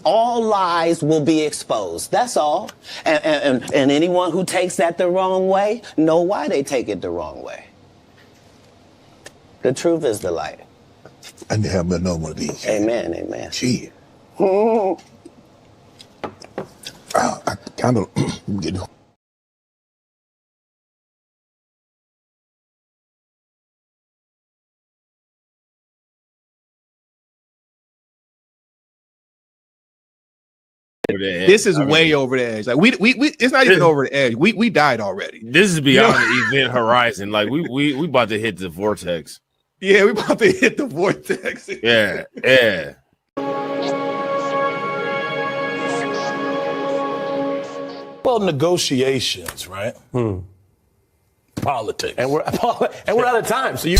all lies will be exposed. That's all. And anyone who takes that the wrong way, know why they take it the wrong way. The truth is the light. I need to have another one of these. Amen, amen. Shit. I kind of get. This is way over the edge. Like we it's not even over the edge. We died already. This is beyond the event horizon. Like we about to hit the vortex. Yeah, we about to hit the vortex. Yeah. Well, negotiations, right? Politics. And we're out of time. So you.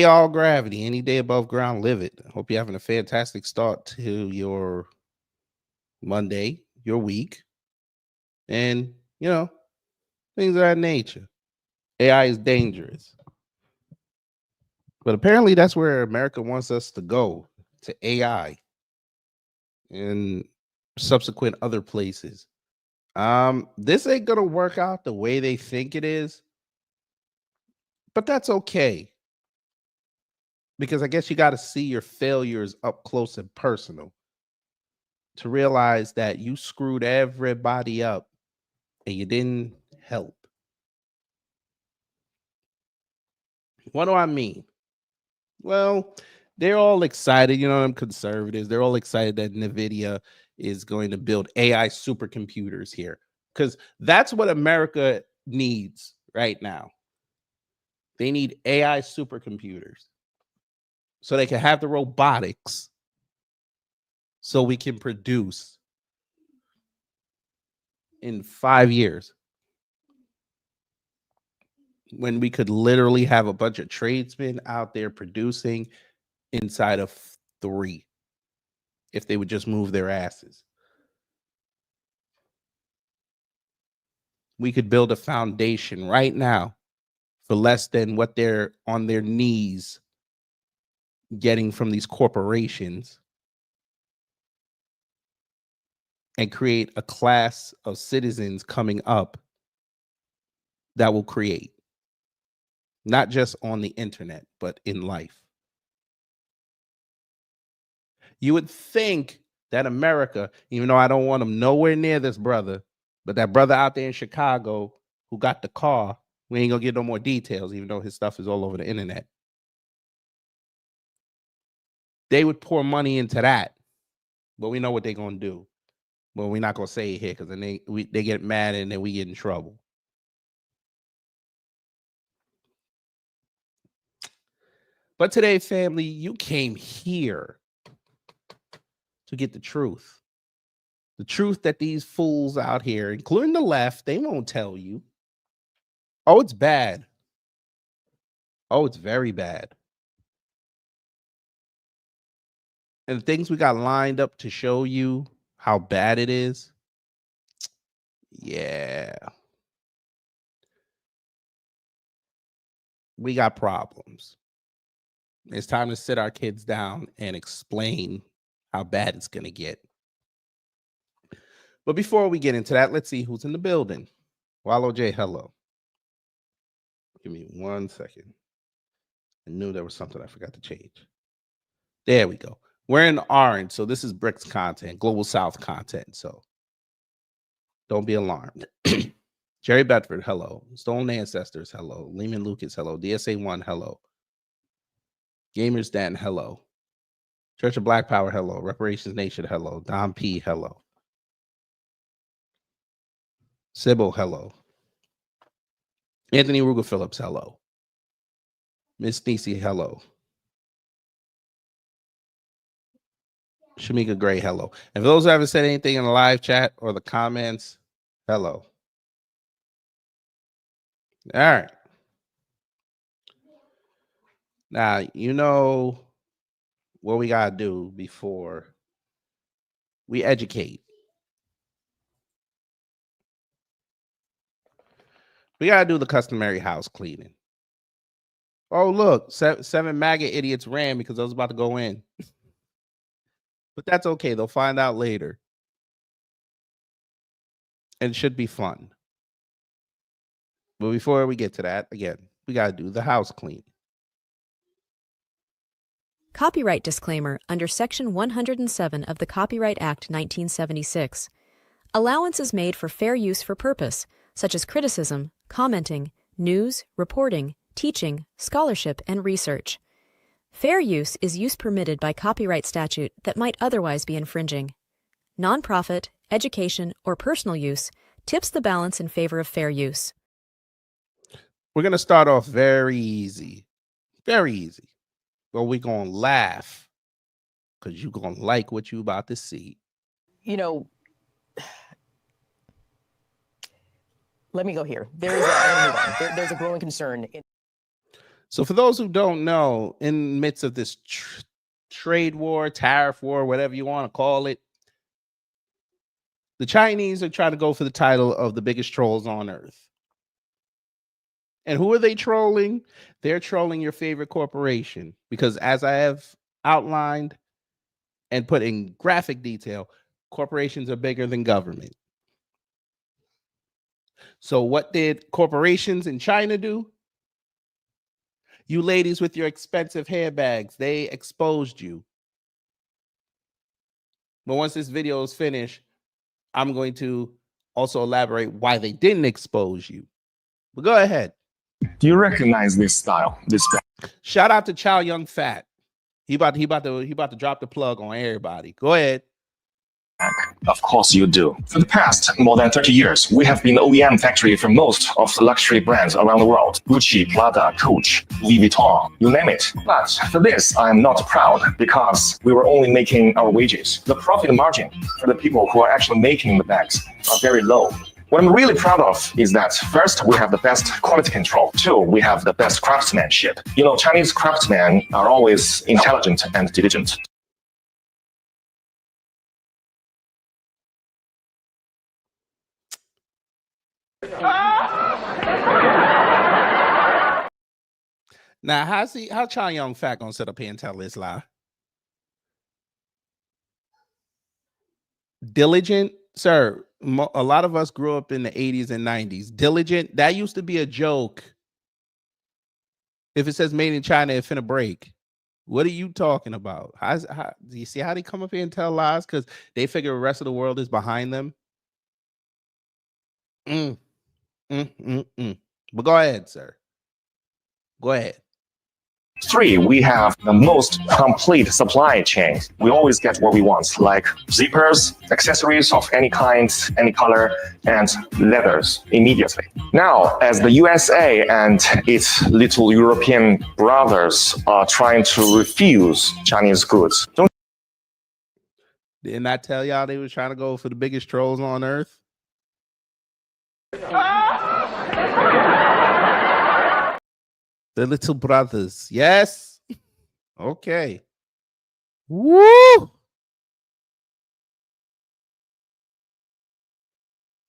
All gravity, any day above ground, live it. Hope you're having a fantastic start to your Monday, your week, and things of that nature. AI is dangerous, but apparently that's where America wants us to go, to AI and subsequent other places. This ain't gonna work out the way they think it is, but that's okay. Because I guess you got to see your failures up close and personal to realize that you screwed everybody up and you didn't help. What do I mean? Well, they're all excited. I'm conservatives. They're all excited that NVIDIA is going to build AI supercomputers here because that's what America needs right now. They need AI supercomputers. So they can have the robotics so we can produce in 5 years when we could literally have a bunch of tradesmen out there producing inside of 3 if they would just move their asses. We could build a foundation right now for less than what they're on their knees getting from these corporations and create a class of citizens coming up that will create, not just on the internet, but in life. You would think that America, even though I don't want them nowhere near this brother, but that brother out there in Chicago who got the car, we ain't gonna get no more details, even though his stuff is all over the internet. They would pour money into that, but we know what they're going to do. Well, we're not gonna say it here because then they get mad and then we get in trouble. But today, family, you came here to get the truth. The truth that these fools out here, including the left, they won't tell you. Oh, it's bad. Oh, it's very bad. And the things we got lined up to show you how bad it is. Yeah. We got problems. It's time to sit our kids down and explain how bad it's going to get. But before we get into that, let's see who's in the building. Wallow J, hello. Give me 1 second. I knew there was something I forgot to change. There we go. We're in orange, so this is BRICS content, Global South content. So don't be alarmed. Jerry Bedford, hello. Stolen Ancestors, hello. Lehman Lucas, hello. DSA1, hello. Gamers Den, hello. Church of Black Power, hello. Reparations Nation, hello. Don P, hello. Sybil, hello. Anthony Ruger Phillips, hello. Miss Nisi, hello. Shamika Gray, hello. And for those who haven't said anything in the live chat or the comments, hello. All right. Now, you know what we got to do before we educate. We got to do the customary house cleaning. Oh, look, seven MAGA idiots ran because I was about to go in. But that's okay. They'll find out later. And it should be fun. But before we get to that, again, we got to do the house clean. Copyright disclaimer under Section 107 of the Copyright Act 1976. Allowance is made for fair use for purpose, such as criticism, commenting, news, reporting, teaching, scholarship, and research. Fair use is use permitted by copyright statute that might otherwise be infringing. Nonprofit, education, or personal use tips the balance in favor of fair use. We're going to start off very easy. Very easy. But we're going to laugh because you're going to like what you're about to see. You know, let me go here. There's a growing concern. So for those who don't know, in the midst of this trade war, tariff war, whatever you want to call it, the Chinese are trying to go for the title of the biggest trolls on earth. And who are they trolling? They're trolling your favorite corporation because, as I have outlined and put in graphic detail, corporations are bigger than government. So what did corporations in China do? You ladies with your expensive hair bags, they exposed you. But once this video is finished, I'm going to also elaborate why they didn't expose you. But go ahead. Do you recognize this style? Shout out to Chow Young Fat. He about to drop the plug on everybody. Go ahead. Of course you do. For the past more than 30 years, we have been the OEM factory for most of the luxury brands around the world. Gucci, Prada, Coach, Louis Vuitton, you name it. But for this, I am not proud because we were only making our wages. The profit margin for the people who are actually making the bags are very low. What I'm really proud of is that first, we have the best quality control. Two, we have the best craftsmanship. You know, Chinese craftsmen are always intelligent and diligent. Now, how Chow Young Fat gonna sit up here and tell this lie? Diligent, sir. A lot of us grew up in the 80s and 90s. Diligent, that used to be a joke. If it says made in China, it's finna break. What are you talking about? How do you see how they come up here and tell lies? Because they figure the rest of the world is behind them. But go ahead, sir. Go ahead. 3, we have the most complete supply chain. We always get what we want, like zippers, accessories of any kind, any color, and leathers immediately. Now, as the USA and its little European brothers are trying to refuse Chinese goods, don't Didn't I tell y'all they was trying to go for the biggest trolls on earth? The little brothers. Yes. Okay. Woo!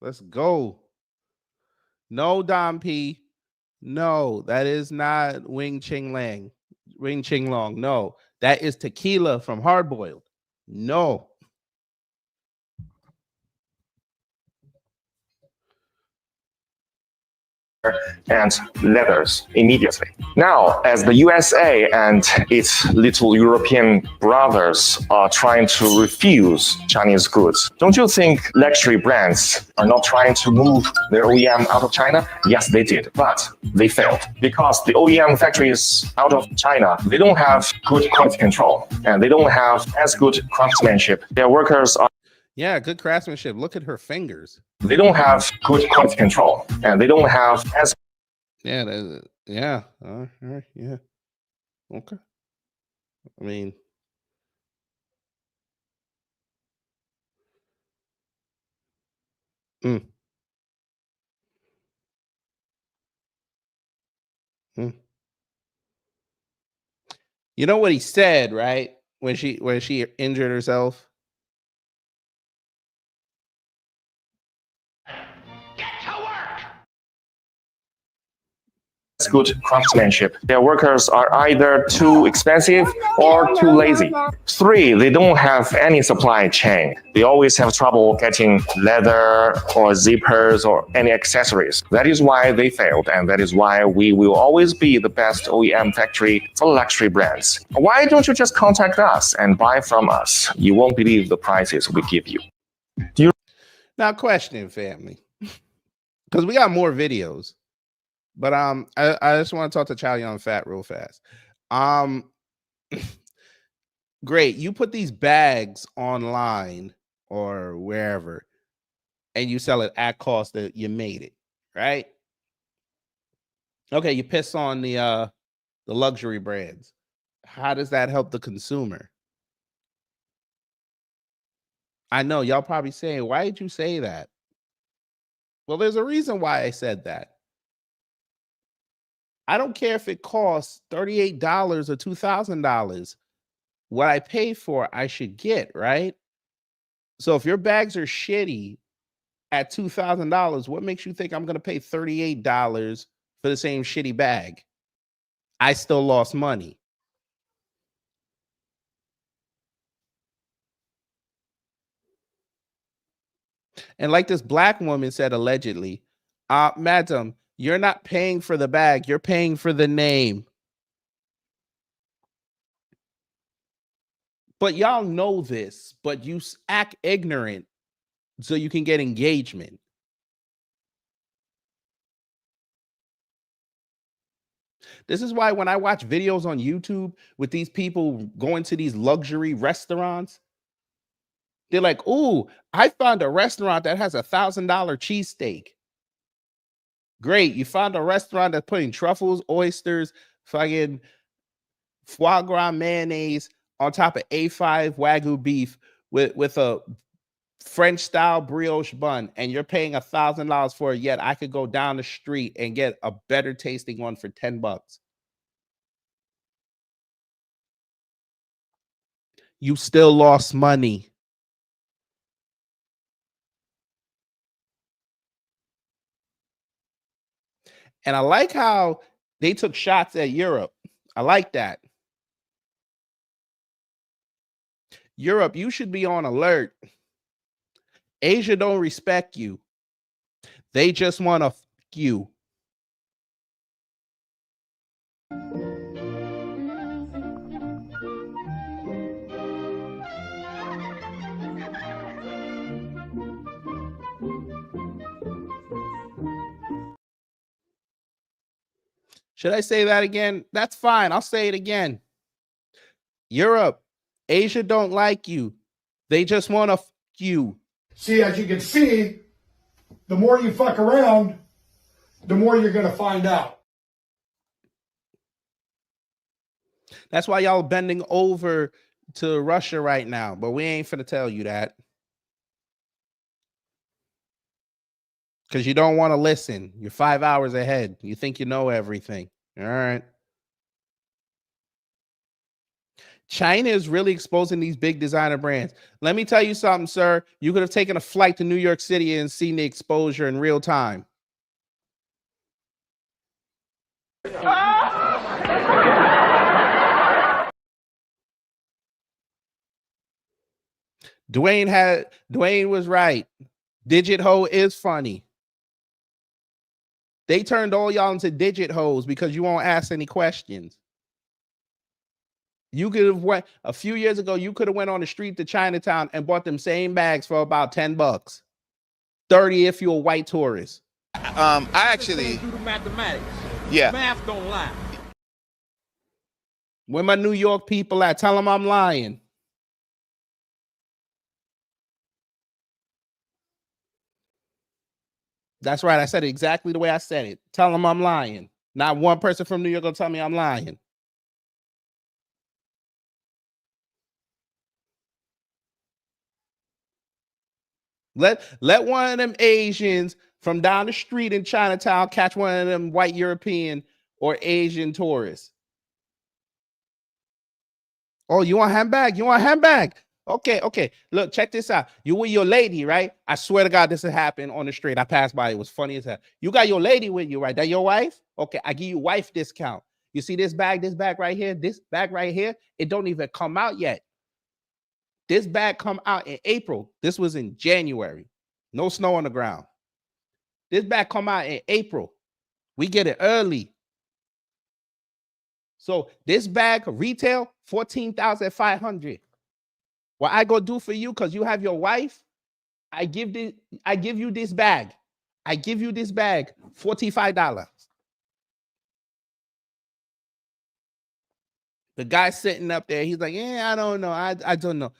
Let's go. No, Dom P. No, that is not Wing Ching Lang. Wing Ching Long. No, that is tequila from Hard Boiled. No. and leathers immediately. Now, as the USA and its little European brothers are trying to refuse Chinese goods, don't you think luxury brands are not trying to move their OEM out of China? Yes, they did, but they failed because the OEM factories out of China, they don't have good quality control and they don't have as good craftsmanship. Their workers are Yeah, good craftsmanship. Look at her fingers. They don't have good quality control, and they don't have as Yeah, yeah, all right, yeah. Okay. I mean, mm, mm. You know what he said, right? When she injured herself. good craftsmanship. Their workers are either too expensive or too lazy. 3, they don't have any supply chain. They always have trouble getting leather or zippers or any accessories. That is why they failed, and that is why we will always be the best OEM factory for luxury brands. Why don't you just contact us and buy from us? You won't believe the prices we give you. Now, question, family, because we got more videos. But I just want to talk to Chow Yun Fat real fast. Great. You put these bags online or wherever, and you sell it at cost that you made it, right? Okay, you piss on the luxury brands. How does that help the consumer? I know y'all probably saying, why did you say that? Well, there's a reason why I said that. I don't care if it costs $38 or $2,000. What I pay for, I should get, right? So if your bags are shitty at $2,000, what makes you think I'm going to pay $38 for the same shitty bag? I still lost money. And like this black woman said, allegedly, madam, you're not paying for the bag, you're paying for the name. But y'all know this, but you act ignorant so you can get engagement. This is why when I watch videos on YouTube with these people going to these luxury restaurants, they're like, ooh, I found a restaurant that has $1,000 cheesesteak. Great. You found a restaurant that's putting truffles, oysters, fucking foie gras mayonnaise on top of A5 Wagyu beef with a French style brioche bun, and you're paying $1,000 for it, yet I could go down the street and get a better tasting one for $10. You still lost money. And I like how they took shots at Europe. I like that. Europe, you should be on alert. Asia don't respect you. They just want to fuck you. Should I say that again? That's fine. I'll say it again. Europe, Asia don't like you. They just want to fuck you. See, as you can see, the more you fuck around, the more you're going to find out. That's why y'all bending over to Russia right now, but we ain't finna tell you that. Because you don't want to listen. You're 5 hours ahead. You think you know everything. All right. China is really exposing these big designer brands. Let me tell you something, sir. You could have taken a flight to New York City and seen the exposure in real time. Dwayne was right. Digit hoe is funny. They turned all y'all into digit hoes because you won't ask any questions. You could have went a few years ago. You could have went on the street to Chinatown and bought them same bags for about $10, 30 if you're a white tourist. I actually do the mathematics. Yeah. Math don't lie. Where my New York people at? Tell them I'm lying. That's right. I said it exactly the way I said it. Tell them I'm lying. Not one person from New York will tell me I'm lying. Let one of them Asians from down the street in Chinatown catch one of them white European or Asian tourists. Oh, you want a handbag? You want a handbag? Okay. Look, check this out. You with your lady, right? I swear to God, this has happened on the street. I passed by. It was funny as hell. You got your lady with you, right? That your wife? Okay, I give you wife discount. You see this bag right here, this bag right here? It don't even come out yet. This bag come out in April. This was in January. No snow on the ground. This bag come out in April. We get it early. So this bag retail $14,500. What I go do for you, because you have your wife, I give you this bag. I give you this bag, $45. The guy sitting up there, he's like, yeah, I don't know. I don't know.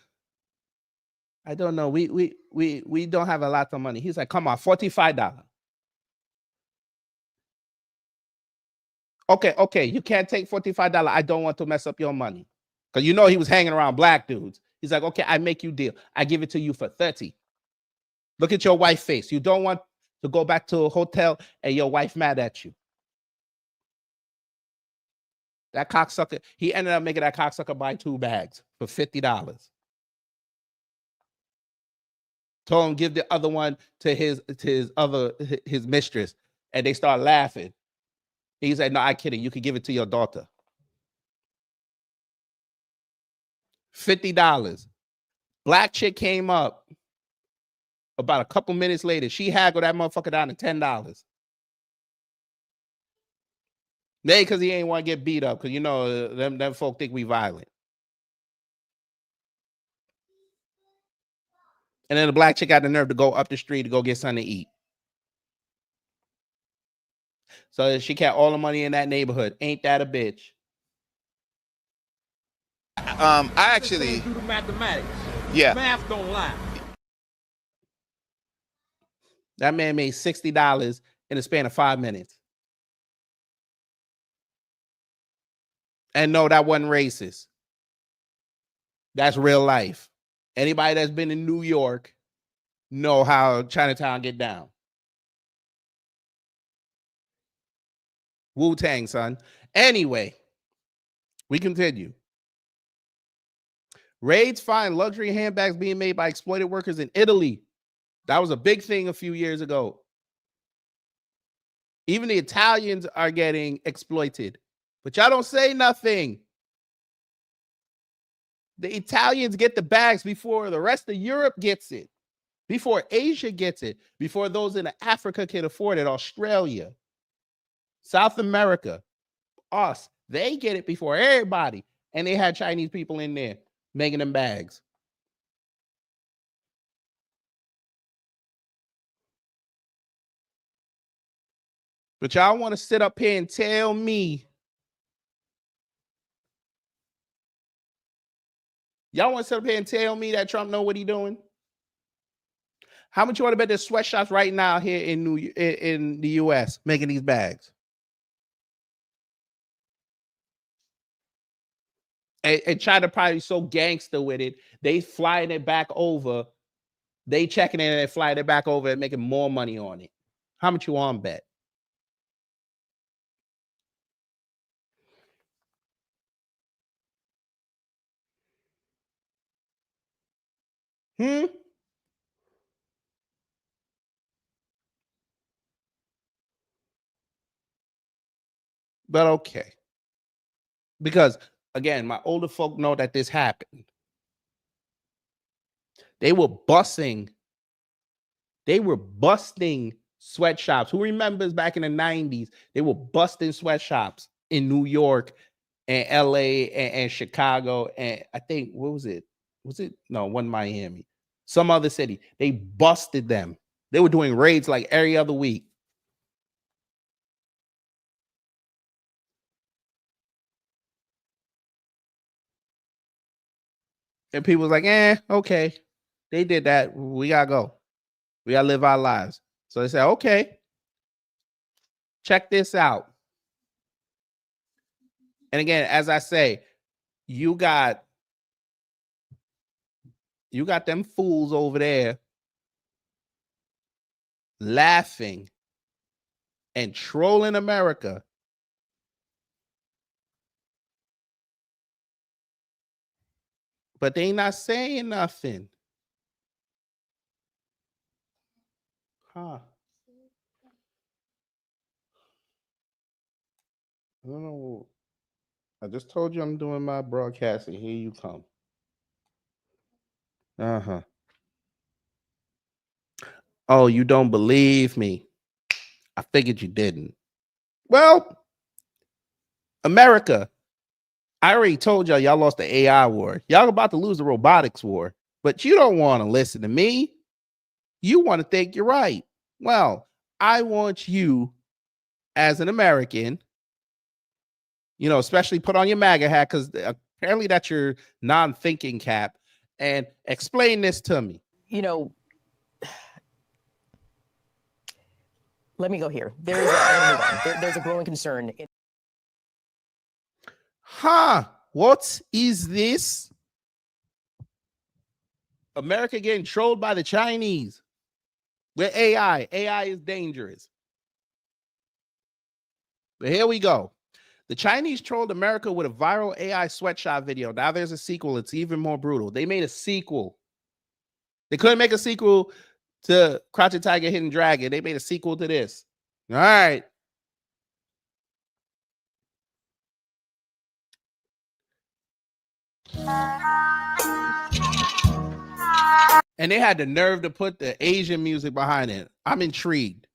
I don't know. We don't have a lot of money. He's like, come on, $45. Okay. You can't take $45. I don't want to mess up your money. Because you know he was hanging around black dudes. He's like, okay, I make you deal. I give it to you for $30. Look at your wife face. You don't want to go back to a hotel and your wife mad at you. That cocksucker, he ended up making that cocksucker buy 2 bags for $50. Told him give the other one to his mistress, and they start laughing. He said, no, I'm kidding. You can give it to your daughter. $50. Black chick came up about a couple minutes later. She haggled that motherfucker down to $10. Maybe because he ain't want to get beat up, because you know them folk think we violent. And then the black chick got the nerve to go up the street to go get something to eat. So she kept all the money in that neighborhood. Ain't that a bitch? I actually do the mathematics. Yeah. Math don't lie. That man made $60 in the span of 5 minutes. And no, that wasn't racist. That's real life. Anybody that's been in New York know how Chinatown get down. Wu-Tang, son. Anyway, we continue. Raids find luxury handbags being made by exploited workers in Italy. That was a big thing a few years ago. Even the Italians are getting exploited. But y'all don't say nothing. The Italians get the bags before the rest of Europe gets it, before Asia gets it, before those in Africa can afford it, Australia, South America, us. They get it before everybody. And they had Chinese people in there making them bags. But y'all want to sit up here and tell me. Y'all want to sit up here and tell me that Trump know what he doing? How much you want to bet there's sweatshops right now here in the U.S. making these bags? And China probably so gangster with it, they flying it back over. They checking it and they flying it back over and making more money on it. How much you want to bet? But okay. Because again, my older folk know that this happened. They were busting sweatshops. Who remembers back in the 90s? They were busting sweatshops in New York and LA and Chicago. And I think, what was it? No, it wasn't Miami. Some other city. They busted them. They were doing raids like every other week. And people was like, okay. They did that. We gotta go. We gotta live our lives. So they said, okay, check this out. And again, as I say, you got them fools over there laughing and trolling America. But they not saying nothing. Huh. I don't know. I just told you I'm doing my broadcasting. Here you come. Uh-huh. Oh, you don't believe me. I figured you didn't. Well, America, I already told y'all lost the AI war. Y'all about to lose the robotics war. But you don't want to listen to me. You want to think you're right. Well, I want you as an American, especially put on your MAGA hat, because apparently that's your non-thinking cap, and explain this to me. Let me go here. There's a growing concern. What is this? America getting trolled by the Chinese with AI. AI is dangerous. But here we go. The Chinese trolled America with a viral AI sweatshop video. Now there's a sequel. It's even more brutal. They made a sequel. They couldn't make a sequel to Crouching Tiger, Hidden Dragon. They made a sequel to this. All right. And they had the nerve to put the Asian music behind it. I'm intrigued.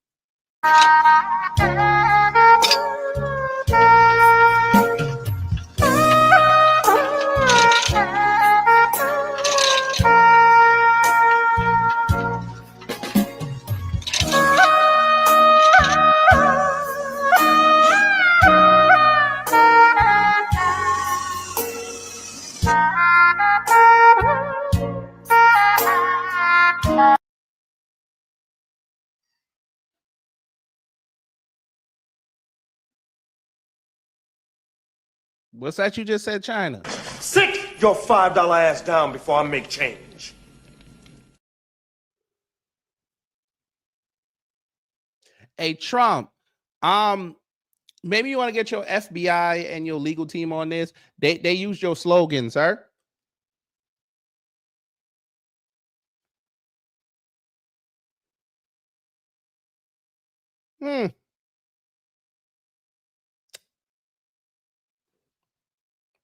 What's that you just said, China? Sit your $5 ass down before I make change. Hey, Trump, maybe you want to get your FBI and your legal team on this. They use your slogan, sir.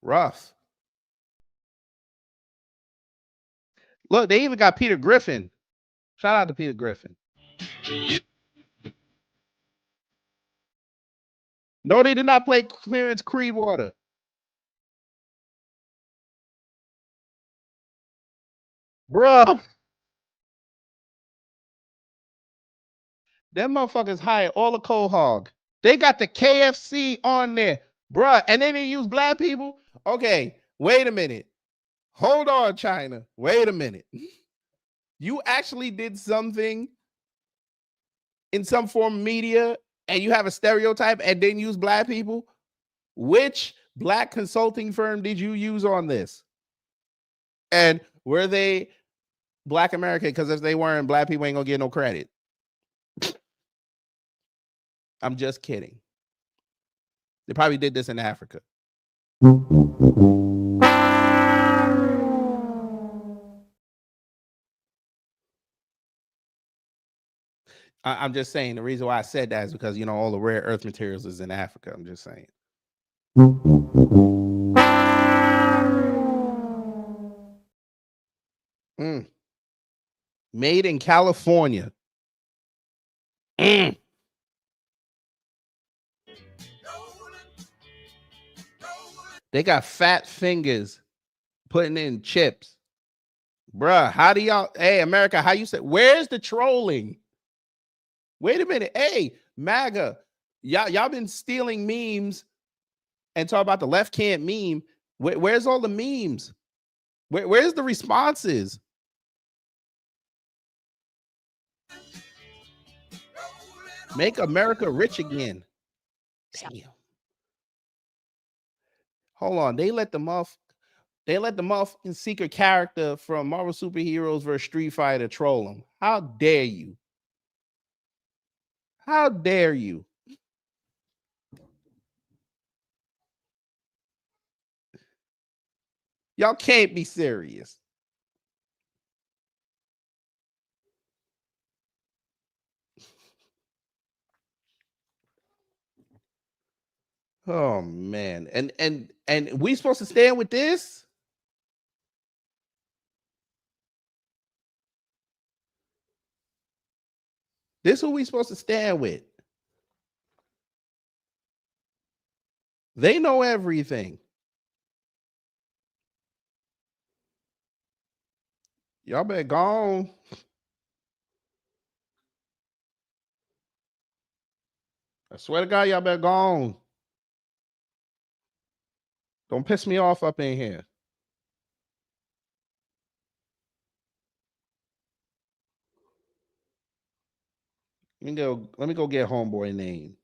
Rough. Look, they even got Peter Griffin. Shout out to Peter Griffin. No, they did not play Clarence Creedwater. Bro. Them motherfuckers hired all the cold hog. They got the KFC on there, bruh, and then they use black people. Okay, wait a minute. Hold on, China. Wait a minute. You actually did something in some form of media and you have a stereotype and then use black people? Which black consulting firm did you use on this? And were they Black American? Because if they weren't, black people ain't gonna get no credit. I'm just kidding. They probably did this in Africa. I'm just saying the reason why I said that is because, you know, all the rare earth materials is in Africa. I'm just saying. Made in California. They got fat fingers putting in chips. Bruh, how do y'all, hey, America, how you say, where's the trolling? Wait a minute. Hey, MAGA, y'all been stealing memes and talk about the left can't meme. Where's all the memes? Where's the responses? Make America rich again. Damn. Hold on. They let the motherfucking secret character from Marvel Superheroes vs. Street Fighter troll them. How dare you? How dare you? Y'all can't be serious. Oh man. And we supposed to stand with this? This who we supposed to stand with? They know everything. Y'all better go on. I swear to God, y'all better go on. Don't piss me off up in here. Let me go get homeboy name.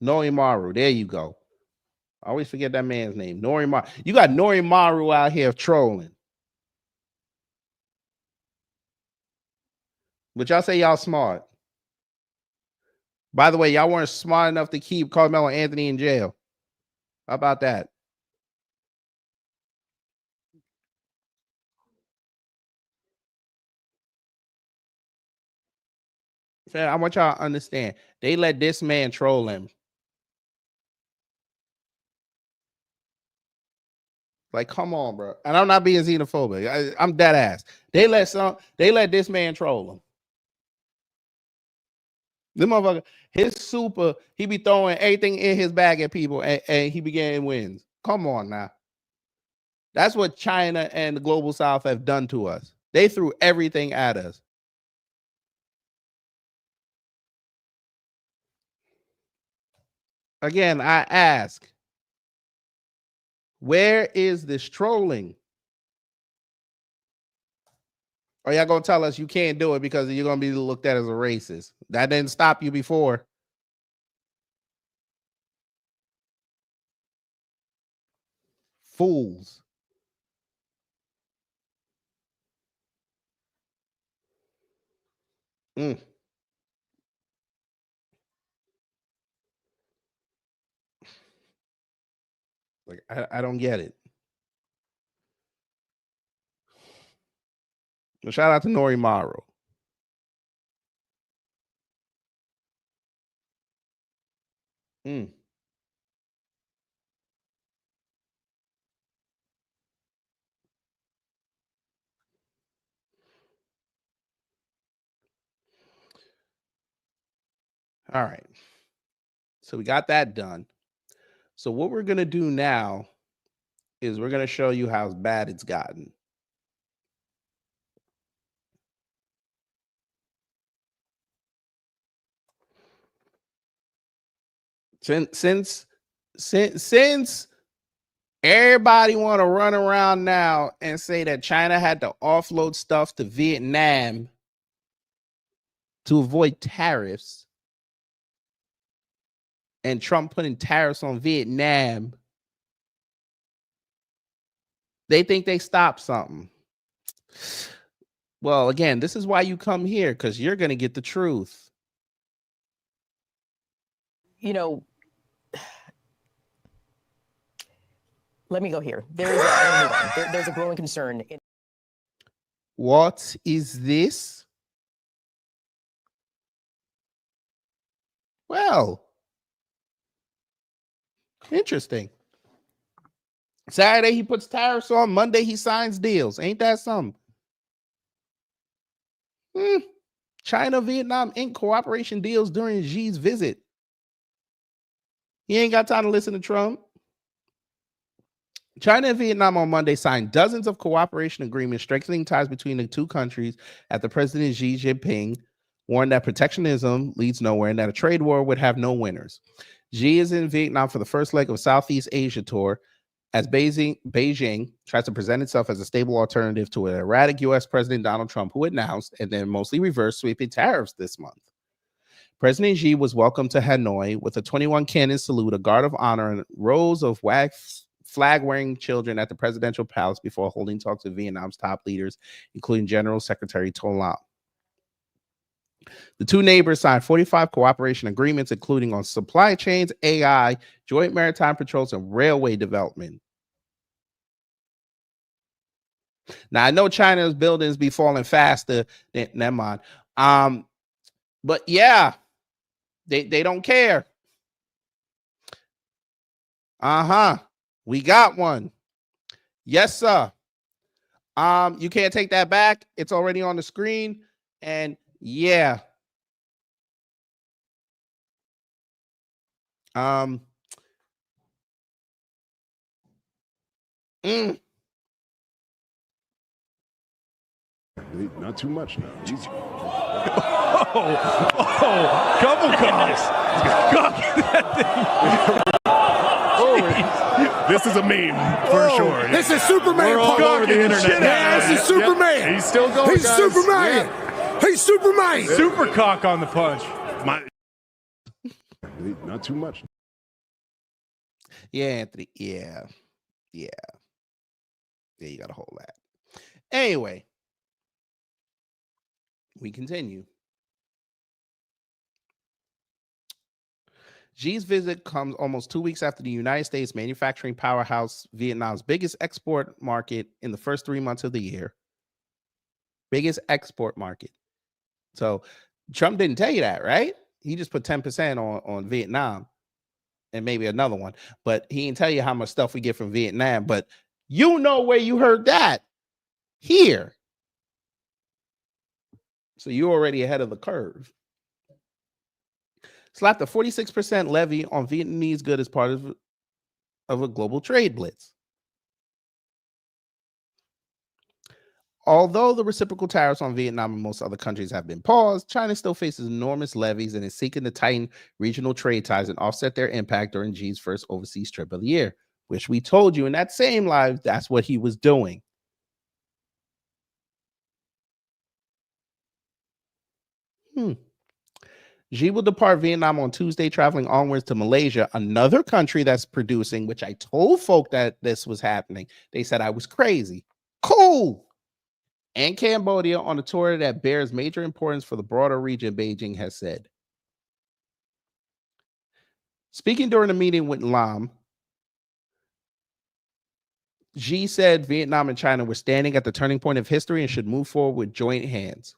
Norimaru. There you go. I always forget that man's name. Norimaru. You got Norimaru out here trolling. But y'all say y'all smart. By the way, y'all weren't smart enough to keep Carmelo Anthony in jail. How about that? I want y'all to understand. They let this man troll him. Like, come on, bro. And I'm not being xenophobic. I'm dead ass. They let this man troll him. This motherfucker, his super, he be throwing everything in his bag at people and he be getting wins. Come on now. That's what China and the global South have done to us. They threw everything at us. Again, I ask, where is this trolling? Or y'all gonna tell us you can't do it because you're gonna be looked at as a racist? That didn't stop you before. Fools. Like, I don't get it. Well, shout out to Norimaru. All right. So we got that done. So what we're going to do now is we're going to show you how bad it's gotten. Since everybody want to run around now and say that China had to offload stuff to Vietnam to avoid tariffs, and Trump putting tariffs on Vietnam, they think they stopped something. Well, again, this is why you come here, because you're going to get the truth. You know, let me go here. There's a growing concern. What is this? Well, interesting. Saturday he puts tariffs on. Monday he signs deals. Ain't that something? China, Vietnam ink cooperation deals during Xi's visit. He ain't got time to listen to Trump. China and Vietnam on Monday signed dozens of cooperation agreements strengthening ties between the two countries after President Xi Jinping warned that protectionism leads nowhere and that a trade war would have no winners. Xi is in Vietnam for the first leg of Southeast Asia tour as Beijing tries to present itself as a stable alternative to an erratic U.S. President Donald Trump, who announced and then mostly reversed sweeping tariffs this month. President Xi was welcomed to Hanoi with a 21 cannon salute, a guard of honor, and rows of flag-wearing children at the presidential palace before holding talks with Vietnam's top leaders, including General Secretary To Lam. The two neighbors signed 45 cooperation agreements, including on supply chains, AI, joint maritime patrols, and railway development. Now, I know China's buildings be falling faster than, never mind. But yeah, they don't care. We got one. Yes, sir. You can't take that back. It's already on the screen. And yeah. Not too much now. Easy. Couple calls. This is a meme for sure. This is Superman. We're all over the internet. Yeah, this is Superman. Yep. He's still going. He's guys. Superman. Yeah. He's Superman. Super cock on the punch. Not too much. Yeah, Anthony. Yeah. You got to hold that. Anyway, we continue. Xi's visit comes almost 2 weeks after the United States manufacturing powerhouse, Vietnam's biggest export market in the first 3 months of the year. Biggest export market. So Trump didn't tell you that, right? He just put 10% on Vietnam and maybe another one. But he didn't tell you how much stuff we get from Vietnam. But you know where you heard that. Here. So you're already ahead of the curve. Slapped a 46% levy on Vietnamese goods as part of a global trade blitz. Although the reciprocal tariffs on Vietnam and most other countries have been paused, China still faces enormous levies and is seeking to tighten regional trade ties and offset their impact during Xi's first overseas trip of the year, which we told you in that same live, that's what he was doing. Xi will depart Vietnam on Tuesday, traveling onwards to Malaysia, another country that's producing, which I told folk that this was happening. They said I was crazy. Cool. And Cambodia on a tour that bears major importance for the broader region, Beijing has said. Speaking during a meeting with Lam, Xi said Vietnam and China were standing at the turning point of history and should move forward with joint hands.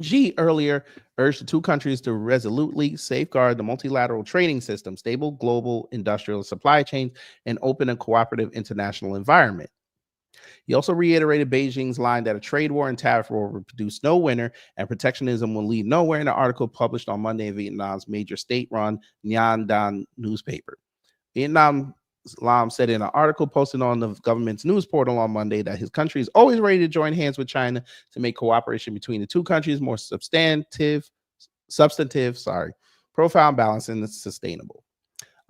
Xi earlier urged the two countries to resolutely safeguard the multilateral trading system, stable global industrial supply chains, and open and cooperative international environment. He also reiterated Beijing's line that a trade war and tariff war will produce no winner and protectionism will lead nowhere in an article published on Monday in Vietnam's major state-run Nhan Dan newspaper. Vietnam Lam said in an article posted on the government's news portal on Monday that his country is always ready to join hands with China to make cooperation between the two countries more substantive, profound, balanced, and sustainable.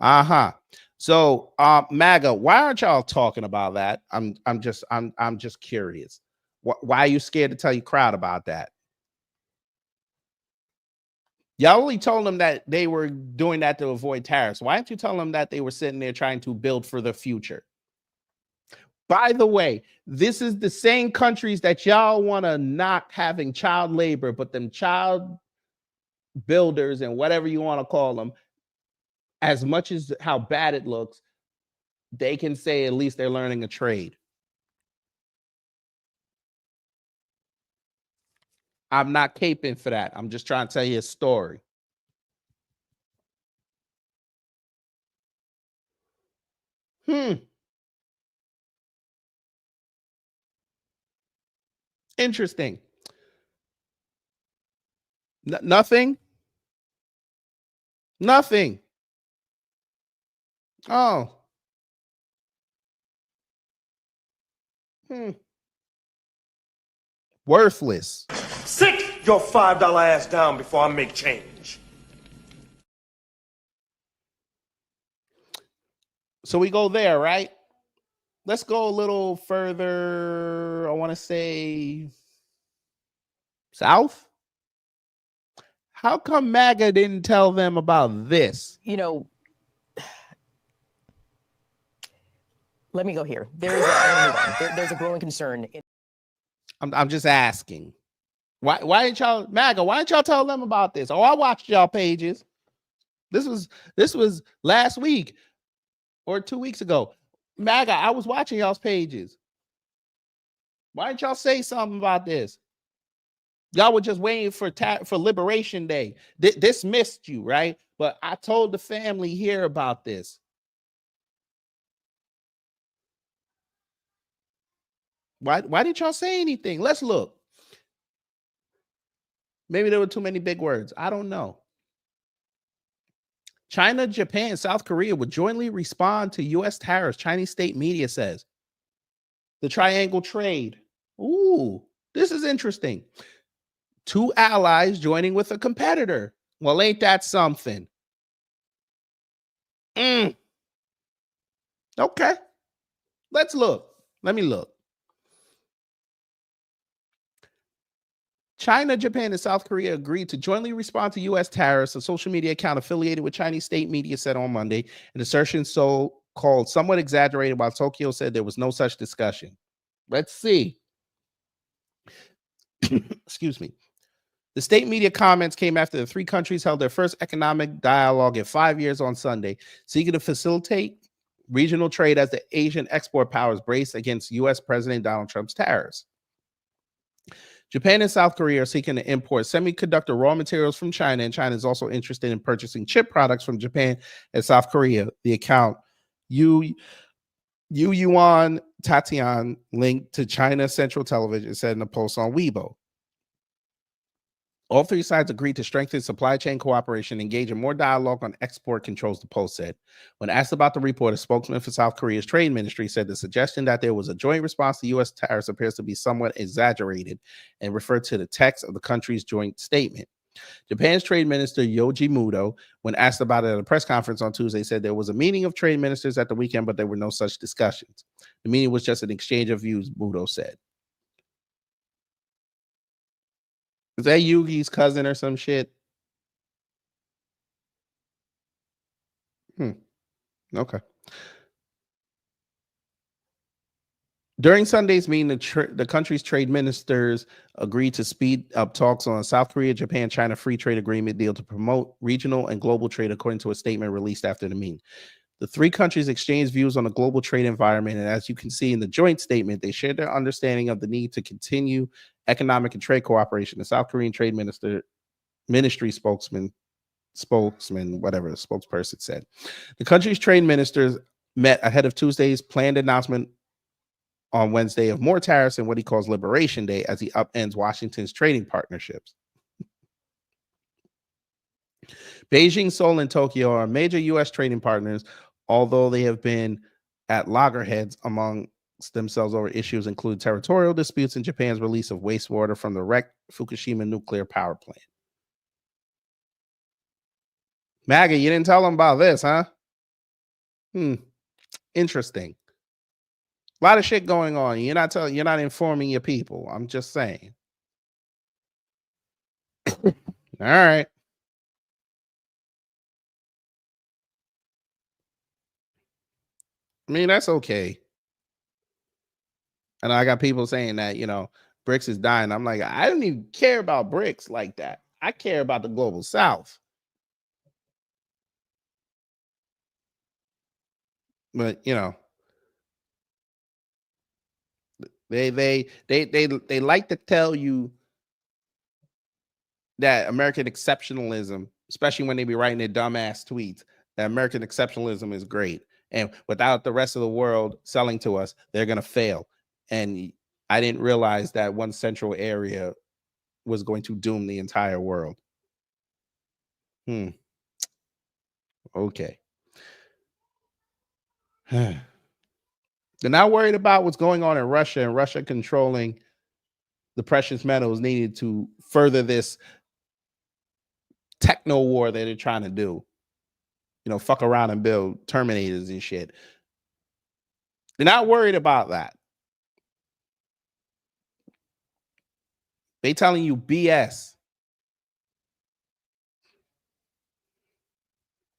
So, MAGA, why aren't y'all talking about that? I'm just curious. Why are you scared to tell your crowd about that? Y'all only told them that they were doing that to avoid tariffs. Why didn't you tell them that they were sitting there trying to build for the future? By the way, this is the same countries that y'all want to not having child labor, but them child builders and whatever you want to call them, as much as how bad it looks, they can say at least they're learning a trade. I'm not caping for that. I'm just trying to tell you a story. Interesting. Nothing. Oh. Worthless. Sit your $5 ass down before I make change. So we go there, right? Let's go a little further. I want to say south. How come MAGA didn't tell them about this? You know, let me go here. There's a growing concern. I'm just asking. Why didn't y'all, MAGA, why didn't y'all tell them about this? Oh, I watched y'all pages. This was last week or 2 weeks ago. MAGA, I was watching y'all's pages. Why didn't y'all say something about this? Y'all were just waiting for Liberation Day. This missed you, right? But I told the family here about this. Why didn't y'all say anything? Let's look. Maybe there were too many big words. I don't know. China, Japan, South Korea would jointly respond to U.S. tariffs, Chinese state media says. The triangle trade. Ooh, this is interesting. Two allies joining with a competitor. Well, ain't that something? Okay. Let's look. Let me look. China, Japan, and South Korea agreed to jointly respond to U.S. tariffs, a social media account affiliated with Chinese state media said on Monday, an assertion so-called somewhat exaggerated, while Tokyo said there was no such discussion. Let's see. Excuse me. The state media comments came after the three countries held their first economic dialogue in 5 years on Sunday, seeking to facilitate regional trade as the Asian export powers brace against U.S. President Donald Trump's tariffs. Japan and South Korea are seeking to import semiconductor raw materials from China, and China is also interested in purchasing chip products from Japan and South Korea. The account Yu Yuan Tatian linked to China Central Television said in a post on Weibo. All three sides agreed to strengthen supply chain cooperation and engage in more dialogue on export controls, the Post said. When asked about the report, a spokesman for South Korea's trade ministry said the suggestion that there was a joint response to U.S. tariffs appears to be somewhat exaggerated and referred to the text of the country's joint statement. Japan's trade minister Yoji Muto, when asked about it at a press conference on Tuesday, said there was a meeting of trade ministers at the weekend, but there were no such discussions. The meeting was just an exchange of views, Muto said. Is that Yugi's cousin or some shit? Okay. During Sunday's meeting, the country's trade ministers agreed to speed up talks on South Korea, Japan, China free trade agreement deal to promote regional and global trade, according to a statement released after the meeting. The three countries exchanged views on the global trade environment, and as you can see in the joint statement, they shared their understanding of the need to continue economic and trade cooperation. The South Korean trade ministry spokesperson said. The country's trade ministers met ahead of Tuesday's planned announcement on Wednesday of more tariffs and what he calls Liberation Day as he upends Washington's trading partnerships. Beijing, Seoul, and Tokyo are major U.S. trading partners, although they have been at loggerheads among themselves over issues include territorial disputes and Japan's release of wastewater from the wrecked Fukushima nuclear power plant. MAGA, you didn't tell them about this, huh? Interesting. A lot of shit going on. You're not informing your people. I'm just saying. All right. I mean, that's okay. And I got people saying that, BRICS is dying. I'm like, I don't even care about BRICS like that. I care about the global South. But they like to tell you that American exceptionalism, especially when they be writing their dumbass tweets, that American exceptionalism is great. And without the rest of the world selling to us, they're gonna fail. And I didn't realize that one central area was going to doom the entire world. Okay. They're not worried about what's going on in Russia and Russia controlling the precious metals needed to further this techno war that they're trying to do. Fuck around and build Terminators and shit. They're not worried about that. They telling you BS.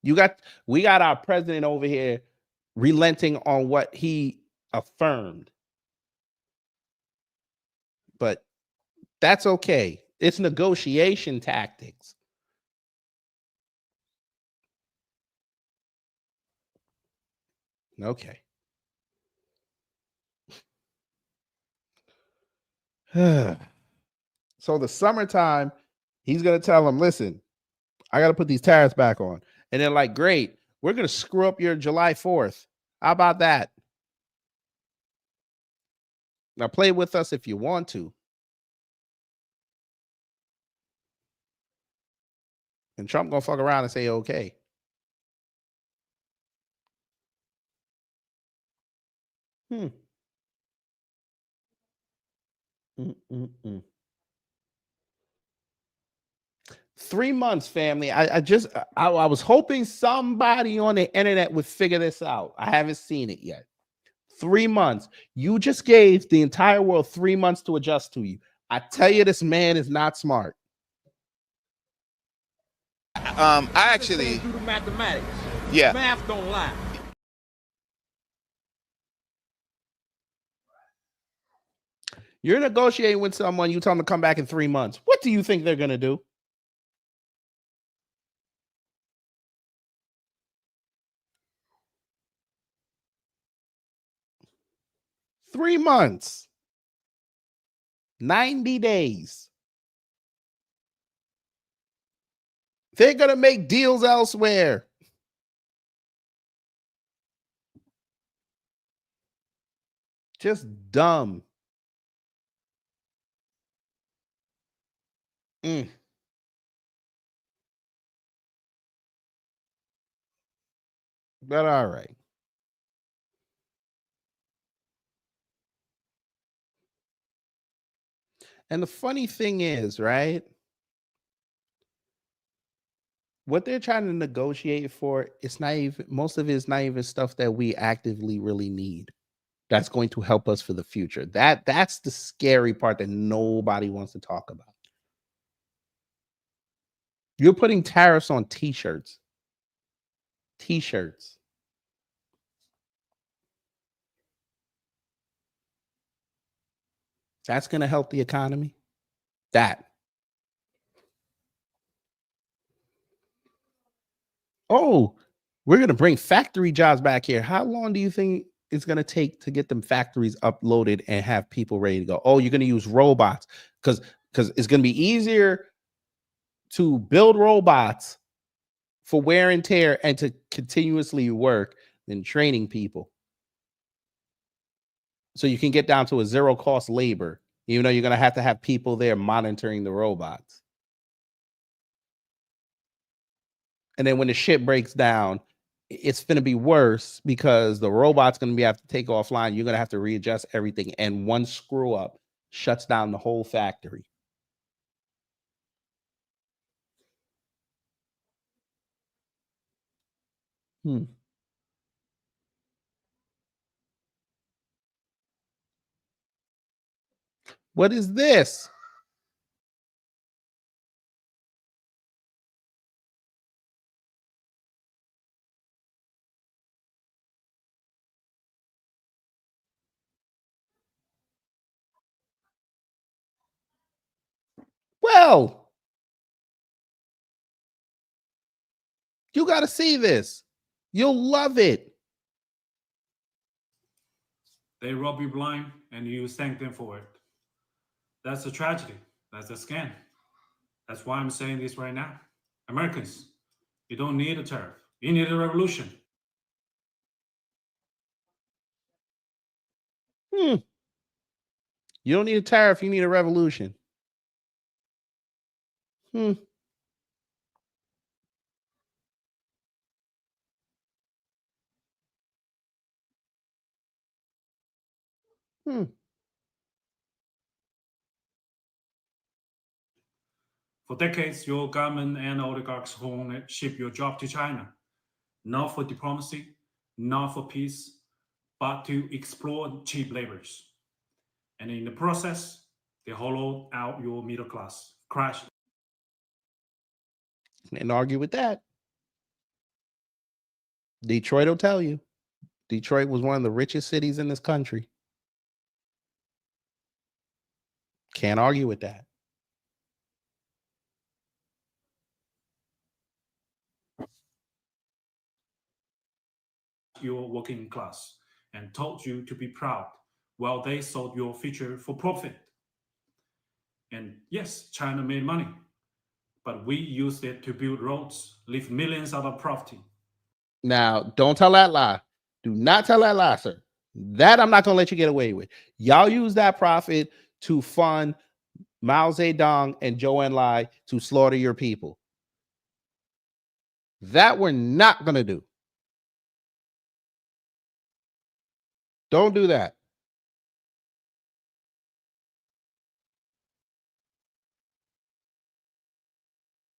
We got our president over here relenting on what he affirmed. But that's okay. It's negotiation tactics. Okay. So the summertime, he's going to tell them, listen, I got to put these tariffs back on. And they're like, great, we're going to screw up your July 4th. How about that? Now play with us if you want to. And Trump going to fuck around and say, okay. Mm-mm-mm. 3 months, family. I was hoping somebody on the internet would figure this out. I haven't seen it yet. 3 months. You just gave the entire world 3 months to adjust to you. I tell you, this man is not smart. I actually do the mathematics. Yeah. Math don't lie. You're negotiating with someone, you tell them to come back in 3 months. What do you think they're going to do? Three months. 90 days. They're going to make deals elsewhere. Just dumb. But all right. And the funny thing is, right? What they're trying to negotiate for, it's not even, most of it is not even stuff that we actively really need. That's going to help us for the future. That's the scary part that nobody wants to talk about. You're putting tariffs on t-shirts. T-shirts. That's going to help the economy. That. Oh, we're going to bring factory jobs back here. How long do you think it's going to take to get them factories uploaded and have people ready to go? Oh, you're going to use robots because it's going to be easier to build robots for wear and tear and to continuously work than training people. So you can get down to a zero cost labor, even though you're going to have people there monitoring the robots. And then when the shit breaks down, it's going to be worse because the robot's going to be have to take offline. You're going to have to readjust everything. And one screw up shuts down the whole factory. What is this? Well, you got to see this. You'll love it. They rob you blind and you thank them for it. That's a tragedy. That's a scam. That's why I'm saying this right now. Americans, you don't need a tariff. You need a revolution. You don't need a tariff. You need a revolution. For decades, your government and oligarchs ship your job to China, not for diplomacy, not for peace, but to exploit cheap laborers. And in the process, they hollow out your middle class, crash. And argue with that. Detroit will tell you. Detroit was one of the richest cities in this country. Can't argue with that. Your working class and told you to be proud while they sold your future for profit. And yes, China made money, but we used it to build roads, lift millions out of poverty. Now, don't tell that lie. Do not tell that lie, sir. That I'm not going to let you get away with. Y'all use that profit to fund Mao Zedong and Zhou Enlai to slaughter your people. That we're not going to do. Don't do that.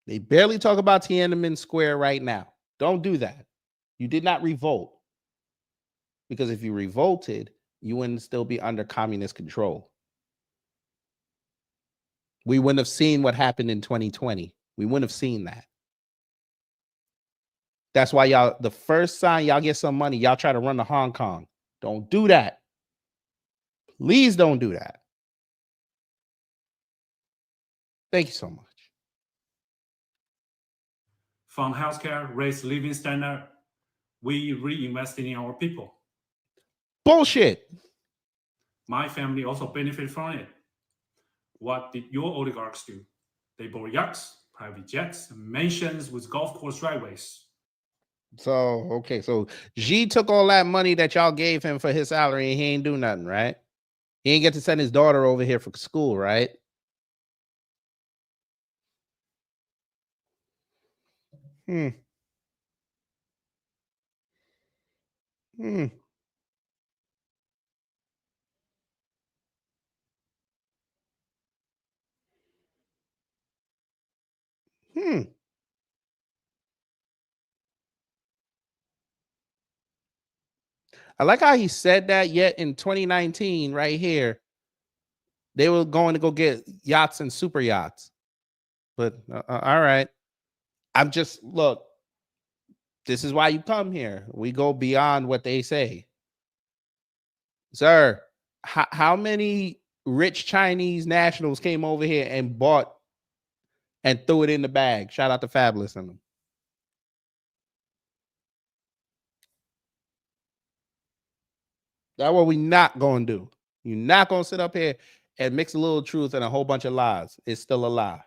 They barely talk about Tiananmen Square right now. Don't do that. You did not revolt. Because if you revolted, you wouldn't still be under communist control. We wouldn't have seen what happened in 2020. We wouldn't have seen that. That's why y'all, the first sign y'all get some money, y'all try to run to Hong Kong. Don't do that. Please don't do that. Thank you so much. Fund healthcare, raise living standard. We reinvested in our people. Bullshit. My family also benefited from it. What did your oligarchs do? They bought yachts, private jets, mansions with golf course driveways. So, okay, so Xi took all that money that y'all gave him for his salary and he ain't do nothing, right? He ain't get to send his daughter over here for school, right? Hmm. I like how he said that, yet in 2019, right here, they were going to go get yachts and super yachts. But all right. I'm just, look, this is why you come here. We go beyond what they say. Sir, how many rich Chinese nationals came over here and bought and threw it in the bag? Shout out to Fabulous and them. That's what we not going to do. You're not going to sit up here and mix a little truth and a whole bunch of lies. It's still a lie.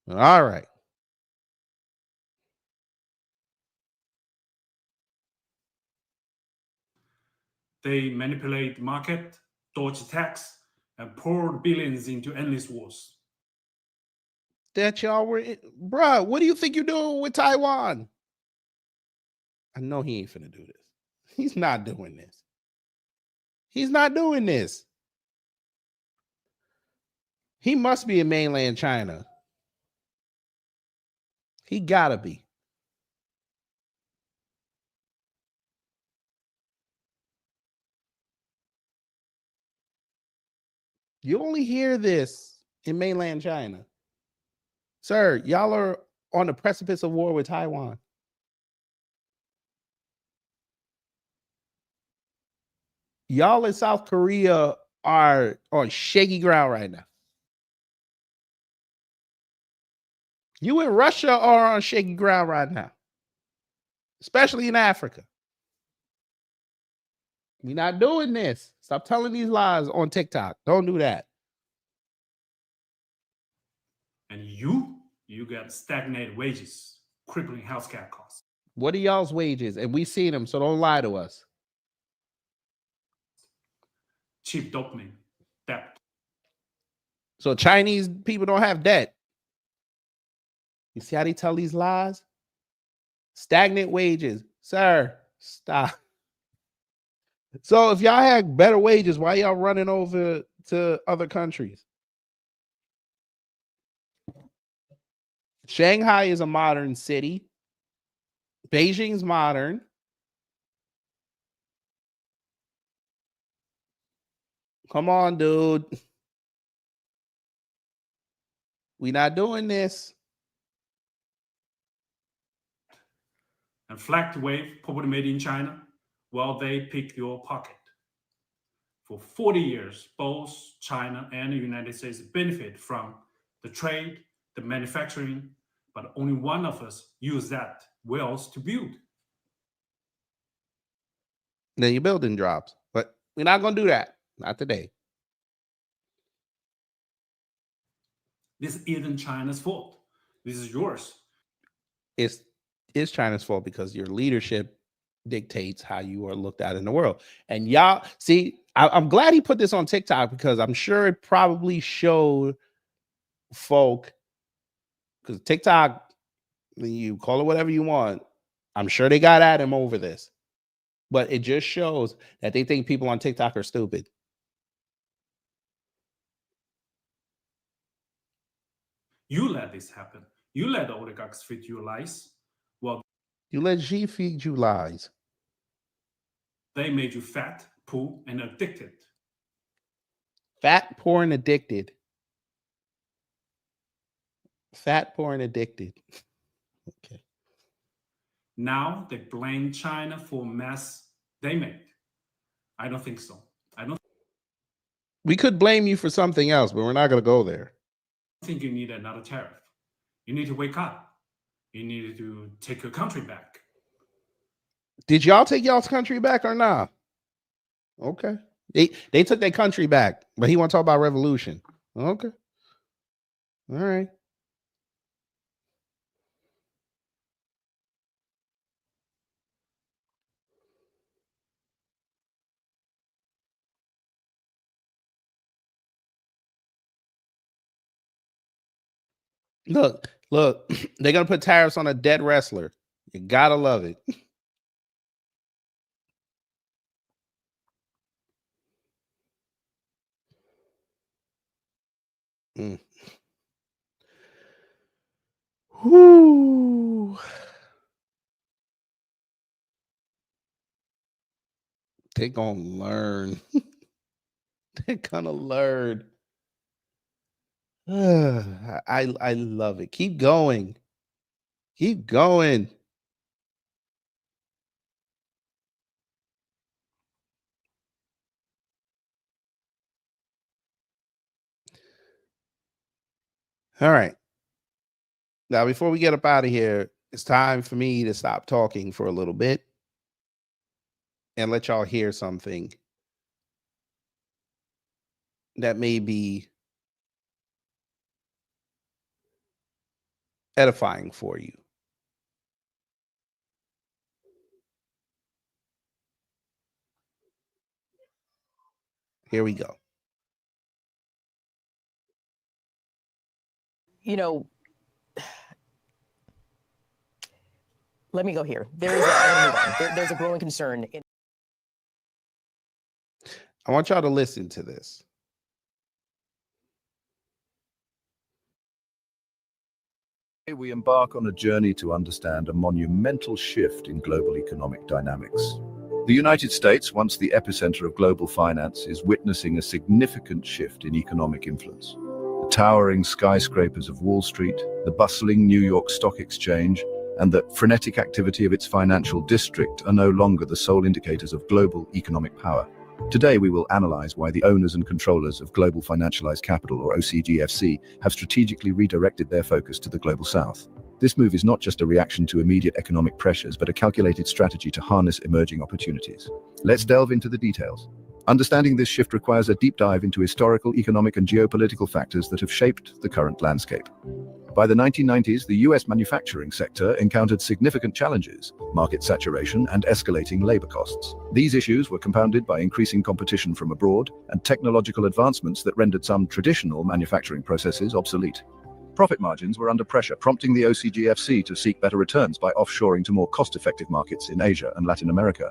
All right. They manipulate the market, dodge tax, and pour billions into endless wars. That y'all were in. Bruh, what do you think you're doing with Taiwan? I know he ain't finna do this. He's not doing this. He's not doing this. He must be in mainland China. He gotta be. You only hear this in mainland China. Sir, y'all are on the precipice of war with Taiwan. Y'all in South Korea are on shaky ground right now. You in Russia are on shaky ground right now, especially in Africa. We're not doing this. Stop telling these lies on TikTok. Don't do that. And you get stagnated wages, crippling healthcare costs. What are y'all's wages? And we seen them, so don't lie to us. Cheap dopamine, debt. So Chinese people don't have debt. You see how they tell these lies? Stagnant wages. Sir, stop. So if y'all had better wages, why y'all running over to other countries? Shanghai is a modern city. Beijing's modern. Come on, dude. We not doing this. And flag wave, probably made in China, while they pick your pocket. For 40 years, both China and the United States benefit from the trade, the manufacturing, but only one of us use that wealth to build. Then your building drops. But we're not going to do that. Not today. This isn't China's fault. This is yours. It's China's fault because your leadership dictates how you are looked at in the world. And y'all, see, I'm glad he put this on TikTok because I'm sure it probably showed folk, because TikTok, you call it whatever you want, I'm sure they got at him over this. But it just shows that they think people on TikTok are stupid. You let this happen. You let the oligarchs feed you lies. Well, you let Xi feed you lies. They made you fat, poor, and addicted. Fat, poor, and addicted. Fat, poor, and addicted. Okay. Now they blame China for mess they made. I don't think so. We could blame you for something else, but we're not going to go there. I think you need another tariff. You need to wake up. You need to take your country back. Did y'all take y'all's country back or not? Okay. They took their country back, but he want to talk about revolution. Okay. All right. Look, they're going to put tariffs on a dead wrestler. You got to love it. Whoo. They're going to learn. They're going to learn. I love it. Keep going. Keep going. All right. Now, before we get up out of here, it's time for me to stop talking for a little bit and let y'all hear something that may be edifying for you. Here we go. You know, let me go here. There's a growing concern. I want y'all to listen to this. We embark on a journey to understand a monumental shift in global economic dynamics. The United States, once the epicenter of global finance, is witnessing a significant shift in economic influence. The towering skyscrapers of Wall Street, the bustling New York Stock Exchange, and the frenetic activity of its financial district are no longer the sole indicators of global economic power. Today, we will analyze why the owners and controllers of Global Financialized Capital, or OCGFC, have strategically redirected their focus to the Global South. This move is not just a reaction to immediate economic pressures, but a calculated strategy to harness emerging opportunities. Let's delve into the details. Understanding this shift requires a deep dive into historical, economic, and geopolitical factors that have shaped the current landscape. By the 1990s, the US manufacturing sector encountered significant challenges, market saturation, and escalating labor costs. These issues were compounded by increasing competition from abroad and technological advancements that rendered some traditional manufacturing processes obsolete. Profit margins were under pressure, prompting the OCGFC to seek better returns by offshoring to more cost-effective markets in Asia and Latin America.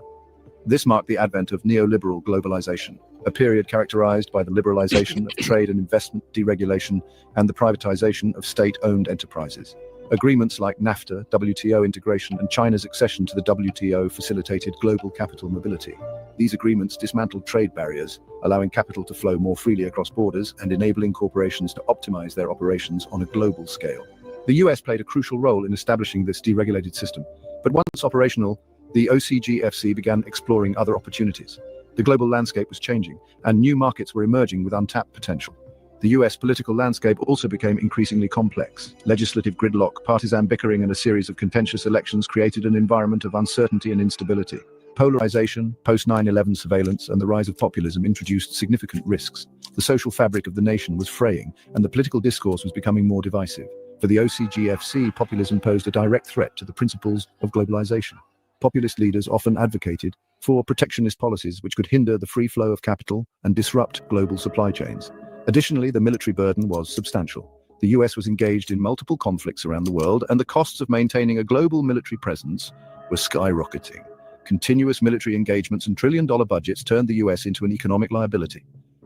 This marked the advent of neoliberal globalization, a period characterized by the liberalization of trade and investment, deregulation, and the privatization of state-owned enterprises. Agreements like NAFTA, WTO integration, and China's accession to the WTO facilitated global capital mobility. These agreements dismantled trade barriers, allowing capital to flow more freely across borders and enabling corporations to optimize their operations on a global scale. The US played a crucial role in establishing this deregulated system, but once operational, the OCGFC began exploring other opportunities. The global landscape was changing, and new markets were emerging with untapped potential. The US political landscape also became increasingly complex. Legislative gridlock, partisan bickering, and a series of contentious elections created an environment of uncertainty and instability. Polarization, post-9/11 surveillance, and the rise of populism introduced significant risks. The social fabric of the nation was fraying, and the political discourse was becoming more divisive. For the OCGFC, populism posed a direct threat to the principles of globalization. Populist leaders often advocated for protectionist policies which could hinder the free flow of capital and disrupt global supply chains. Additionally, the military burden was substantial. The US was engaged in multiple conflicts around the world, and the costs of maintaining a global military presence were skyrocketing. Continuous military engagements and trillion-dollar budgets turned the US into an economic liability.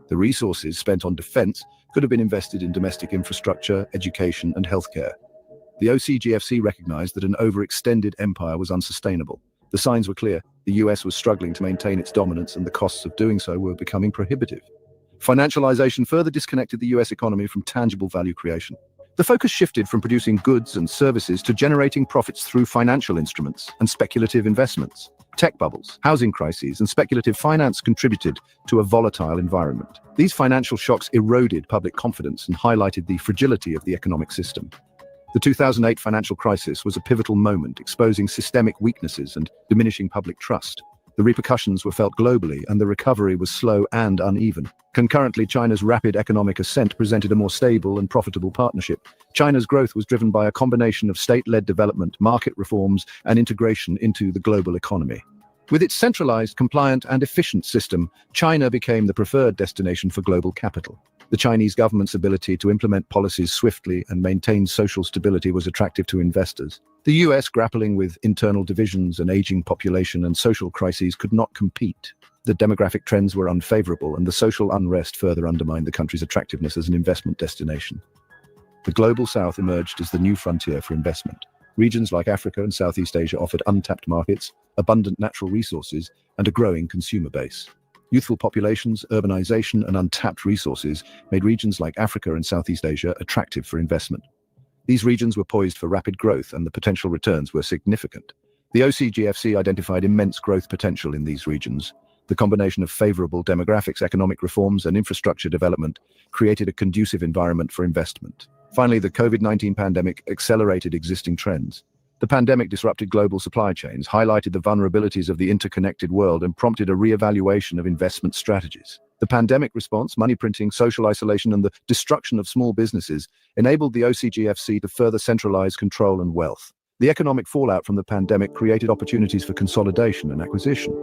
The resources spent on defense could have been invested in domestic infrastructure, education, and healthcare. The OCGFC recognized that an overextended empire was unsustainable. The signs were clear. The US was struggling to maintain its dominance, and the costs of doing so were becoming prohibitive. Financialization further disconnected the US economy from tangible value creation. The focus shifted from producing goods and services to generating profits through financial instruments and speculative investments. Tech bubbles, housing crises, and speculative finance contributed to a volatile environment. These financial shocks eroded public confidence and highlighted the fragility of the economic system. The 2008 financial crisis was a pivotal moment, exposing systemic weaknesses and diminishing public trust. The repercussions were felt globally, and the recovery was slow and uneven. Concurrently, China's rapid economic ascent presented a more stable and profitable partnership. China's growth was driven by a combination of state-led development, market reforms, and integration into the global economy. With its centralized, compliant, and efficient system, China became the preferred destination for global capital. The Chinese government's ability to implement policies swiftly and maintain social stability was attractive to investors. The US, grappling with internal divisions, an aging population, and social crises, could not compete. The demographic trends were unfavorable, and the social unrest further undermined the country's attractiveness as an investment destination. The Global South emerged as the new frontier for investment. Regions like Africa and Southeast Asia offered untapped markets, abundant natural resources, and a growing consumer base. Youthful populations, urbanization, and untapped resources made regions like Africa and Southeast Asia attractive for investment. These regions were poised for rapid growth, and the potential returns were significant. The OCGFC identified immense growth potential in these regions. The combination of favorable demographics, economic reforms, and infrastructure development created a conducive environment for investment. Finally, the COVID-19 pandemic accelerated existing trends. The pandemic disrupted global supply chains, highlighted the vulnerabilities of the interconnected world, and prompted a re-evaluation of investment strategies. The pandemic response, money printing, social isolation, and the destruction of small businesses enabled the OCGFC to further centralize control and wealth. The economic fallout from the pandemic created opportunities for consolidation and acquisition.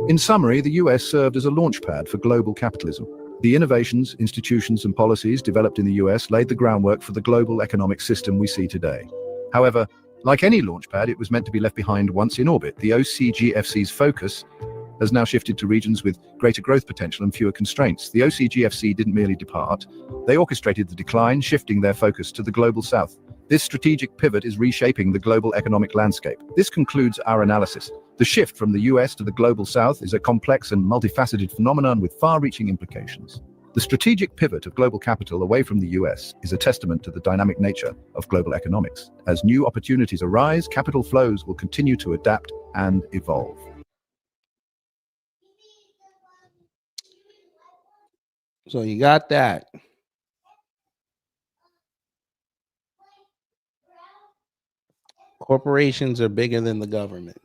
In summary, the US served as a launchpad for global capitalism. The innovations, institutions, and policies developed in the US laid the groundwork for the global economic system we see today. However, like any launchpad, it was meant to be left behind once in orbit. The OCGFC's focus has now shifted to regions with greater growth potential and fewer constraints. The OCGFC didn't merely depart, they orchestrated the decline, shifting their focus to the global south. This strategic pivot is reshaping the global economic landscape. This concludes our analysis. The shift from the US to the global South is a complex and multifaceted phenomenon with far-reaching implications. The strategic pivot of global capital away from the US is a testament to the dynamic nature of global economics. As new opportunities arise, capital flows will continue to adapt and evolve. So you got that. Corporations are bigger than the government.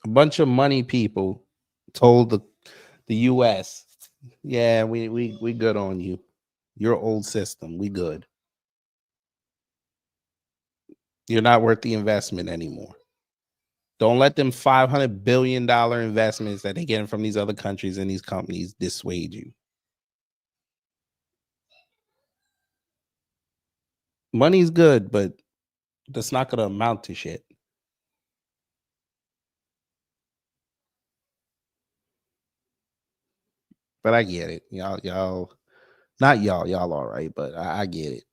A bunch of money people told the US, yeah, we good on you. Your old system, we good. You're not worth the investment anymore. Don't let them $500 billion investments that they get from these other countries and these companies dissuade you. Money's good, but that's not going to amount to shit. But I get it. Y'all, not y'all all right, but I get it.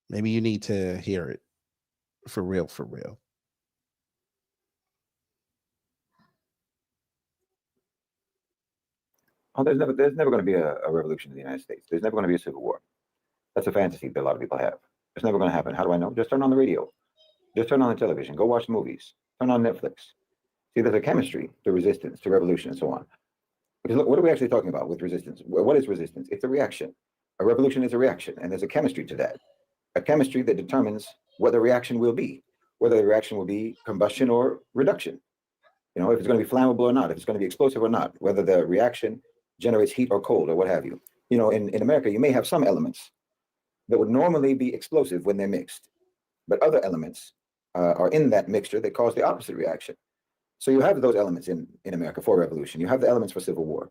Maybe you need to hear it for real, for real. Oh, there's never going to be a revolution in the United States. There's never going to be a civil war. That's a fantasy that a lot of people have. It's never going to happen. How do I know? Just turn on the radio. Just turn on the television. Go watch movies. Turn on Netflix. See, there's a chemistry to resistance, to revolution, and so on. Because look, what are we actually talking about with resistance? What is resistance? It's a reaction. A revolution is a reaction, and there's a chemistry to that. A chemistry that determines what the reaction will be, whether the reaction will be combustion or reduction. You know, if it's going to be flammable or not, if it's going to be explosive or not, whether the reaction generates heat or cold or what have you. You know, in America, you may have some elements that would normally be explosive when they're mixed, but other elements are in that mixture that cause the opposite reaction. So you have those elements in America for revolution. You have the elements for civil war,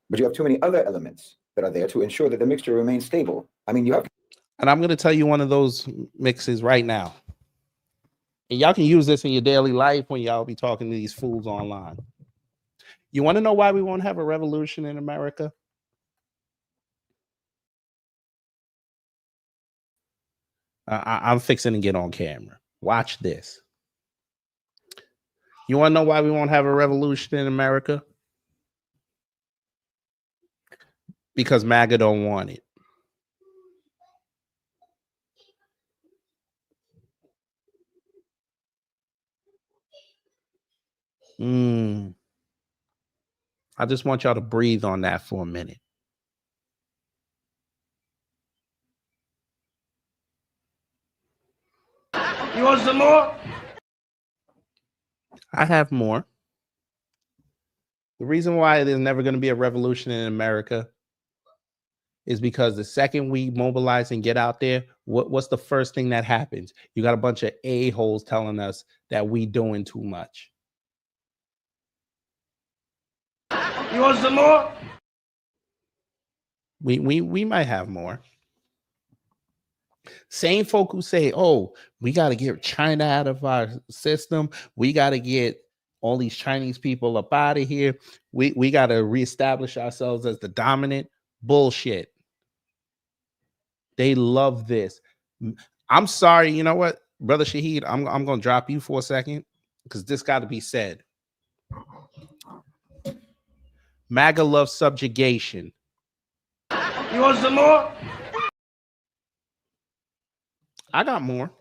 but you have too many other elements that are there to ensure that the mixture remains stable. I mean, you have. And I'm going to tell you one of those mixes right now. And y'all can use this in your daily life when y'all be talking to these fools online. You want to know why we won't have a revolution in America? I'm fixing to get on camera. Watch this. You want to know why we won't have a revolution in America? Because MAGA don't want it. I just want y'all to breathe on that for a minute. You want some more? I have more. The reason why there's never going to be a revolution in America is because the second we mobilize and get out there, what's the first thing that happens? You got a bunch of a-holes telling us that we doing too much. You want some more? We might have more. Same folk who say, oh, we got to get China out of our system. We got to get all these Chinese people up out of here. We got to reestablish ourselves as the dominant. Bullshit. They love this. I'm sorry. You know what, Brother Shaheed, I'm going to drop you for a second because this got to be said. MAGA loves subjugation. You want some more? I got more.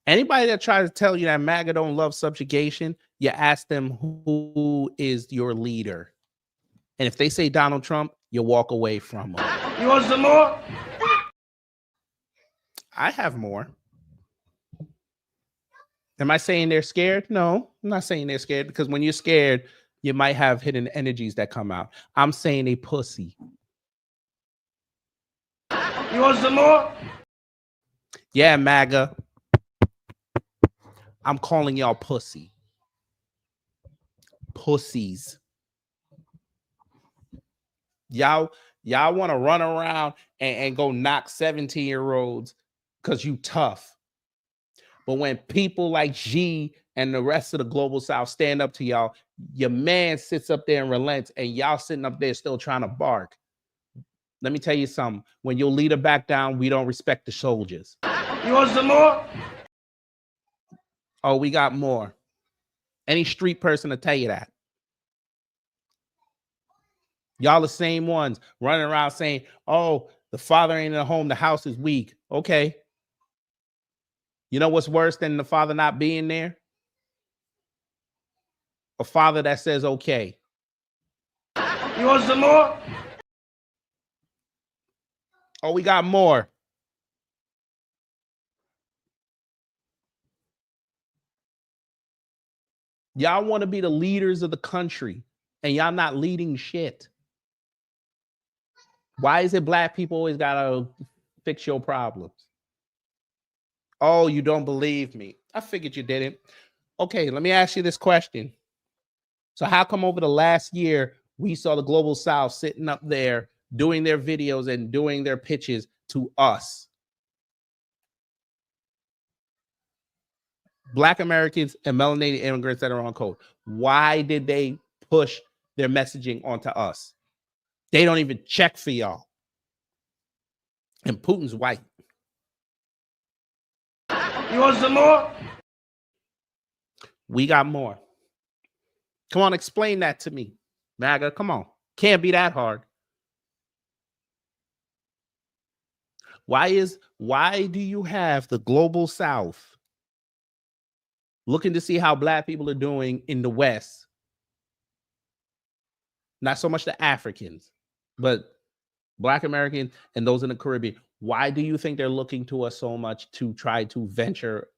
Anybody that tries to tell you that MAGA don't love subjugation, you ask them who is your leader. And if they say Donald Trump, you walk away from them. You want some more? I have more. Am I saying they're scared? No, I'm not saying they're scared because when you're scared, you might have hidden energies that come out. I'm saying they pussy. You want some more? Yeah, MAGA. I'm calling y'all pussy. Pussies. Y'all want to run around and go knock 17-year-olds because you tough. But when people like Xi and the rest of the global South stand up to y'all, your man sits up there and relents, and y'all sitting up there still trying to bark. Let me tell you something. When your leader back down, we don't respect the soldiers. You want some more? Oh, we got more. Any street person will tell you that. Y'all the same ones running around saying, oh, the father ain't at home, the house is weak. Okay. You know what's worse than the father not being there? A father that says, okay. You want some more? Oh, we got more. Y'all want to be the leaders of the country, and y'all not leading shit. Why is it black people always gotta fix your problems? Oh, you don't believe me. I figured you didn't. Okay, let me ask you this question. So how come over the last year, we saw the global South sitting up there doing their videos and doing their pitches to us? Black Americans and melanated immigrants that are on code. Why did they push their messaging onto us? They don't even check for y'all. And Putin's white. You want some more? We got more. Come on, explain that to me. MAGA, come on. Can't be that hard. Why do you have the global South looking to see how black people are doing in the West? Not so much the Africans, but Black Americans and those in the Caribbean. Why do you think they're looking to us so much to try to venture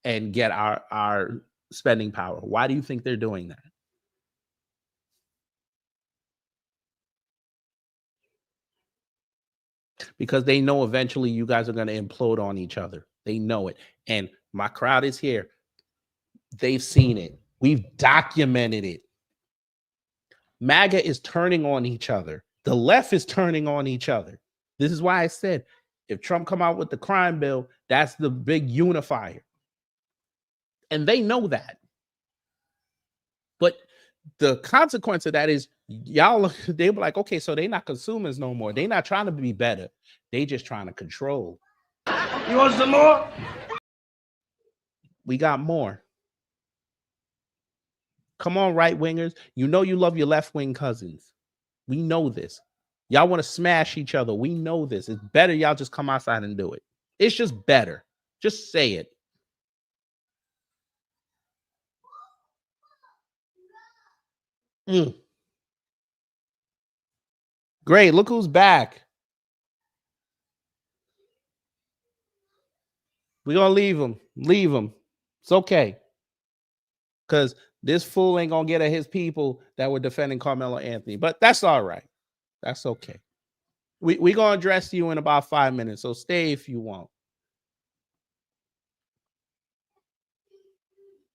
and get our spending power? Why do you think they're doing that? Because they know eventually you guys are going to implode on each other. They know it. And my crowd is here. They've seen it. We've documented it. MAGA is turning on each other. The left is turning on each other. This is why I said, if Trump come out with the crime bill, that's the big unifier. And they know that. But the consequence of that is y'all, they were like, okay, so they're not consumers no more. They're not trying to be better. They just trying to control. You want some more? We got more. Come on, right wingers. You know you love your left wing cousins. We know this. Y'all want to smash each other. We know this. It's better y'all just come outside and do it. It's just better. Just say it. Great. Look who's back. We're going to leave him. Leave him. It's okay. Because this fool ain't going to get at his people that were defending Carmelo Anthony. But that's all right. That's okay. We're going to address you in about 5 minutes. So stay if you want.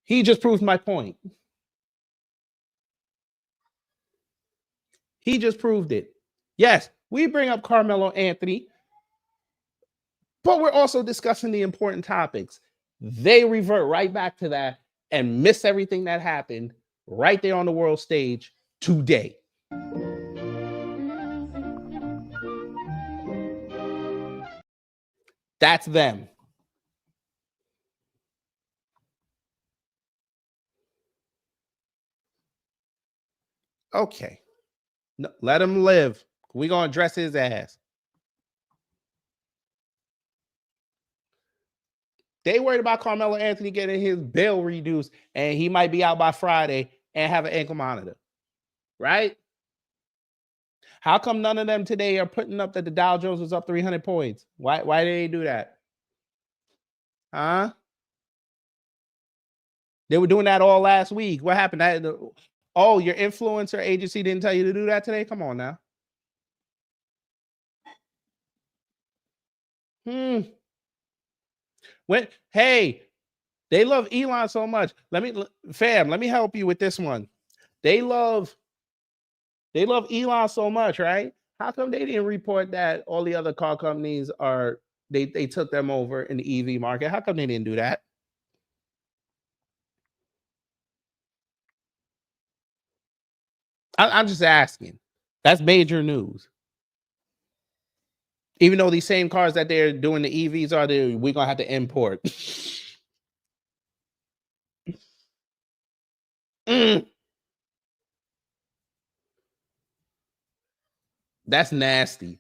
He just proved my point. He just proved it. Yes, we bring up Carmelo Anthony, but we're also discussing the important topics. They revert right back to that and miss everything that happened right there on the world stage today. That's them. Okay. No, let him live. We're going to address his ass. They worried about Carmelo Anthony getting his bail reduced and he might be out by Friday and have an ankle monitor. Right? How come none of them today are putting up that the Dow Jones was up 300 points? Why did they do that? Huh? They were doing that all last week. What happened? Oh, your influencer agency didn't tell you to do that today? Come on now. Hey, they love Elon so much. Let me help you with this one. They love Elon so much, right? How come they didn't report that all the other car companies they took them over in the EV market? How come they didn't do that? I'm just asking. That's major news. Even though these same cars that they're doing the EVs are there, we're gonna have to import. That's nasty.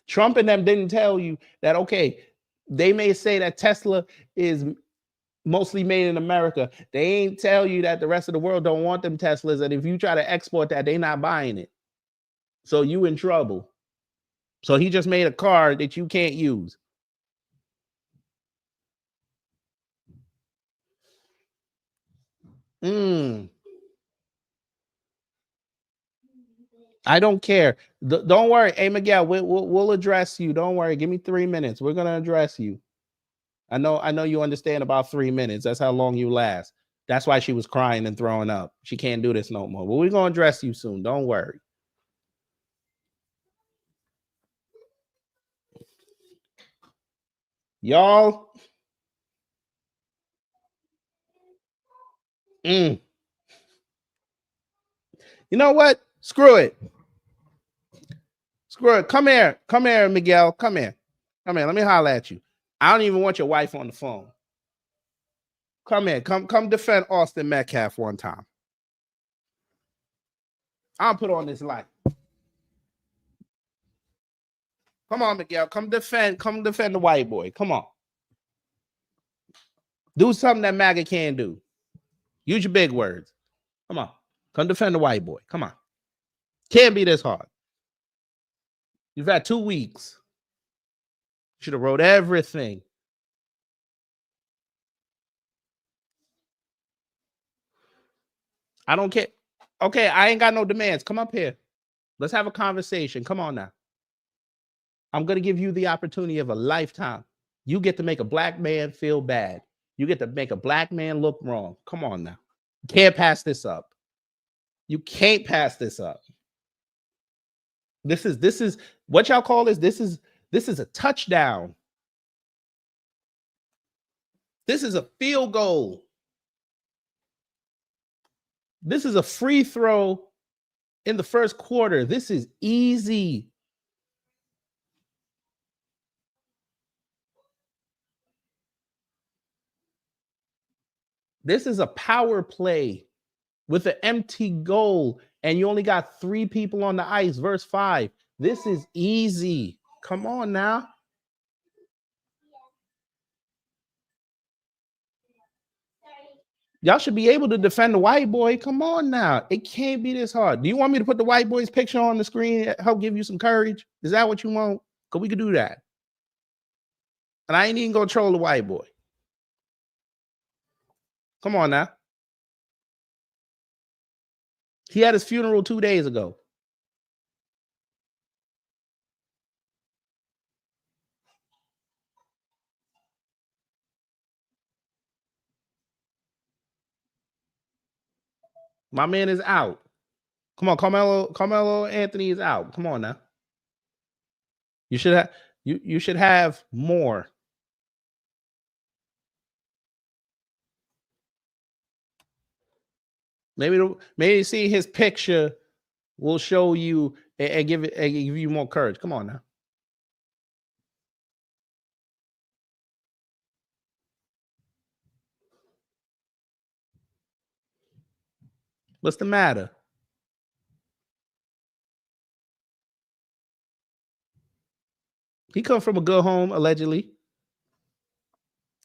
Trump and them didn't tell you that, okay, they may say that Tesla is mostly made in America. They ain't tell you that the rest of the world don't want them Teslas, and if you try to export that, they not buying it. So you in trouble. So he just made a car that you can't use. I don't care. Don't worry. Hey, Miguel, we'll address you. Don't worry. Give me 3 minutes. We're going to address you. I know you understand about 3 minutes. That's how long you last. That's why she was crying and throwing up. She can't do this no more. But we're going to address you soon. Don't worry. Y'all. You know what? Screw it. Screw it. Come here. Come here, Miguel. Come here. Come here. Let me holler at you. I don't even want your wife on the phone. Come here. Come defend Austin Metcalf one time. I'll put on this light. Come on, Miguel. Come defend the white boy. Come on. Do something that MAGA can't do. Use your big words. Come on. Come defend the white boy. Come on. Can't be this hard. You've had 2 weeks. Should have wrote everything. I don't care. Okay, I ain't got no demands. Come up here. Let's have a conversation. Come on now. I'm going to give you the opportunity of a lifetime. You get to make a black man feel bad. You get to make a black man look wrong. Come on now. You can't pass this up. You can't pass this up. This is what y'all call this? This is a touchdown. This is a field goal. This is a free throw in the first quarter. This is easy. This is a power play with an empty goal, and you only got 3 people on the ice, verse 5. This is easy. Come on now. Y'all should be able to defend the white boy. Come on now. It can't be this hard. Do you want me to put the white boy's picture on the screen, help give you some courage? Is that what you want? Because we could do that. And I ain't even going to troll the white boy. Come on now. He had his funeral 2 days ago. My man is out. Come on, Carmelo Anthony is out. Come on now. You should have more. Maybe see his picture will show you and give you more courage. Come on now. What's the matter? He come from a good home, allegedly.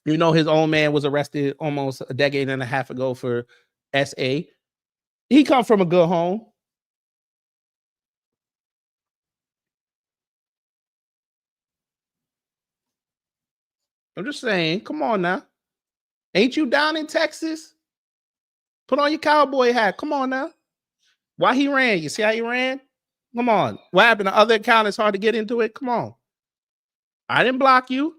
You know, his own man was arrested almost a decade and a half ago for SA. He come from a good home. I'm just saying, come on now. Ain't you down in Texas? Put on your cowboy hat. Come on now. Why he ran? You see how he ran? Come on. What happened? The other account is hard to get into it. Come on. I didn't block you.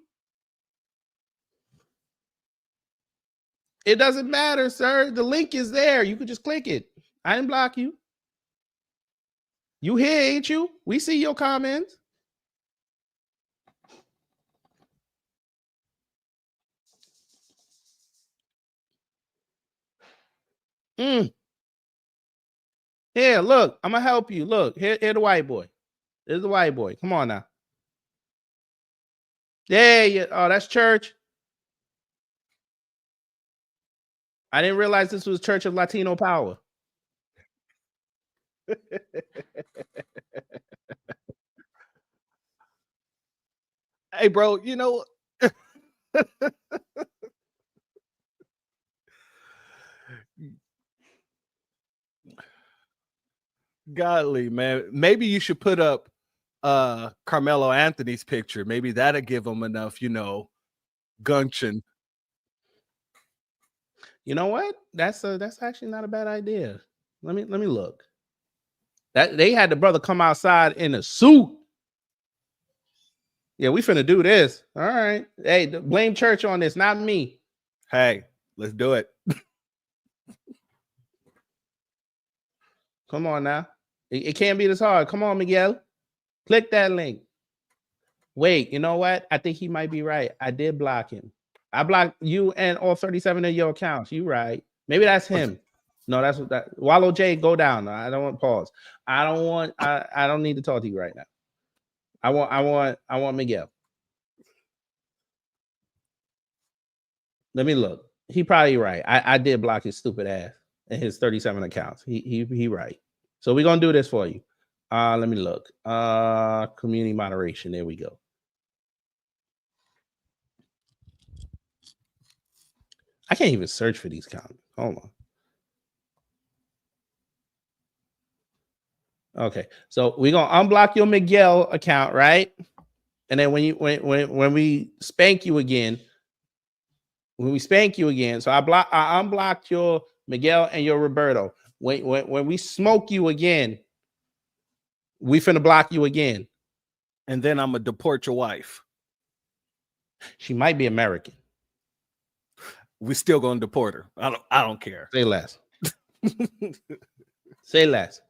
It doesn't matter, sir. The link is there. You could just click it. I didn't block you. You here, ain't you? We see your comments. Here, look, I'm gonna help you. Look, here the white boy. There's the white boy. Come on now. There you. Oh, that's church. I didn't realize this was Church of Latino Power. Hey, bro, you know, golly, man, maybe you should put up Carmelo Anthony's picture. Maybe that'll give him enough, gumption. You know what? That's actually not a bad idea. Let me look. That they had the brother come outside in a suit. Yeah, we finna do this. All right. Hey, blame church on this, not me. Hey, let's do it. Come on now. It can't be this hard. Come on, Miguel. Click that link. Wait, you know what? I think he might be right. I did block him. I blocked you and all 37 of your accounts. You right. Maybe that's him. No, that's what that Wallow J, go down. I don't want pause. I don't need to talk to you right now. I want Miguel. Let me look. He probably right. I did block his stupid ass and his 37 accounts. He right. So we're gonna do this for you. Let me look. Community moderation. There we go. I can't even search for these comments. Hold on. Okay, so we're gonna unblock your Miguel account, right? And then when we spank you again, so I unblocked your Miguel and your Roberto. When we smoke you again, we finna block you again. And then I'm gonna deport your wife. She might be American. We still gonna deport her. I don't care. Say less. Say less.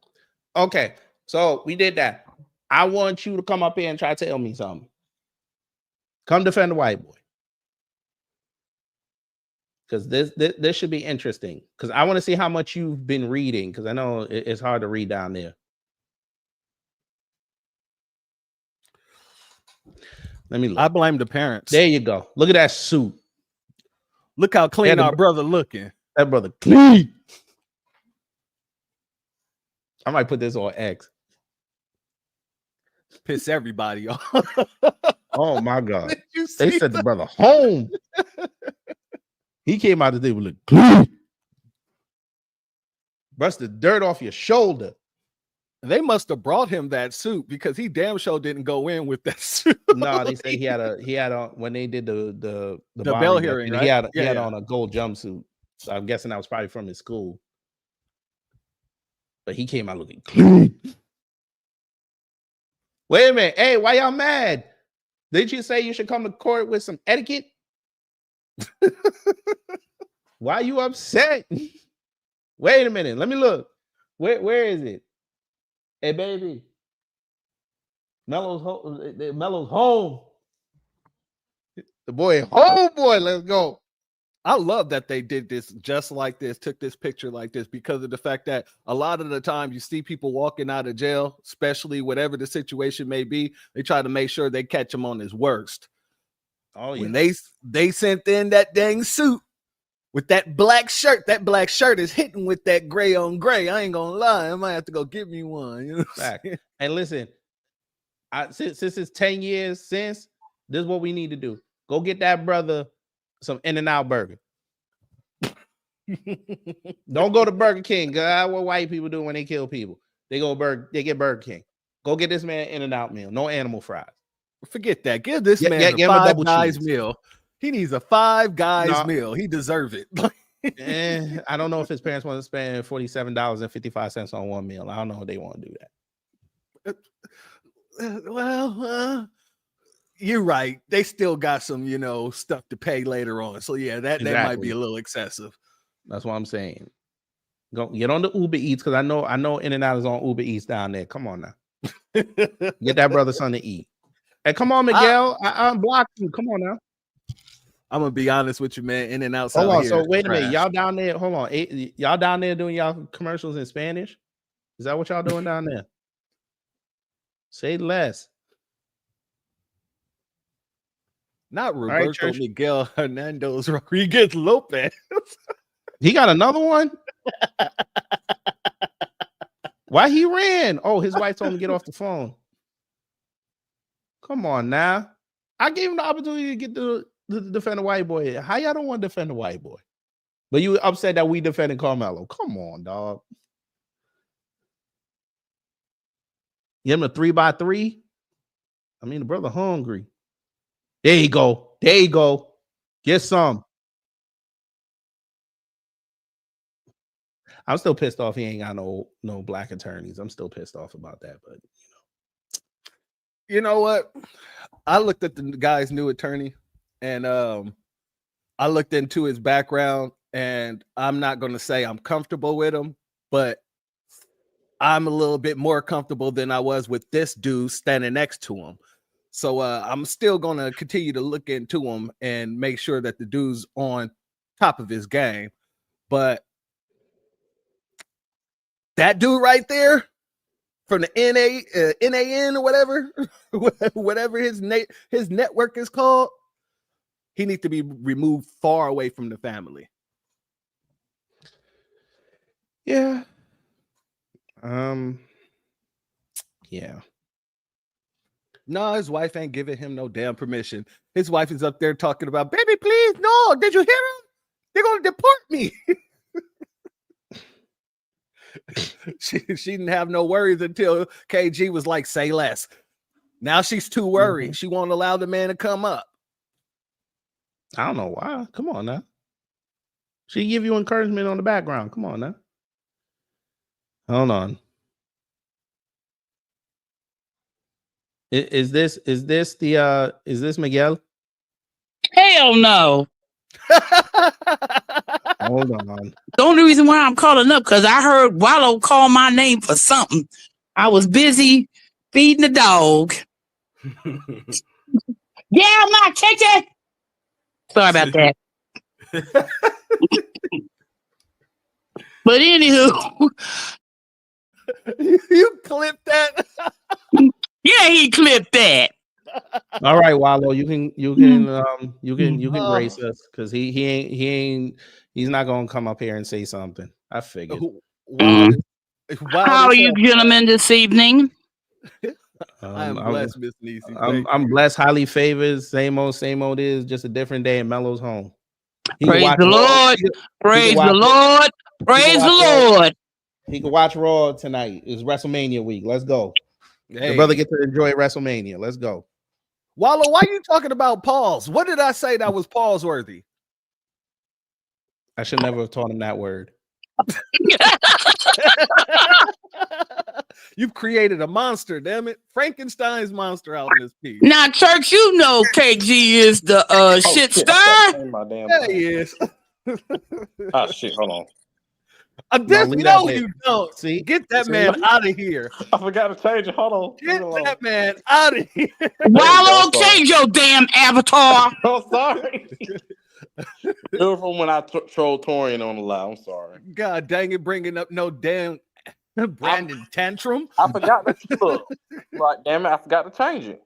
Okay, so we did that. I want you to come up here and try to tell me something. Come defend the white boy. Because this should be interesting. Because I want to see how much you've been reading. Because I know it's hard to read down there. Let me look. I blame the parents. There you go. Look at that suit. Look how clean our brother looking. That brother clean. I might put this on X. Piss everybody off. Oh my God. They sent the brother home. He came out today with a clean. Brush the dirt off your shoulder. They must have brought him that suit because he damn sure didn't go in with that suit. No, they said he had on when they did the bell hearing. Right? He had on a gold jumpsuit. So I'm guessing that was probably from his school. But he came out looking clean. Wait a minute. Hey, why y'all mad? Did you say you should come to court with some etiquette? Why are you upset? Wait a minute. Let me look. Where is it? Hey, baby. Melo's home. The boy home, boy. Let's go. I love that they did this just like this, took this picture like this, because of the fact that a lot of the time you see people walking out of jail, especially whatever the situation may be, they try to make sure they catch him on his worst. Oh, yeah. When they sent in that dang suit with that black shirt is hitting with that gray on gray. I ain't gonna lie. I might have to go get me one. You know Fact. And listen, since it's 10 years since, this is what we need to do. Go get that brother some In-N-Out burger. Don't go to Burger King. That's what white people do when they kill people. They get Burger King. Go get this man In-N-Out meal. No animal fries. Forget that. Give this man a Five Guys meal. He needs a Five Guys meal. He deserves it. I don't know if his parents want to spend $47.55 on one meal. I don't know if they want to do that. Well, you're right. They still got some, stuff to pay later on. So yeah, that might be a little excessive. That's what I'm saying. Go get on the Uber Eats because I know In-N-Out is on Uber Eats down there. Come on now. Get that brother something to eat. Hey, come on, Miguel. I unblocked you. Come on now. I'm gonna be honest with you, man. In-N-Out's Hold out on. here So is wait a minute. trash. Y'all down there. Hold on. Y'all down there doing y'all commercials in Spanish? Is that what y'all doing down there? Say less. Not All right, Roberto Church. Miguel Hernandez Rodriguez Lopez. He got another one. Why he ran? Oh, his wife told him to get off the phone. Come on now. I gave him the opportunity to get to defend the white boy. How y'all don't want to defend the white boy? But you upset that we defended Carmelo. Come on, dog. Give him a 3x3. I mean, the brother hungry. There you go. There you go. Get some. I'm still pissed off. He ain't got no black attorneys. I'm still pissed off about that. But You know what? I looked at the guy's new attorney, and I looked into his background, and I'm not going to say I'm comfortable with him, but I'm a little bit more comfortable than I was with this dude standing next to him. So I'm still going to continue to look into him and make sure that the dude's on top of his game. But that dude right there from the NAN or whatever his network is called, he needs to be removed far away from the family. yeah. Yeah. No, his wife ain't giving him no damn permission. His wife is up there talking about, baby, please, no. Did you hear him? They're gonna deport me. She didn't have no worries until KG was like, say less. Now she's too worried. She won't allow the man to come up. I don't know why. Come on now. She give you encouragement on the background. Come on now. Hold on. Is this Miguel? Hell no. Hold on. The only reason why I'm calling up because I heard Wallow call my name for something. I was busy feeding the dog. Yeah, I'm not chicken. Sorry about that. But anywho, you clipped that. Yeah, he clipped that. All right, Wallow, you can grace us because he's not gonna come up here and say something. I figured. How are you gentlemen this evening? I'm blessed, Miss Niecy. I'm blessed, highly favored. Same old is just a different day in Melo's home. Praise the Lord. Praise the Lord. Praise the Lord. He can watch Raw tonight. It's WrestleMania week. Let's go. Hey. The brother get to enjoy WrestleMania. Let's go. Wallow, why are you talking about pause? What did I say that was pause worthy? I should never have taught him that word. You've created a monster, damn it. Frankenstein's monster out in this piece. Now, Church, you know KG is the shit star. Yeah, he is. Oh shit, hold on. No, you don't. See, get that man out of here. I forgot to change it. Hold on. Get that man out of here. Wallow, change your damn avatar. I'm sorry. It was from when I trolled Torian on the live. I'm sorry. God dang it, bringing up no damn Brandon tantrum. I forgot to look. Right, damn it, I forgot to change it.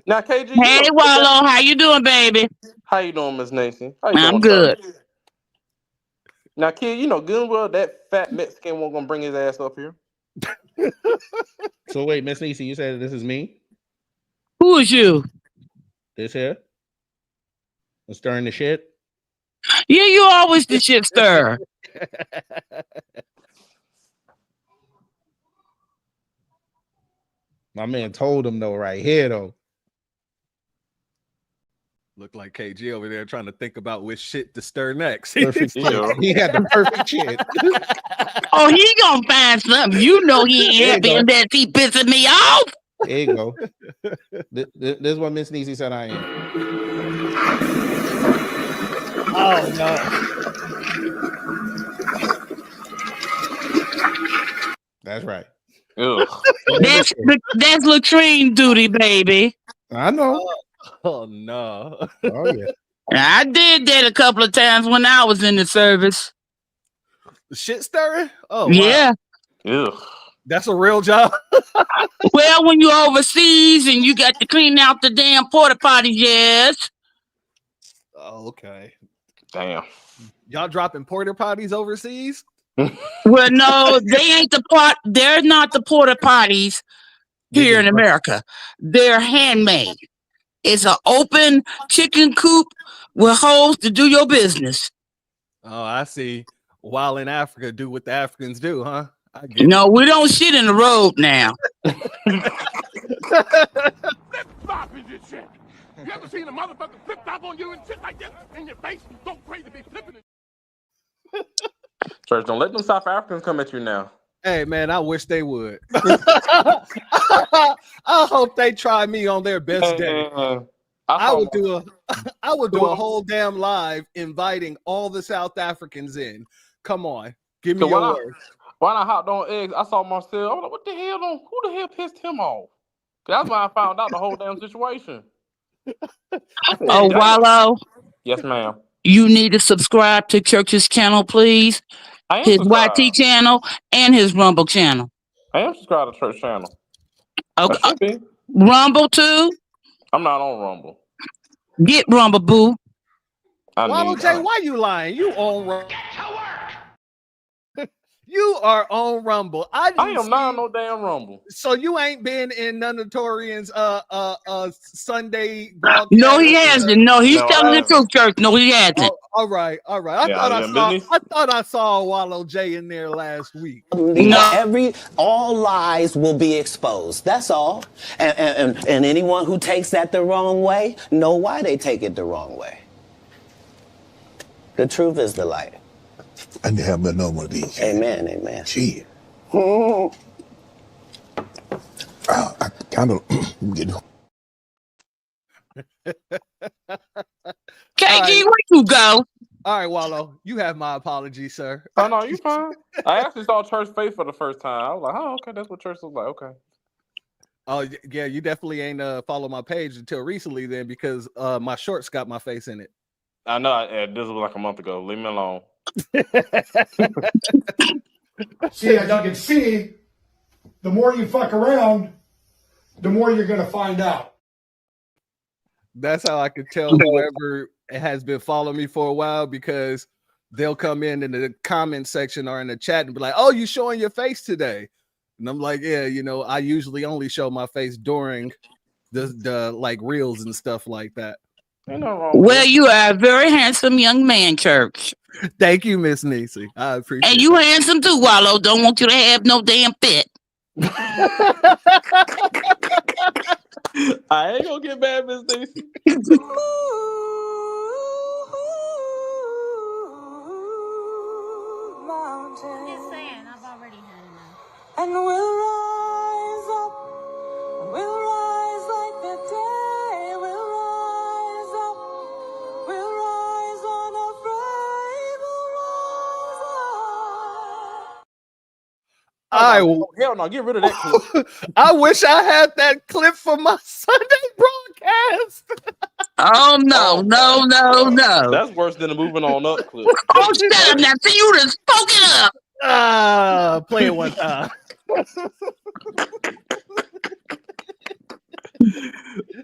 Now, KG. Hey, Wallow, how you doing, baby? How you doing, Miss Nancy? I'm good. Sir? Now, kid, you know good and well that fat Mexican won't gonna bring his ass up here. So wait, Miss Niecy, you said this is me? Who is you? This here? I'm stirring the shit? Yeah, you always the shit stir. My man told him though, right here though. Look like KG over there trying to think about which shit to stir next. Perfect shit. He had the perfect shit. Oh, he gonna find something. You know he ain't happy and that he pissing me off. There you go. This is what Miss Niecy said I am. Oh no. That's right. That's latrine duty, baby. I know. Oh no. Oh yeah. I did that a couple of times when I was in the service. Shit stirring? Oh yeah. Ugh. That's a real job. Well, when you're overseas and you got to clean out the damn porta potties, yes. Oh, okay. Damn. Y'all dropping porta potties overseas? Well, no, they ain't the pot. They're not the porta potties here in America. They're handmade. It's an open chicken coop with holes to do your business. Oh, I see. While in Africa, do what the Africans do, huh? I get No, we don't shit in the road now. Flip-flop is this shit. You ever seen a motherfucker flip-flop on you and shit like this in your face? Don't crazy be flipping it. Church, don't let them South Africans come at you now. Hey man, I wish they would. I hope they try me on their best day. I would do a whole damn live inviting all the South Africans in. Come on, give me your word. When I hopped on eggs, I saw Marcel. I was like, what the hell? Who the hell pissed him off? That's when I found out the whole damn situation. Oh, Wallow. Yes, ma'am. You need to subscribe to Church's channel, please. I am his subscribed. YT channel and his Rumble channel. I am subscribed to Church channel. Okay. I should be. Rumble too? I'm not on Rumble. Get Rumble, boo. Wallow J, why you lying? You on Rumble. You are on Rumble. I am not on no damn Rumble. So you ain't been in none of Torian's Sunday broadcast? No, he hasn't. No, he's telling the truth, Church. No, he hasn't. Oh, all right. I thought I saw Wallow J in there last week. No. All lies will be exposed. That's all. And anyone who takes that the wrong way, know why they take it the wrong way. The truth is the light. I need to have no more of these. Amen, amen. Gee. I kind of getting. KG, where you go? All right, Wallow, you have my apology, sir. Oh no, you fine. I actually saw Church face for the first time. I was like, oh, okay, that's what Church was like. Okay. Oh yeah, you definitely ain't follow my page until recently then, because my shorts got my face in it. I know. This was like a month ago. Leave me alone. See, as you can see, the more you fuck around, the more you're going to find out. That's how I could tell whoever has been following me for a while, because they'll come in the comment section or in the chat and be like, oh, you showing your face today? And I'm like, yeah, I usually only show my face during the like reels and stuff like that. Well, you are a very handsome young man, Church. Thank you, Miss Niecy. I appreciate it. And you handsome too, Wallow. Don't want you to have no damn fit. I ain't gonna get mad, Miss Niecy. Just saying, I've already had enough. And we'll rise up, we'll rise like the day, we'll rise up, we'll rise unafraid, we'll rise up. Hell no, get rid of that clip. I wish I had that clip for my Sunday broadcast. Oh no. That's worse than the moving on up clip. Oh, shut up now. See, you done spoke it up. Play it one time.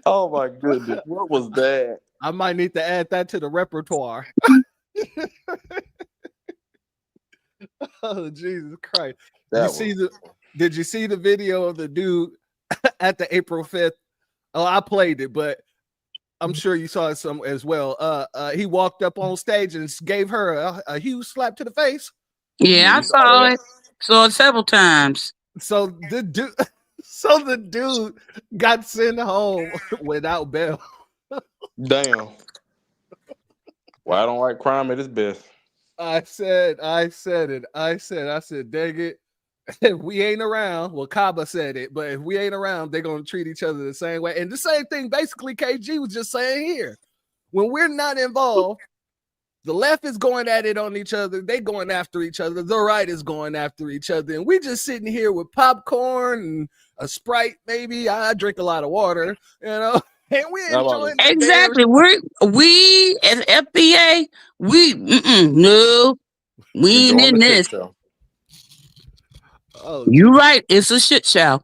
Oh my goodness, what was that? I might need to add that to the repertoire. Oh, Jesus Christ. Did you see the video of the dude at the April 5th? Oh, I played it, but I'm sure you saw it some as well. He walked up on stage and gave her a huge slap to the face. Yeah, I saw it. Saw it several times. So the dude got sent home without bail. Damn. Well, I don't like crime at its best. I said it. I said, dang it. If we ain't around, well, Kaba said it, but if we ain't around, they're going to treat each other the same way. And the same thing, basically, KG was just saying here. When we're not involved, The left is going at it on each other. They going after each other. The right is going after each other. And we just sitting here with popcorn and a Sprite, maybe. I drink a lot of water, and we enjoying it. Exactly. We as FBA, no, we ain't in this. Oh, you right. It's a shit show.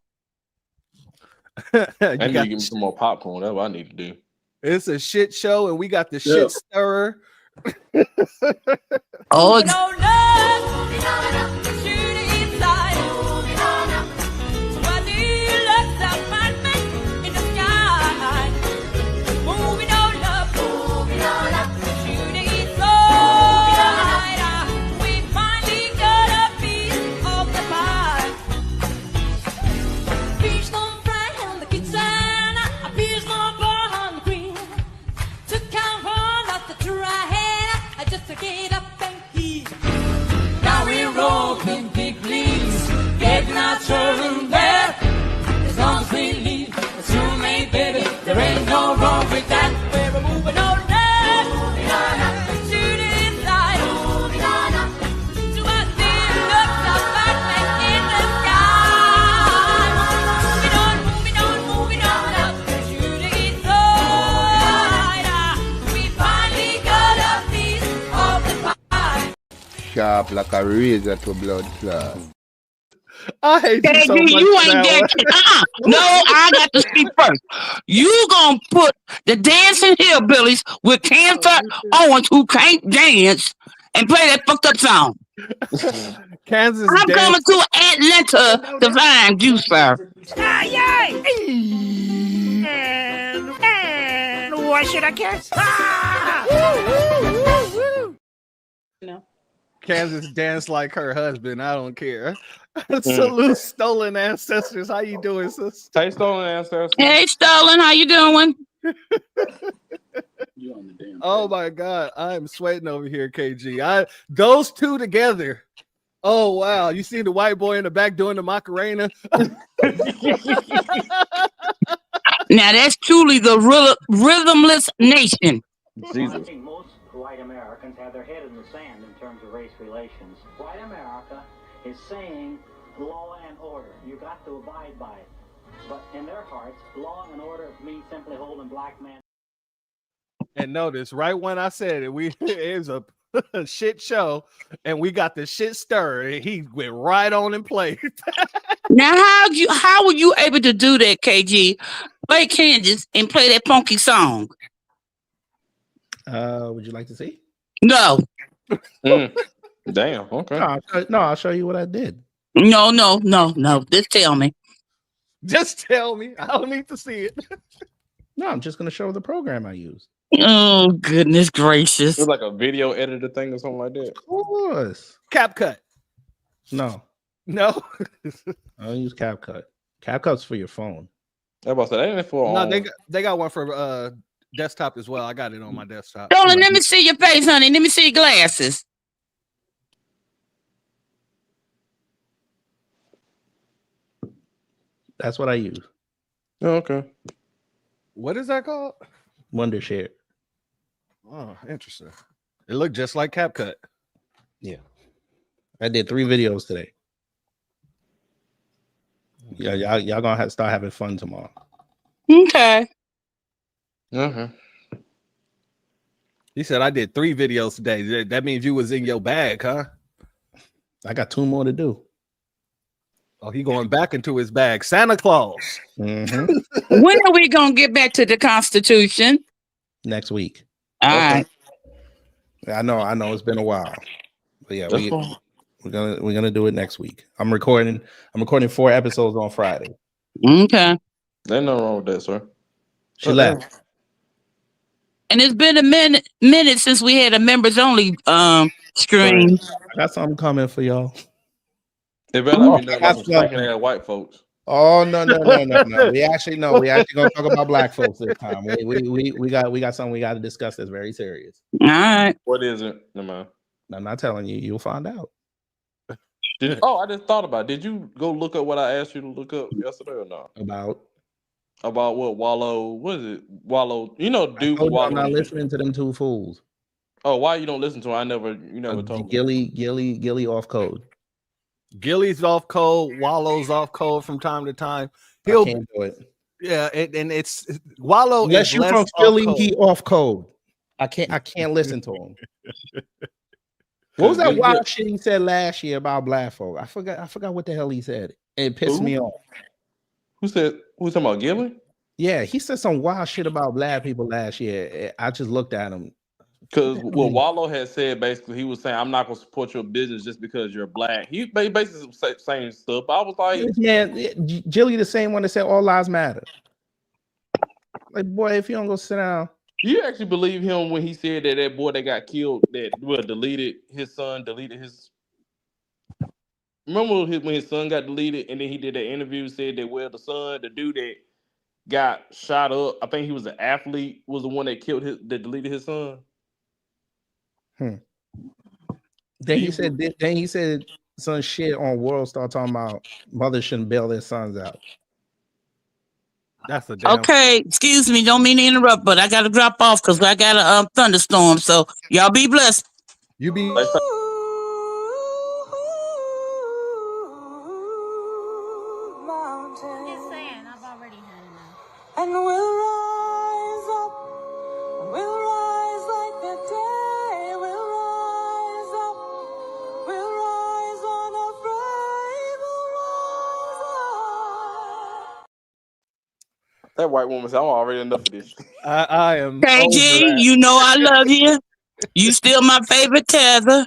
I need to give me some more popcorn. That's what I need to do. It's a shit show, and we got the shit stirrer. Oh, As long as we leave, assume ain't baby, there ain't no wrong with that. We're moving on up, shooting inside, moving on up, to our dear looks apartment in the sky. Moving on up, shooting inside. We finally got a piece of the pie. Sharp like a razor to blood clot. I hate you so much. You ain't that. No, I got to speak first. You gonna put the dancing hillbillies with Cancer Owens who can't dance and play that fucked up song. Kansas. I'm coming to Atlanta to find you, sir. And why should I care? No. Kansas dance like her husband. I don't care. Salute stolen ancestors. How you doing, sis? Hey, stolen ancestors. Hey, Stolen, how you doing? Oh my God, I'm sweating over here, KG. Those two together. Oh wow, you see the white boy in the back doing the Macarena? Now that's truly the rhythmless nation. Jesus. I think most white Americans have their head in the sand in terms of race relations. White America is saying law and order. You got to abide by it. But in their hearts, law and order means simply holding black men. And notice, right when I said it, it was a shit show, and we got the shit stir, and he went right on and played. Now, how were you able to do that, KG? Play Kansas and play that funky song. Would you like to see? No. Damn. Okay. No, I'll show you what I did. No. Just tell me. Just tell me. I don't need to see it. No, I'm just gonna show the program I use. Oh, goodness gracious. It's like a video editor thing or something like that. Of course. CapCut. No. I don't use CapCut. CapCut's for your phone. I about to say, ain't it for no, they got one for desktop as well. I got it on my desktop. Stolen, let me see your face, honey. Let me see your glasses. That's what I use. Oh, okay. What is that called? Wondershare. Oh, interesting. It looked just like CapCut. Yeah. I did 3 videos today. Yeah, y'all gonna start having fun tomorrow. Okay. He said I did 3 videos today. That means you was in your bag, huh? I got 2 more to do. Oh, he going back into his bag. Santa Claus. Mm-hmm. When are we gonna get back to the Constitution? Next week. All right. I know it's been a while. But yeah, we're gonna do it next week. I'm recording 4 episodes on Friday. Okay. There's nothing wrong with that, sir. She left. And it's been a minute since we had a members only screen. I got something coming for y'all. It better not be nothing like some spanking ass white folks. Oh no. We actually gonna talk about black folks this time. We got something we got to discuss that's very serious. All right. What is it? No man. I'm not telling you. You'll find out. I just thought about it. Did you go look up what I asked you to look up yesterday or not? About what Wallow? What is it? Wallow? You know, Duke Wallow. I'm not listening to them 2 fools. Oh, why you don't listen to him? You never told me. Gilly off code. Gilly's off code. Wallow's off code from time to time. I can't do it. Yeah, and it's Wallow Unless is you less from off Philly, code. he off code. I can't listen to him. What was that wild shit he said last year about black folk? I forgot what the hell he said. It pissed me off. Who's talking about Gilly? Yeah, he said some wild shit about black people last year. I just looked at him. Because what Wallow had said, basically, he was saying, I'm not going to support your business just because you're black. He basically was saying stuff. I was like... Man, Jilly the same one that said all lives matter. Like, boy, if you don't go sit down... You actually believe him when he said that boy that got killed, deleted his... Remember when his son got deleted, and then he did that interview, said that, the dude that got shot up, I think he was an athlete, was the one that deleted his son? Then he said some shit on World Star talking about mothers shouldn't bail their sons out. That's a damn. Okay, excuse me, don't mean to interrupt, but I gotta drop off because I got a thunderstorm. So y'all be blessed. You be. And we'll rise up, we'll rise like the day, we'll rise up, we'll rise unafraid, we'll rise up. That white woman said, I'm already enough of this. I am. KG, you know I love you. You still my favorite tether.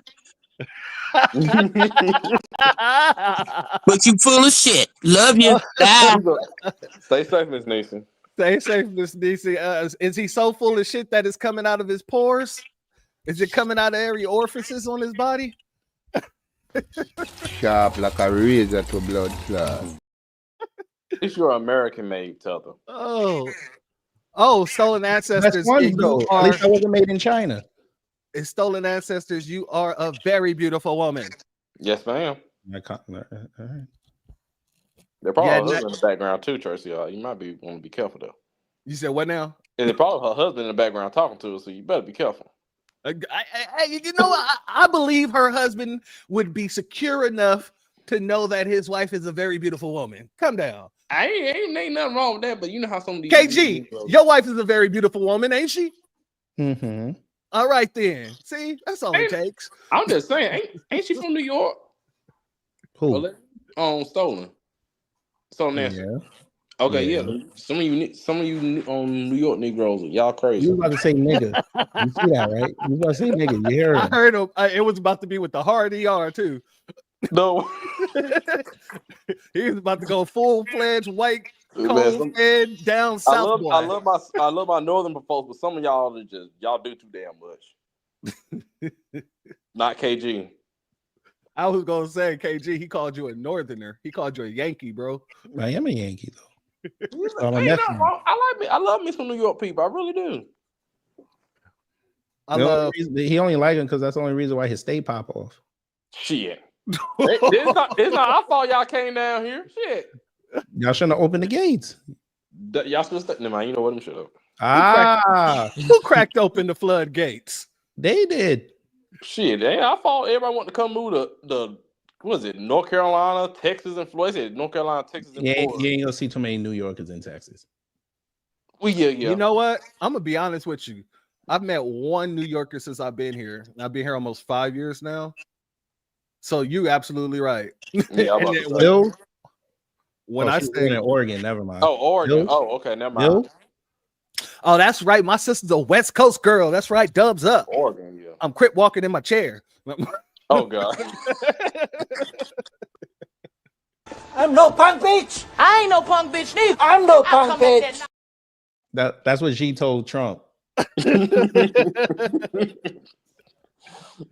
But you full of shit. Love you. Bye. Stay safe, Miss Neeson. Stay safe, Miss Niecy. Is he so full of shit that it's coming out of his pores? Is it coming out of every orifices on his body? Sharp like a razor to blood clot. It's your American-made tether. Oh, stolen ancestors. That's one, though. At least I wasn't made in China. In stolen ancestors, you are a very beautiful woman. Yes, ma'am. All right. They're probably her husband in the background too, Tracy. You might want to be careful though. You said what now? And they're probably her husband in the background talking to her, so you better be careful. You know what? I believe her husband would be secure enough to know that his wife is a very beautiful woman. Come down. Ain't nothing wrong with that, but you know how some of these KG, your wife is a very beautiful woman, ain't she? Mm-hmm. All right then. See, that's all it takes. I'm just saying, ain't she from New York? Who? Stolen. So nasty. Yeah. Okay, yeah. Some of you New York Negroes, y'all crazy. You was about to say nigga. You see that, right? You was about to say nigga. You heard him. I heard him. It was about to be with the hard ER too. No. He was about to go full-fledged white cold head down south. I love my northern folks, but some of y'all y'all do too damn much. Not KG. I was gonna say KG. He called you a northerner. He called you a Yankee, bro. I am a Yankee though. I love me some New York people. I really do. He only like him because that's the only reason why his state pop off. Shit. It's not our fault y'all came down here. Shit. Y'all shouldn't have opened the gates. Y'all should have never mind. You know what? I'm shut up. Who cracked open the floodgates? They did. Shit, it ain't our fault. Everybody want to come move the what is it? North Carolina, Texas, and Florida. North Carolina, Texas, and Florida. You ain't gonna see too many New Yorkers in Texas. Well, yeah. You know what? I'm gonna be honest with you. I've met one New Yorker since I've been here. I've been here almost 5 years now. So you absolutely right. Yeah, when I say in Oregon, never mind. Oh, Oregon. Bill? Oh, okay, never mind. Bill? Oh, that's right. My sister's a West Coast girl. That's right. Dubs up. Oregon, yeah. I'm crip walking in my chair. Oh God. I'm no punk bitch. I ain't no punk bitch neither. I'm no punk bitch. That's what she told Trump.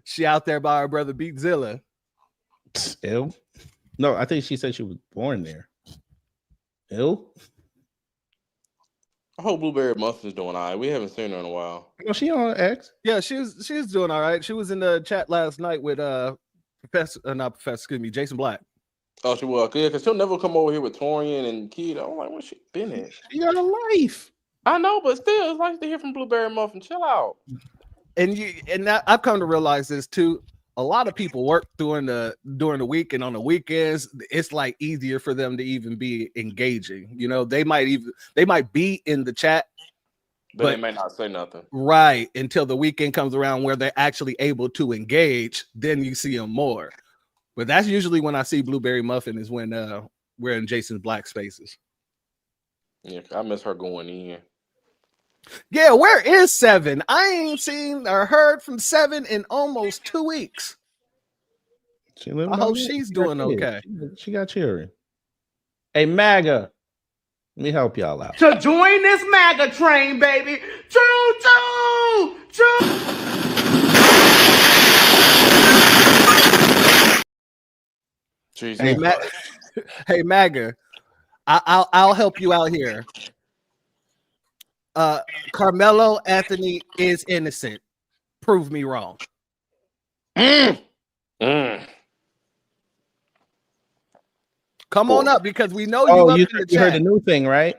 She out there by her brother Beatzilla. Ew. No, I think she said she was born there. Ew. I hope Blueberry Muffin's doing all right. We haven't seen her in a while. No, she on X. Yeah, she was doing all right. She was in the chat last night with Jason Black. Oh, she was. Yeah, because she'll never come over here with Torian and Kid. I'm like, where's she been at? She got a life. I know, but still, it's nice to hear from Blueberry Muffin. Chill out. and that, I've come to realize this too. A lot of people work during the week, and on the weekends, it's like easier for them to even be engaging. You know, they might be in the chat, but they may not say nothing. Right, until the weekend comes around where they're actually able to engage. Then you see them more. But that's usually when I see Blueberry Muffin is when we're in Jason's Black spaces. Yeah, I miss her going in. Yeah, where is Seven? I ain't seen or heard from Seven in almost 2 weeks. I hope she's doing okay. She got cheering. Hey, MAGA, let me help y'all out. To join this MAGA train, baby. Choo choo choo. Hey, hey, MAGA, I'll help you out here. Carmelo Anthony is innocent. Prove me wrong. Come on up, because we know you up in the you chat. heard the new thing, right?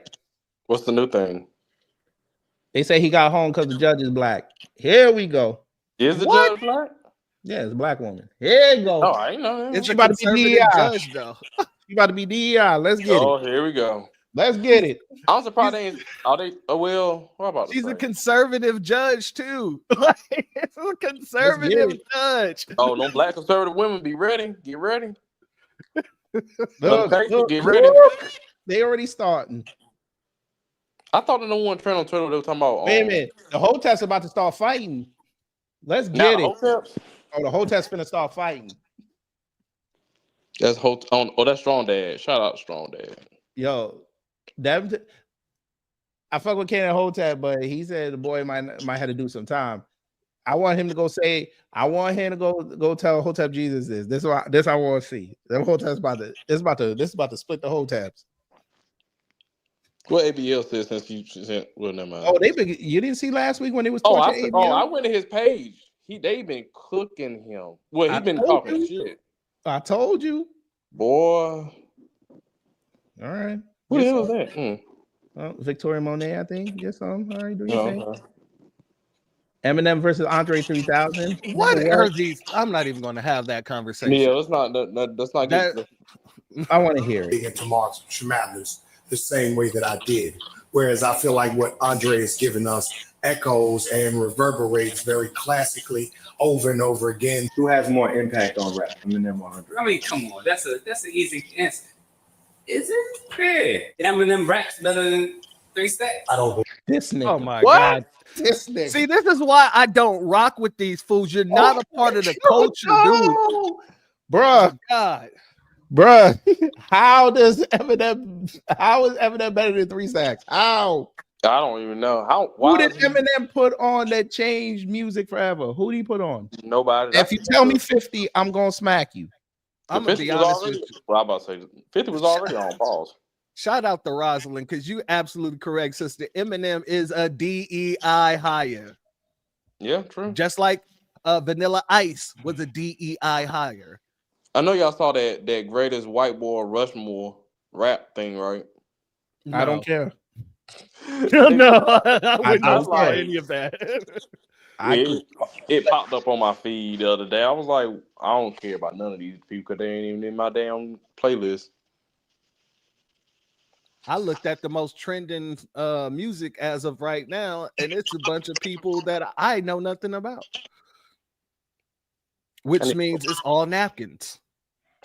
What's the new thing? They say he got home because the judge is black. Here we go. Is the judge black? Yeah, it's a black woman. Here you go. Oh, I ain't know. It's She a about to be conservative DEI. judge, though. She about to be DEI. Let's get it. Oh, here we go. Let's get it. I'm surprised they ain't. Are they? Well, what about? She's a conservative judge too. It's a conservative judge. Oh, no, black conservative women, be ready. Get ready. Look, get ready. They already starting. I thought in the one trend on Twitter they were talking about. Wait a minute. The Hotep's about to start fighting. Let's get it. Hotep's? Oh, the Hotep's finna start fighting. That's that's Strong Dad. Shout out Strong Dad. Yo, I fuck with Ken and Hotep, but he said the boy might have to do some time. I want him to go say. I want him to go tell Hotep Jesus this. This I want to see. That Hotep's about to split the Hoteps. What ABL said since you sent? Well, never mind. Oh, you didn't see last week when they was Oh, torturing ABL? I went to his page. They've been cooking him. Well, he's been talking shit. I told you, boy. All right. Who the hell is that? Victoria Monet, I think. Yes, all right. Do your thing. Eminem versus Andre 3000. What are these? I'm not even going to have that conversation. Yeah, that's not good. I want to hear it. Into Mark's Madness the same way that I did. Whereas I feel like what Andre is giving us echoes and reverberates very classically over and over again. Who has more impact on rap? Eminem or Andre? I mean, come on, that's an easy answer. Is it? Yeah. Eminem raps better than 3 Stacks. I don't. This nigga. Oh my What? God. This nigga. See, this is why I don't rock with these fools. You're not a part of the culture, dude. Bruh. God. Bruh. How is Eminem better than 3 Stacks? How? I don't even know. Who did Eminem put on that changed music forever? Who did he put on? Nobody. If you tell me 50, I'm gonna smack you. I'm gonna be honest with you. Well, I'm about to say 50 was already on pause. Shout out to Rosalind, because you absolutely correct, sister. Eminem is a DEI hire. Yeah, true. Just like Vanilla Ice was a DEI hire. I know y'all saw that greatest white boy Rushmore rap thing, right? No. I don't care. No, I would not like say any of that. It popped up on my feed the other day. I was like, I don't care about none of these people because they ain't even in my damn playlist. I looked at the most trending music as of right now, and it's a bunch of people that I know nothing about. Which means it's all napkins.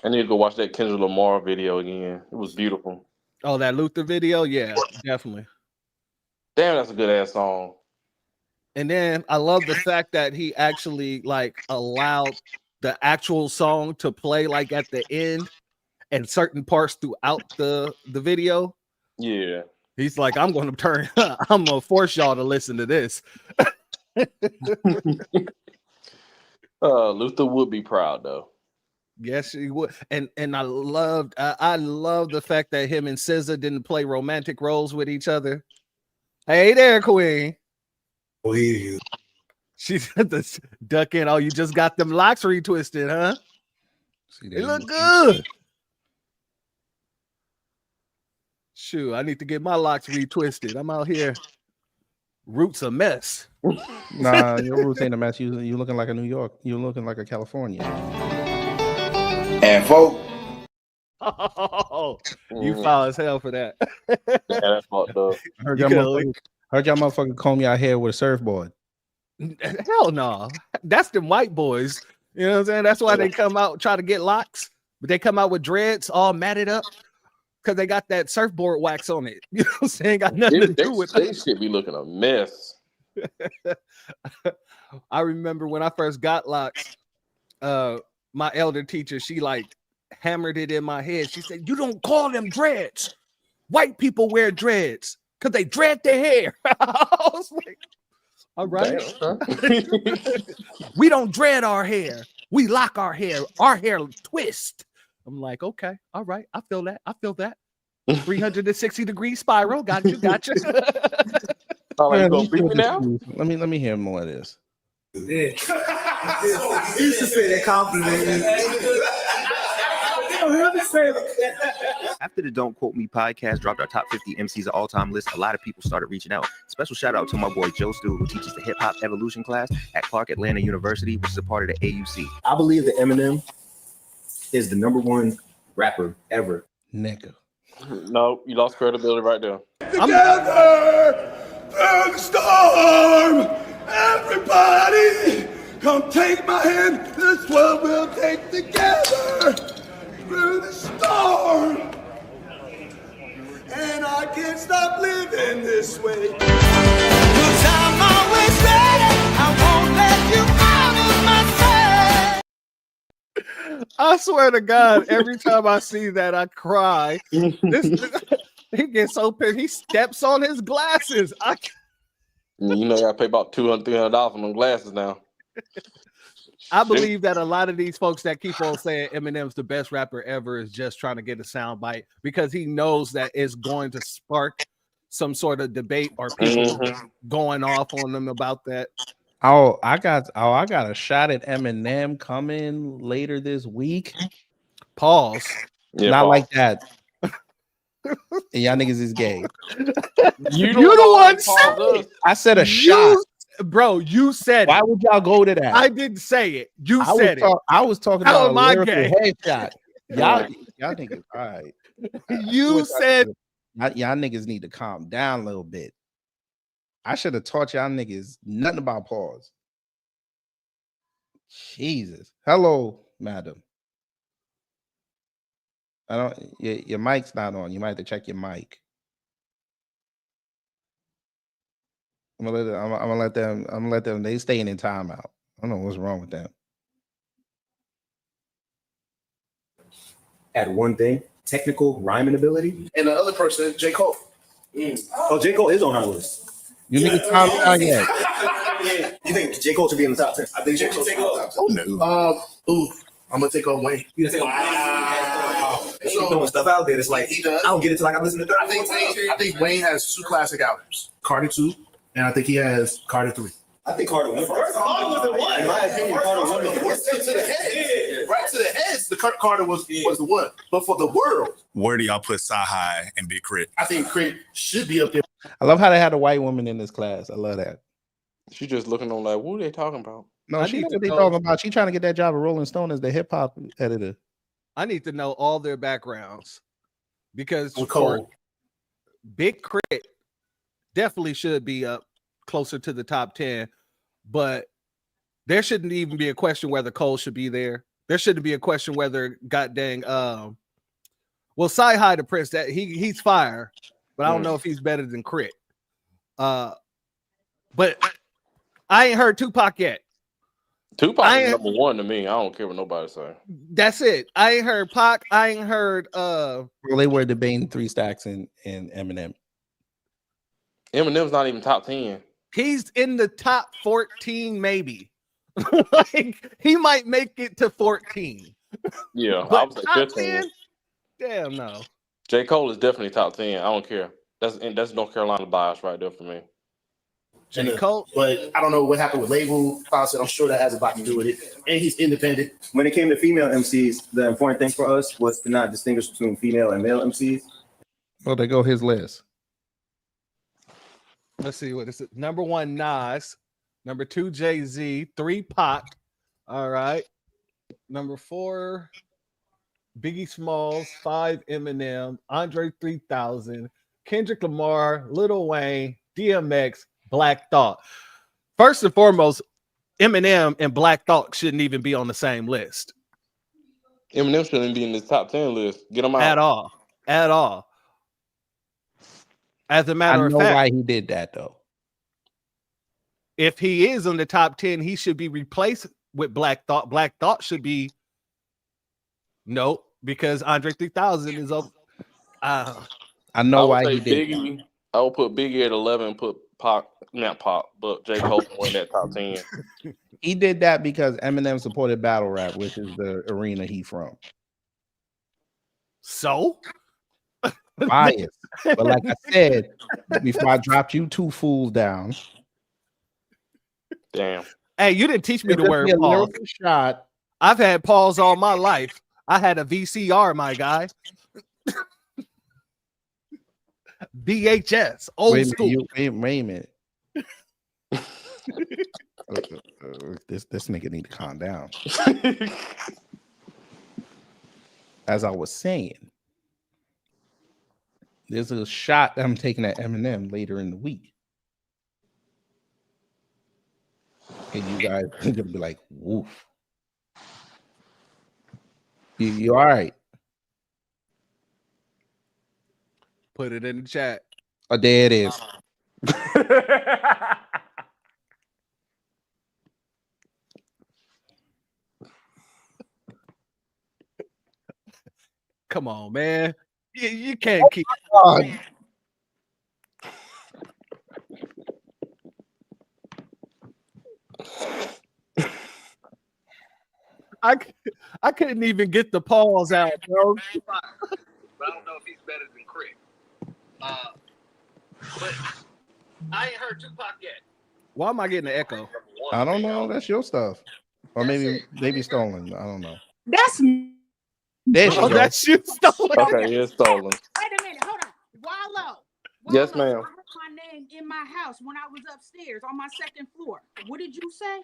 I need to go watch that Kendrick Lamar video again. It was beautiful. Oh, that Luther video? Yeah, definitely. Damn, that's a good ass song. And then I love the fact that he actually allowed the actual song to play at the end and certain parts throughout the video. Yeah. He's like, I'm going to force y'all to listen to this. Luther would be proud though. Yes, he would. And I love the fact that him and SZA didn't play romantic roles with each other. Hey there, Queen. Believe you. She's the duck in. Oh, you just got them locks retwisted, huh? They look good. Shoot, I need to get my locks retwisted. I'm out here Roots a mess. Nah, your roots ain't a mess. You looking like a New York. You looking like a California. And folk, Oh, you foul as hell for that. Yeah, that's fucked up. Heard y'all motherfucker comb your hair with a surfboard. Hell no. That's them white boys. You know what I'm saying? That's why they come out try to get locks, but they come out with dreads all matted up because they got that surfboard wax on it. You know what I'm saying? Got nothing to do with they shit be looking a mess. I remember when I first got locks, my elder teacher, she like hammered it in my head. She said, "You don't call them dreads. White people wear dreads because they dread their hair." I was like, all right. We don't dread our hair. We lock our hair. Our hair twist. I'm like, okay, all right. I feel that. 360-degree spiral. Gotcha. Oh, you gonna beat me now? Let me hear more of this. Yeah. You used to say that compliment. After the Don't Quote Me podcast dropped our top 50 MCs of all time list, a lot of people started reaching out. Special shout out to my boy Joe Stu, who teaches the hip hop evolution class at Clark Atlanta University, which is a part of the AUC. I believe that Eminem is the #1 rapper ever. Nigga. No, you lost credibility right there. Together through the storm, everybody come take my hand. This world we'll take together through the storm. And I can't stop living this way. 'Cause I'm always ready. I won't let you out of my sight. I swear to God, every time I see that, I cry. He gets so pissed. He steps on his glasses. You know, you gotta pay about $200, $300 for them glasses now. I believe that a lot of these folks that keep on saying Eminem's the best rapper ever is just trying to get a soundbite because he knows that it's going to spark some sort of debate or people going off on them about that. I got a shot at Eminem coming later this week. Pause. Yeah, not pause. Like that. And y'all niggas is gay. You the one said it. I said a shot. Bro, you said Why it. would y'all go to that? I didn't say it. You said it. I was talking How about am a I lyrical gay? headshot. Y'all niggas, all right. You said y'all niggas need to calm down a little bit. I should have taught y'all niggas nothing about pause. Jesus. Hello, madam. I don't. Your mic's not on. You might have to check your mic. I'm gonna let them. They staying in timeout. I don't know what's wrong with them. At one thing, technical rhyming ability. And the other person, J. Cole. Oh, J. Cole is on our list. You niggas timed out yet? You think J. Cole should be in the top 10? I think J. Cole should be in the top 10. Oh no. I'm gonna take on Wayne. You gonna take He's throwing stuff out there. It's like he does. I don't get it till I listen to I think Wayne has 2 classic albums, Carter 2, and I think he has Carter 3. I think Carter was first. Carter was the one. In my opinion, Carter was the one. To the head. Right to the heads. The Carter was the one. But for the world, where do y'all put Sci-Hi and Big Crit? I think Crit should be up there. I love how they had a white woman in this class. I love that. She just looking on like, what are they talking about? No, she know what they talking about. She trying to get that job of Rolling Stone as the hip hop editor. I need to know all their backgrounds because Cole. Big Crit definitely should be up closer to the top 10, but there shouldn't even be a question whether Cole should be there. There shouldn't be a question whether well, Sci-Hi the Prince, that he's fire, but I don't know if he's better than Crit. But I ain't heard Tupac yet. Tupac is #1 to me. I don't care what nobody say. That's it. I ain't heard Pac. I ain't heard Well, they were debating 3 Stacks and Eminem. Eminem's not even top 10. He's in the top 14, maybe. Like he might make it to 14. Yeah, but I would say 15. 10? Damn no. J. Cole is definitely top 10. I don't care. That's North Carolina bias right there for me. J. Cole, but I don't know what happened with label policy. I'm sure that has a lot to do with it. And he's independent. When it came to female MCs, the important thing for us was to not distinguish between female and male MCs. Well, there go his list. Let's see what is it. Number 1, Nas. Number 2, Jay-Z. 3, Pac. All right. Number 4, Biggie Smalls. 5, Eminem. Andre 3000. Kendrick Lamar. Lil Wayne. DMX. Black Thought. First and foremost, Eminem and Black Thought shouldn't even be on the same list. Eminem shouldn't be in this top 10 list. Get him out. At all. As a matter of I know fact, why he did that though. if he is in the top 10, he should be replaced with Black Thought. Black Thought should be because Andre 3000 is up. I know why he did Biggie. I would put Biggie at 11. Put Pac, not Pac, but J. Cole can win that top 10. He did that because Eminem supported battle rap, which is the arena he from. So biased, but like I said before, I dropped you 2 fools down. Damn. Hey, you didn't teach me the word pause. Shot. I've had pause all my life. I had a VCR, my guy. VHS, old school. Wait a minute. This nigga need to calm down. As I was saying, there's a shot that I'm taking at Eminem later in the week. And you guys are gonna be like, woof. You all right? Put it in the chat. Oh, there it is. Come on, man. You can't keep. I couldn't even get the pause out, bro. But I don't know if he's better than Crit. But I ain't heard Tupac yet. Why am I getting an echo? I don't know. That's your stuff, or maybe stolen. I don't know. That's me. There she goes. That's you stolen. Okay, it's stolen. Wait a minute, hold on. Wallow. Yes, ma'am. I heard my name in my house when I was upstairs on my second floor. What did you say?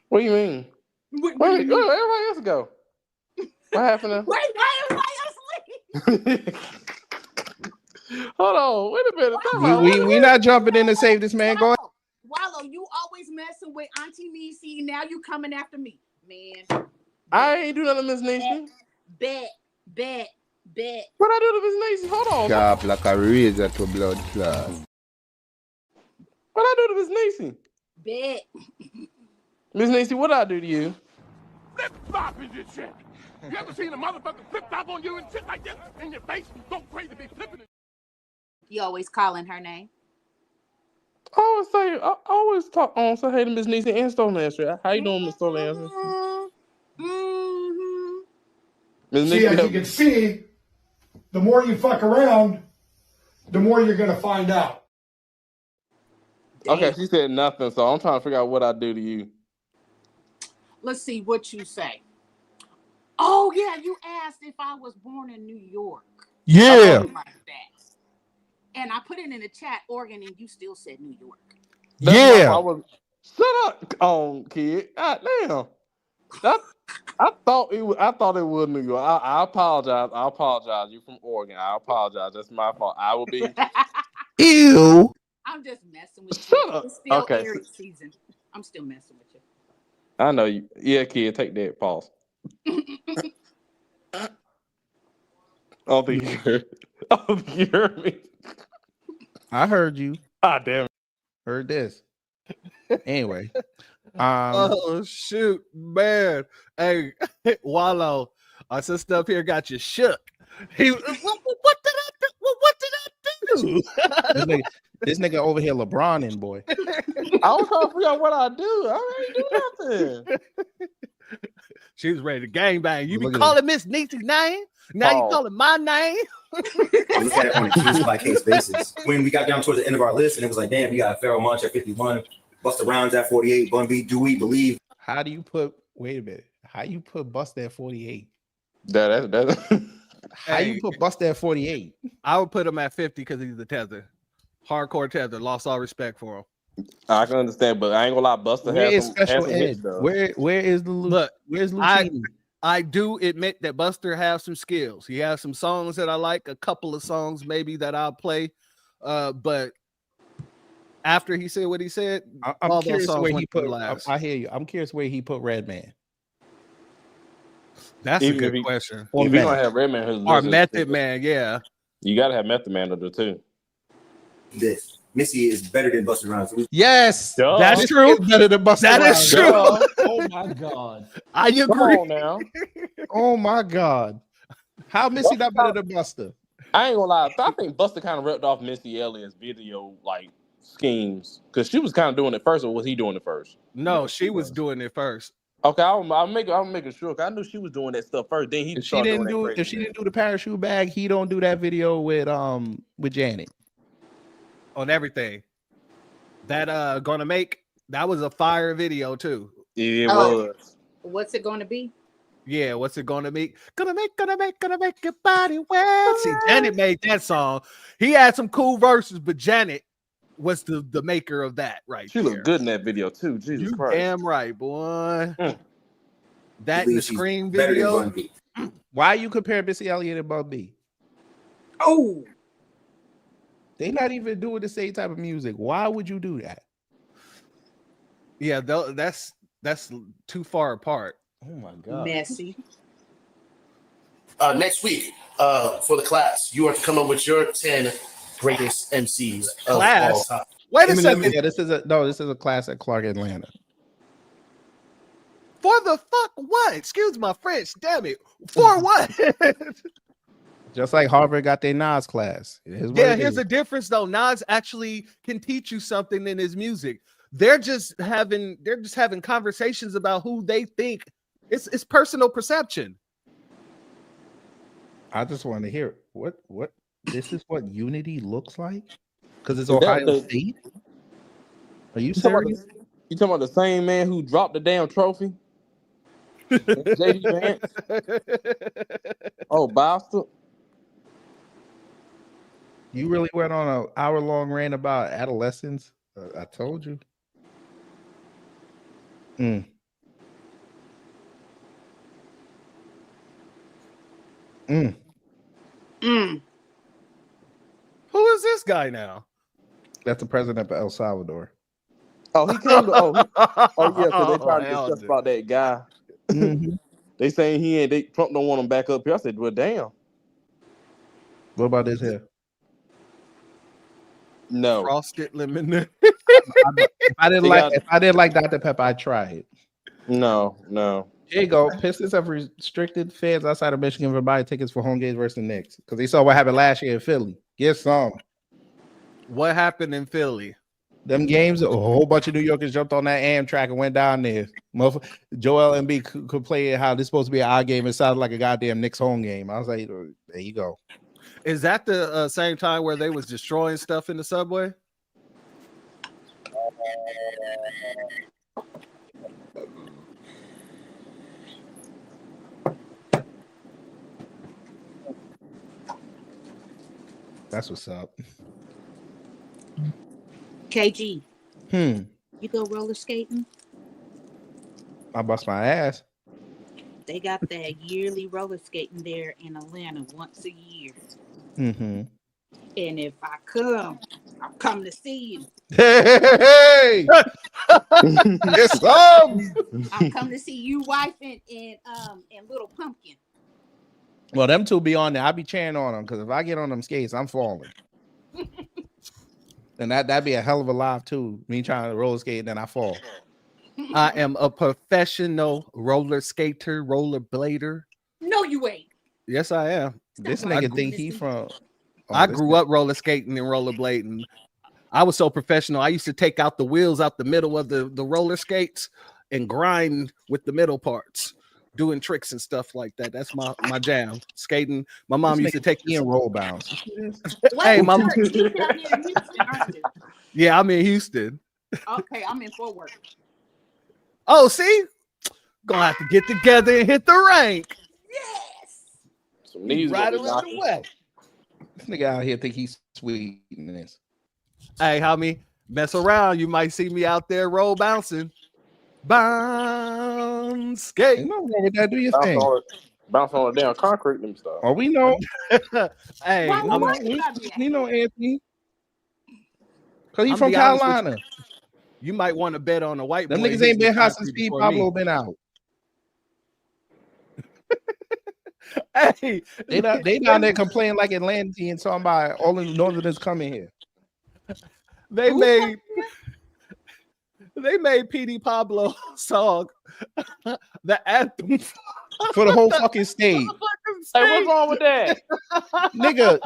What do you mean? Where everybody else go? What happened? Wait, why everybody else leave? Hold on, wait a minute. We not jumping in to save this man. Go ahead. Wallow, you always messing with Auntie Niecy. Now you coming after me, man. I ain't do nothing to Miss Niecy. Bet. What I do to Miss Niecy? Hold on. Sharp like a razor to blood clot. What I do to Miss Niecy? Bet. Miss Niecy, what I do to you? Flip flop is this shit. You ever seen a motherfucker flip flop on you and shit like this in your face? Go crazy, be flipping it. You always calling her name. I always talk on say hey to Miss Niecy and Stolen Answer. How you doing, Miss Stolen Answer? Miss See, as you Niecy, can see, the more you fuck around, the more you're gonna find out. okay, she said nothing, so I'm trying to figure out what I do to you. Let's see what you say. Oh yeah, you asked if I was born in New York. Yeah. Like that. And I put it in the chat, Oregon, and you still said New York. Shut up, kid. God damn. I thought it was New York. I apologize. You from Oregon. I apologize. That's my fault. I will be. Ew. I'm just messing with you. Shut up. It's still Okay. Aries season. I'm still messing with you. I know you. Yeah, kid. Take that. Pause. I don't think you heard me. I heard you. Ah, damn. Heard this. Anyway. Oh shoot, man. Hey, Wallow, our sister up here got you shook. What did I do? What did I do? This nigga over here LeBronin, boy. I was trying to figure out what I do. I ain't do nothing. She was ready to gangbang. You be Look at calling Miss Niecy's name? Now you calling my name? We look at it on a case by case basis. When we got down towards the end of our list, and it was like, damn, we got Pharoah Monch at 51, Busta Rhymes at 48, Bun B, Do We Believe? How do you put? Wait a minute. How you put Busta at 48? That's How you put Busta at 48? I would put him at 50 because he's the tether. Hardcore tether. Lost all respect for him. I can understand, but I ain't gonna lie. Buster Where has is some Special hits Ed? though. Where is the Look? Where's Lucchini? I do admit that Buster has some skills. He has some songs that I like. A couple of songs maybe that I'll play. But after he said what he said, I'm all those curious songs where went he to the put. last. I hear you. I'm curious where he put Redman. That's Even a good if he- question. If you don't have Redman, Or Method Man, yeah. You gotta have Method Man under too. This Missy is better than Busta Rhymes. Yes, Duh. That's Missy true. is better than Busta That is Rhymes. true. Duh. Oh my god. I agree. Come on now. Oh my god. How Missy not better than Busta? I ain't gonna lie. I think Buster kind of ripped off Missy Elliott's video like schemes because she was kind of doing it first, or was he doing it first? No, she was doing it first. Okay, I'm making sure. 'Cause I knew she was doing that stuff first. Then he If she started didn't doing do that crazy if she shit. didn't do the parachute bag, he don't do that video with Janet. On everything. That gonna make that was a fire video too. It Oh. was. What's it going to be? Yeah, what's it gonna make? Gonna make your body wet. See, Janet made that song. He had some cool verses, but Janet was the maker of that right She there. looked good in that video too. Jesus You Christ. damn right, boy. Mm. That and the Believe she's Scream better than video. Bun B. Why you compare Missy Elliott and Bun B? Oh, They not even doing the same type of music. Why would you do that? Yeah, that's too far apart. Oh my god. messy. Next week, for the class, you are to come up with your 10 greatest MCs of Class? all time. Wait a Eminem- second. Yeah, this is a class at Clark Atlanta. For the fuck what? Excuse my French. Damn it. For what? Just like Harvard got their Nas class. It is what Yeah, it here's is. the difference though. Nas actually can teach you something in his music. They're just having conversations about who they think. It's personal perception. I just want to hear what this is what unity looks like because it's Is that Ohio the- State. Are you You talking, about serious? you talking about the same man who dropped the damn trophy? JD Vance? Oh, bastard. You really went on an hour-long rant about adolescence? I told you. Mm. Mm. Mm. Who is this guy now? That's the president of El Salvador. Oh, he came to. Oh yeah, because they trying to hell discuss no. about that guy. Mhm. They saying he ain't. Trump don't want him back up here. I said, well, damn. What about this here? No. Frosted lemon. If I didn't They like got- if I didn't like Dr. Pepper, I'd try it. No. Here you go. Pistons have restricted fans outside of Michigan from buying tickets for home games versus the Knicks because they saw what happened last year in Philly. Get some. What happened in Philly? Them games, a whole bunch of New Yorkers jumped on that Amtrak and went down there. Joel Embiid could play it how this supposed to be an odd game. It sounded like a goddamn Knicks home game. I was like, there you go. Is that the same time where they was destroying stuff in the subway? That's what's up. KG, Hmm. you go roller skating? I bust my ass. They got that yearly roller skating there in Atlanta once a year. Mm-hmm. And if I come, I'll come to see you. Hey! Yes, I'll come to see you, wife, and Little Pumpkin. Well, them two be on there. I be cheering on them because if I get on them skates, I'm falling. And that'd be a hell of a live too. Me trying to roller skate and then I fall. I am a professional roller skater, roller blader. No, you ain't. Yes, I am. This nigga think he from. I grew up roller skating and roller blading. I was so professional. I used to take out the wheels out the middle of the roller skates and grind with the middle parts, doing tricks and stuff like that. That's my jam. Skating. My mom used to take me in roll bounce. Hey, What? mom. You down here in Houston, aren't you? Yeah, I'm in Houston. Okay, I'm in Fort Worth. Oh, see, gonna have to get together and hit the rank. Yes. Some knees Right gonna be around knocking. the way. This nigga out here think he's sweet in this. Hey, homie, mess around. You might see me out there roll bouncing. Bounce, skate. Ain't nothing wrong with that. Do your Bounce thing. on the damn concrete. Let me stop. Oh, we know. Hey, Why I'm, would I be We know Anthony. Cause he's I'm from be honest with Carolina. you might want to bet on a white Them boy. niggas hitting ain't been the hot since concrete Steve before Pablo me. been out. Hey, They down there complaining like Atlantean, talking about all the Northerners coming here. They made PD Pablo song the anthem For the whole fucking state. Hey, what's wrong with that? nigga,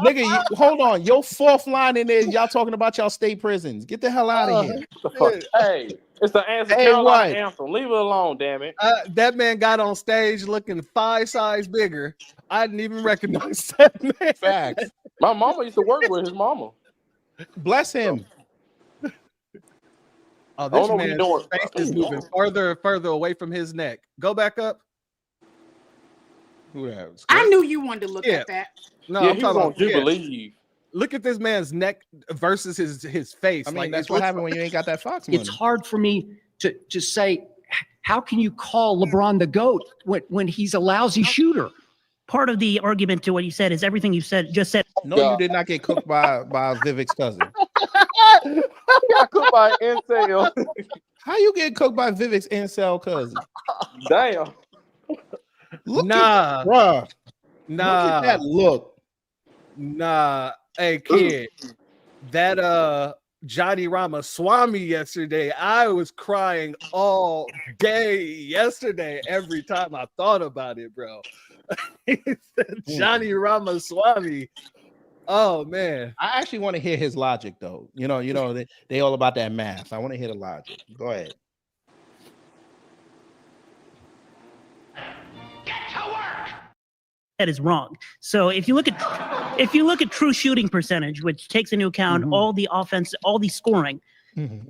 hold on. Your fourth line in there, y'all talking about y'all state prisons. Get the hell out of here. What the fuck? Hey, it's the answer. Hey, Carolina what? anthem. Leave it alone, damn it. That man got on stage looking 5 sizes bigger. I didn't even recognize that man. Facts. My mama used to work with his mama. Bless him. Oh, I don't this know what he man's doing. face is moving further and further away from his neck. Go back up. Who that? I knew you wanted to look at that. No, Yeah, I'm he was talking on about Jubilee. Look at this man's neck versus his face. I mean, like, that's it what looks happened when you ain't got that Fox money. It's hard for me to say, how can you call LeBron the GOAT when he's a lousy shooter? Part of the argument to what you said is everything you just said. No, you did not get cooked by Vivek's cousin. He got cooked by an incel. How you get cooked by Vivek's incel cousin? Damn. Look Nah. at bruh. Nah. Look at that look. Nah. Hey, kid. That Johnny Ramaswamy yesterday, I was crying all day yesterday every time I thought about it, bro. Johnny Ramaswamy. Oh man. I actually want to hear his logic though. You know, they all about that math. I want to hear the logic. Go ahead. That is wrong. So if you look at true shooting percentage, which takes into account all the offense, all the scoring,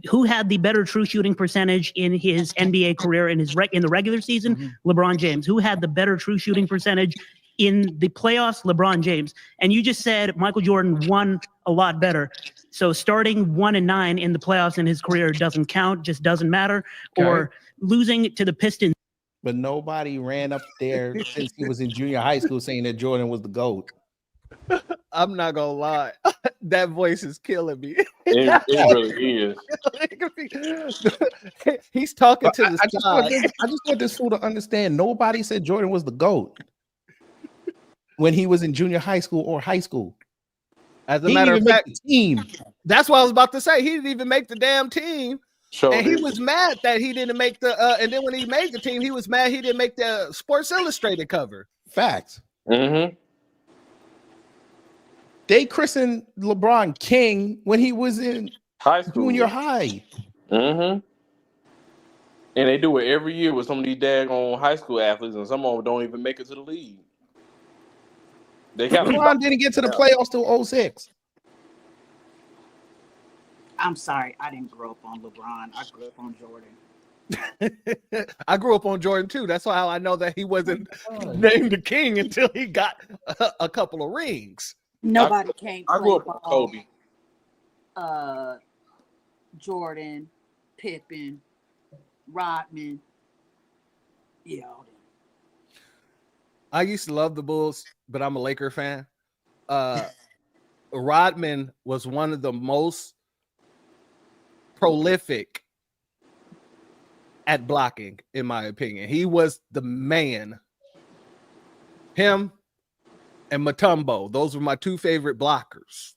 who had the better true shooting percentage in his NBA career in the regular season? LeBron James. Who had the better true shooting percentage in the playoffs? LeBron James. And you just said Michael Jordan won a lot better. So starting 1-9 in the playoffs in his career doesn't count, just doesn't matter. Okay. Or losing to the Pistons. But nobody ran up there since he was in junior high school saying that Jordan was the GOAT. I'm not gonna lie. That voice is killing me. It really is. He's talking to the I just want this fool to understand. Nobody said Jordan was the GOAT when he was in junior high school or high school. As a He matter didn't of even fact, make the team. that's what I was about to say. He didn't even make the damn team. Sure And he did. was mad that he didn't make the and then when he made the team, he was mad he didn't make the Sports Illustrated cover. Facts. Mm-hmm. They christened LeBron King when he was in High school. junior high. Mm-hmm. And they do it every year with some of these daggone high school athletes, and some of them don't even make it to the league. They got LeBron didn't get to the playoffs till 06. I'm sorry, I didn't grow up on LeBron. I grew up on Jordan. I grew up on Jordan too. That's how I know that he wasn't named the king until he got a couple of rings. Nobody came. I grew up on Kobe. Jordan, Pippen, Rodman. Yeah, all them. I used to love the Bulls, but I'm a Laker fan. Rodman was one of the most prolific at blocking, in my opinion. He was the man. Him and Mutombo, those were my two favorite blockers.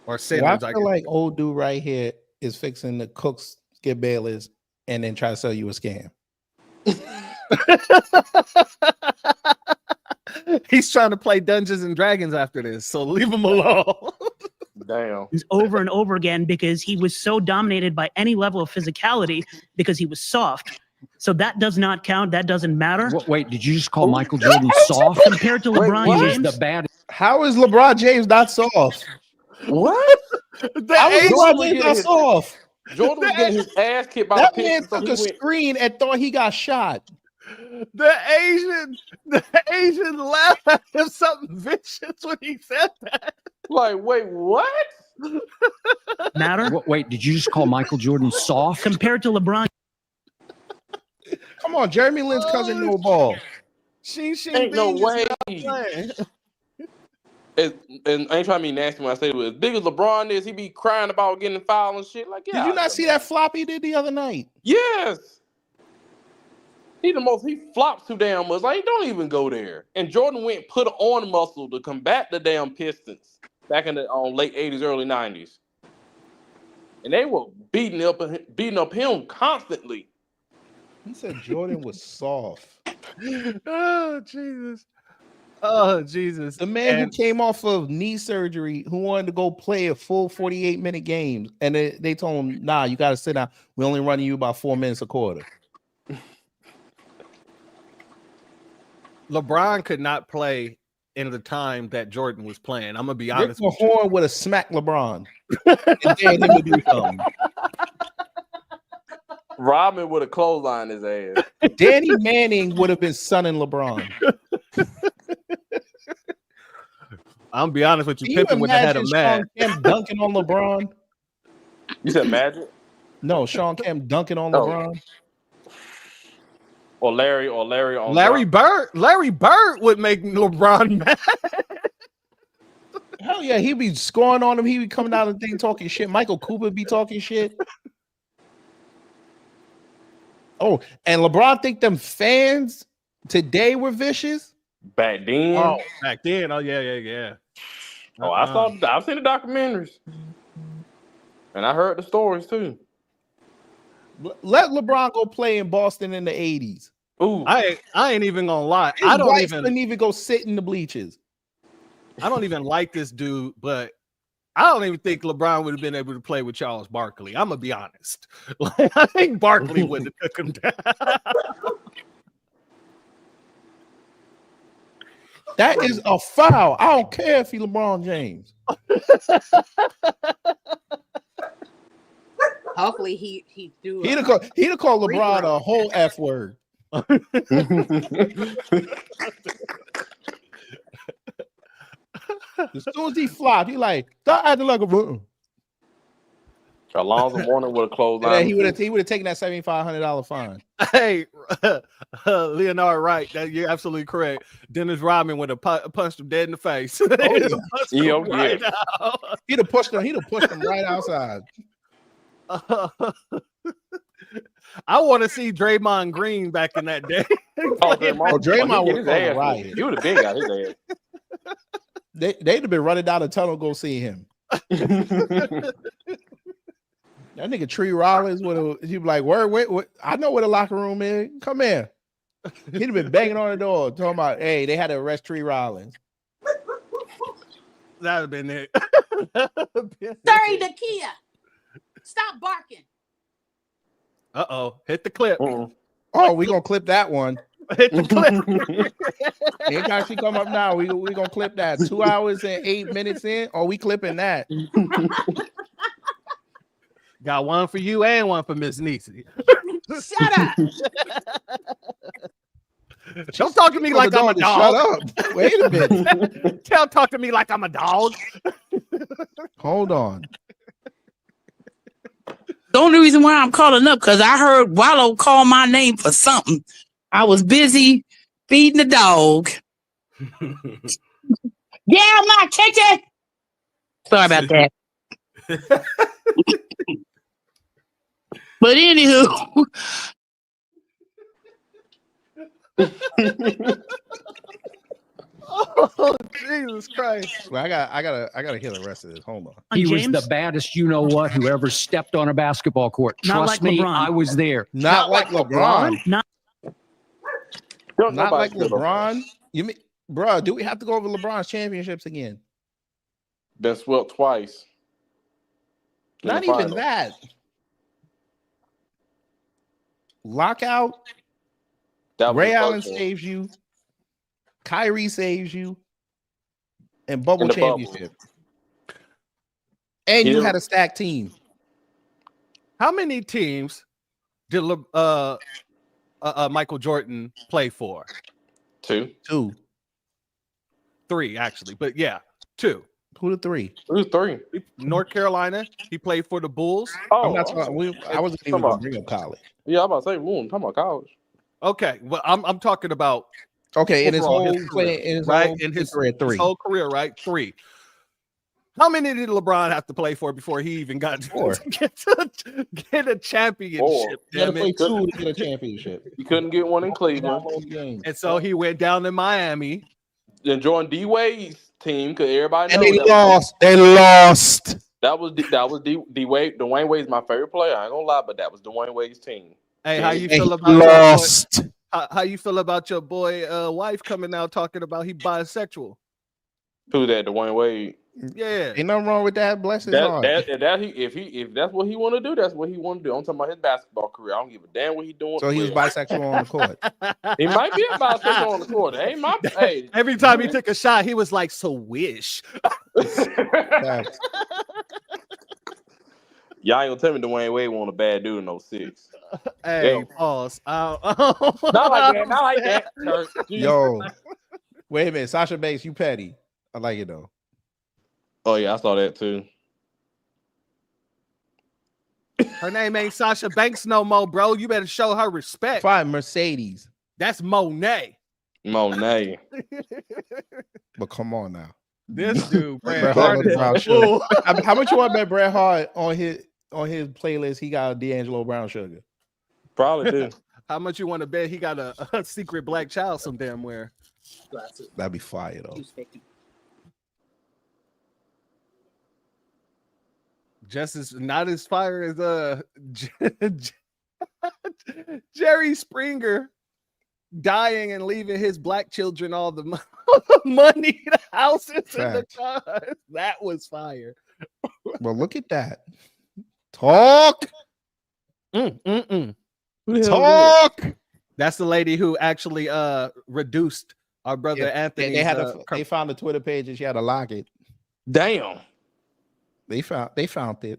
Or centers. Well, I feel like old dude right here is fixing the Cooks Skip Bayless and then try to sell you a scam. He's trying to play Dungeons and Dragons after this, so leave him alone. Damn. Over and over again because he was so dominated by any level of physicality because he was soft. So that does not count. That doesn't matter. Wait, did you just call Michael Jordan soft? Compared to LeBron He was James? the bad. How is LeBron James not soft? What? How is LeBron James not soft? Jordan was getting his ass kicked by That the man Pistons. took a screen and thought he got shot. The Asian laughed at him something vicious when he said that. Like, wait, what? matter? Wait, did you just call Michael Jordan soft? Compared to LeBron. Come on, Jeremy Lin's cousin no ball. Ain't no way. playing. And I ain't trying to be nasty when I say it, but as big as LeBron is, he be crying about getting fouled and shit. Like, Did you not see that flop he did the other night? Yes. He flops too damn much. Like, don't even go there. And Jordan went and put on muscle to combat the damn Pistons back in the late 80s, early 90s. And they were beating up him constantly. He said Jordan was soft. Oh, Jesus. Oh, Jesus. The man who came off of knee surgery, who wanted to go play a full 48-minute game, and they told him, nah, you got to sit down. We're only running you about 4 minutes a quarter. LeBron could not play in the time that Jordan was playing. I'm gonna be honest. Rick Mahorn would have smacked LeBron and dared him to do something. Rodman would have clotheslined his ass. Danny Manning would have been sunning LeBron. I'm gonna be honest with you. Can Pippen would have had a imagine man. Sean Kemp dunking on LeBron? You said Magic? No, Sean Kemp dunking on Oh. LeBron. Or Larry on Larry Bird. Larry Bird would make LeBron mad. Hell yeah, he'd be scoring on him. He'd be coming out of the thing talking shit. Michael Cooper be talking shit. Oh, and LeBron think them fans today were vicious? Back then. Oh, back then. Oh, yeah. Oh, I've seen the documentaries. And I heard the stories too. Let LeBron go play in Boston in the 80s. Ooh. I ain't even gonna lie. His I don't wife even couldn't even go sit in the bleachers. I don't even like this dude, but I don't even think LeBron would have been able to play with Charles Barkley. I'm gonna be honest. Like, I think Barkley would have took him down. That is a foul. I don't care if he LeBron James. Hopefully he do. He'd have called LeBron a whole F word. As soon as he flopped, he like, stop acting like a Alonzo Mourning would have closed yeah, line. he would have taken that $7,500 fine. Hey, Leonard Wright, you're absolutely correct. Dennis Rodman would have punched him dead in the face. He'd have pushed him right outside. I want to see Draymond Green back in that day. Draymond would have riot. He would have been got his ass. They'd have been running down the tunnel go see him. That nigga Tree Rollins would have. He'd be like, "Where? I know where the locker room is. Come here." He'd have been banging on the door, talking about, "Hey, they had to arrest Tree Rollins." That would have been it. Sorry, Nakia. Stop barking. Hit the clip. Oh, we gonna clip that one. Hit the clip. Anytime she come up now, we gonna clip that. 2 hours and 8 minutes in. Oh, we clipping that. Got one for you and one for Miss Niecy. Shut up. Don't talk to me like I'm a dog. Shut up. Wait a minute. Talk to me like I'm a dog. Hold on. The only reason why I'm calling up because I heard Wallow call my name for something. I was busy feeding the dog. Get out my kitchen. Sorry about that. But anywho, oh Jesus Christ! Well, I gotta hear the rest of this. Hold on. He was the baddest, you know what, who ever stepped on a basketball court. Not Trust like me, LeBron. I was there. Not like LeBron. Not like LeBron. You mean, bro? Do we have to go over LeBron's championships again? Been swept twice. Not even that. Lockout. Ray Allen saves you. Kyrie saves you. And bubble championship. And you had a stacked team. How many teams did Michael Jordan play for? Two. 3, actually. But yeah, 2. Who the three? Who's three? North Carolina. He played for the Bulls. I'm not talking. I wasn't even talking gonna bring up college. Yeah, I'm about to say, talking about college. Okay, well, I'm talking about Okay, in his overall, whole career, in his right? whole In his career, three. His whole career, right? 3. How many did LeBron have to play for before he even got to get a championship? You got to Damn play it. 2 to get a championship. You couldn't get one in Cleveland. And so he went down to Miami. Then joined D Wade's team because everybody And knows they that lost. They lost. That was D Wade. Dwayne Wade's my favorite player. I ain't gonna lie, but that was Dwayne Wade's team. Hey, how you And feel he about lost? Your boy, how you feel about your boy wife coming out talking about he bisexual? Who that? Dwayne Wade. Yeah, Ain't nothing wrong with that. Bless his heart. If that's what he want to do, that's what he want to do. I'm talking about his basketball career. I don't give a damn what he doing. So he was bisexual on the court. He might be a bisexual on the court. Hey, every time he took a shot, he was like, "So wish." Y'all ain't gonna tell me Dwayne Wade want a bad dude in 06. Hey, pause. Not like that. Not like that. Kurt. Yo, wait a minute, Sasha Banks, you petty. I like it though. Oh yeah, I saw that too. Her name ain't Sasha Banks no more, bro. You better show her respect. Fine, Mercedes. That's Monet. Monet. But come on now. This dude, Bret Hart is Brown Sugar. How much you want to bet Bret Hart on his playlist? He got a D'Angelo Brown Sugar. Probably do. How much you want to bet he got a secret black child some damn where? That'd be fire though. Just as not as fire as Jerry Springer dying and leaving his black children all the money, the houses, and the cars. That was fire. Well, look at that. Talk. Talk. That's the lady who actually reduced our brother Anthony. They found the Twitter page and she had a locket. Damn. They found it.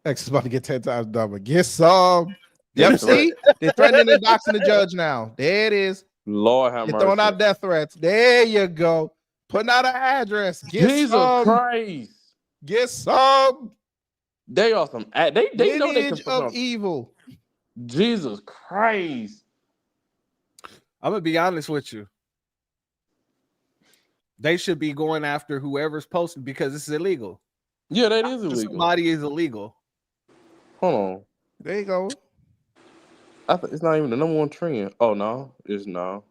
X is about to get 10 times double. Get some. Yep, see? They're threatening and doxing the judge now. There it is. Lord have They're mercy. throwing out death threats. There you go. Putting out an address. Get Jesus some. Christ. Get some. They are some. They know they Lineage can of evil. Jesus Christ. I'm gonna be honest with you. They should be going after whoever's posting because this is illegal. Yeah, that is illegal. Somebody is illegal. Hold on. There you go. It's not even the number one trend. Oh no, it's no.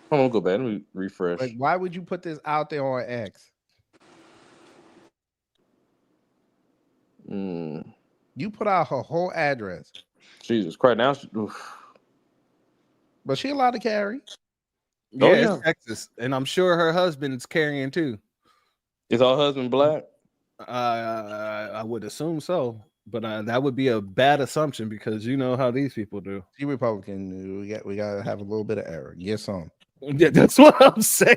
Hold on, go back. Let me refresh. Like, why would you put this out there on X? You put out her whole address. Jesus Christ! Now, but she allowed to carry. Yeah, it's Texas, and I'm sure her husband's carrying too. Is her husband black? I would assume so, but that would be a bad assumption because you know how these people do. She Republican. We got to have a little bit of error. Yes, Yeah, that's what I'm saying.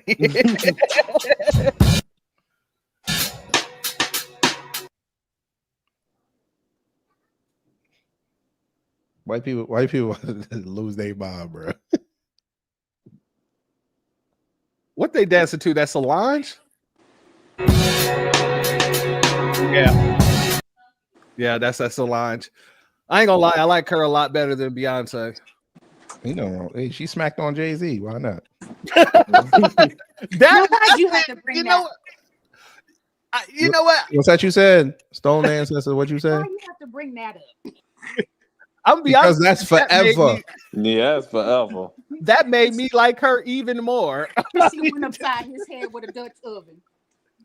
White people lose their mind, bro. What they dancing to? That's Solange? Yeah, that's Solange. I ain't gonna lie, I like her a lot better than Beyonce. You know, hey, she smacked on Jay-Z. Why not? Why'd you have to bring that? You know what? What's that you said? Stone ancestor. What you said? Why you have to bring that up? I'm be because honest, that's forever. Yeah, it's forever. That made me like her even more. She went upside his head with a Dutch oven.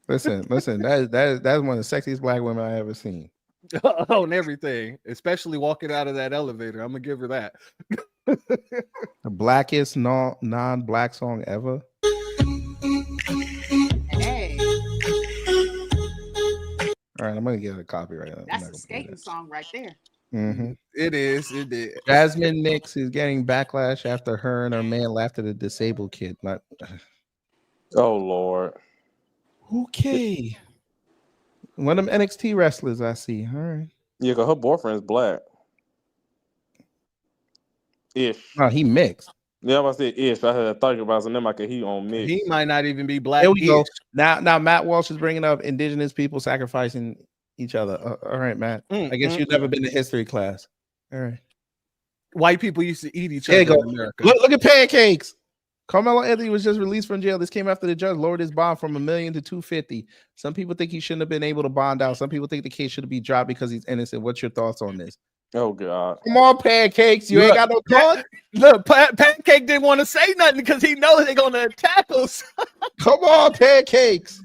Listen. That's one of the sexiest black women I ever seen. On everything, especially walking out of that elevator. I'm gonna give her that. The blackest non-black song ever. Hey, All right, I'm gonna get a copyright. that's a skating song right there. Mm-hmm. It is. It is. Jasmine Nix is getting backlash after her and her man laughed at a disabled kid. Not. Oh Lord. Okay. One of them NXT wrestlers I see. All right. Yeah, because her boyfriend's black. Ish. No, he mixed. Yeah, I said ish. I had to think about some. Then I could he on mix. He might not even be black. There we go. Now Matt Walsh is bringing up indigenous people sacrificing each other. All right, Matt. I guess you've never been to history class. All right. White people used to eat each There other you in go. America. Look at pancakes. Carmelo Anthony was just released from jail. This came after the judge lowered his bond from $1 million to $250,000. Some people think he shouldn't have been able to bond out. Some people think the case should be dropped because he's innocent. What's your thoughts on this? Oh God! Come on, pancakes. You ain't got no thoughts. Look, Pancake didn't want to say nothing because he knows they're gonna attack us. Come on, pancakes.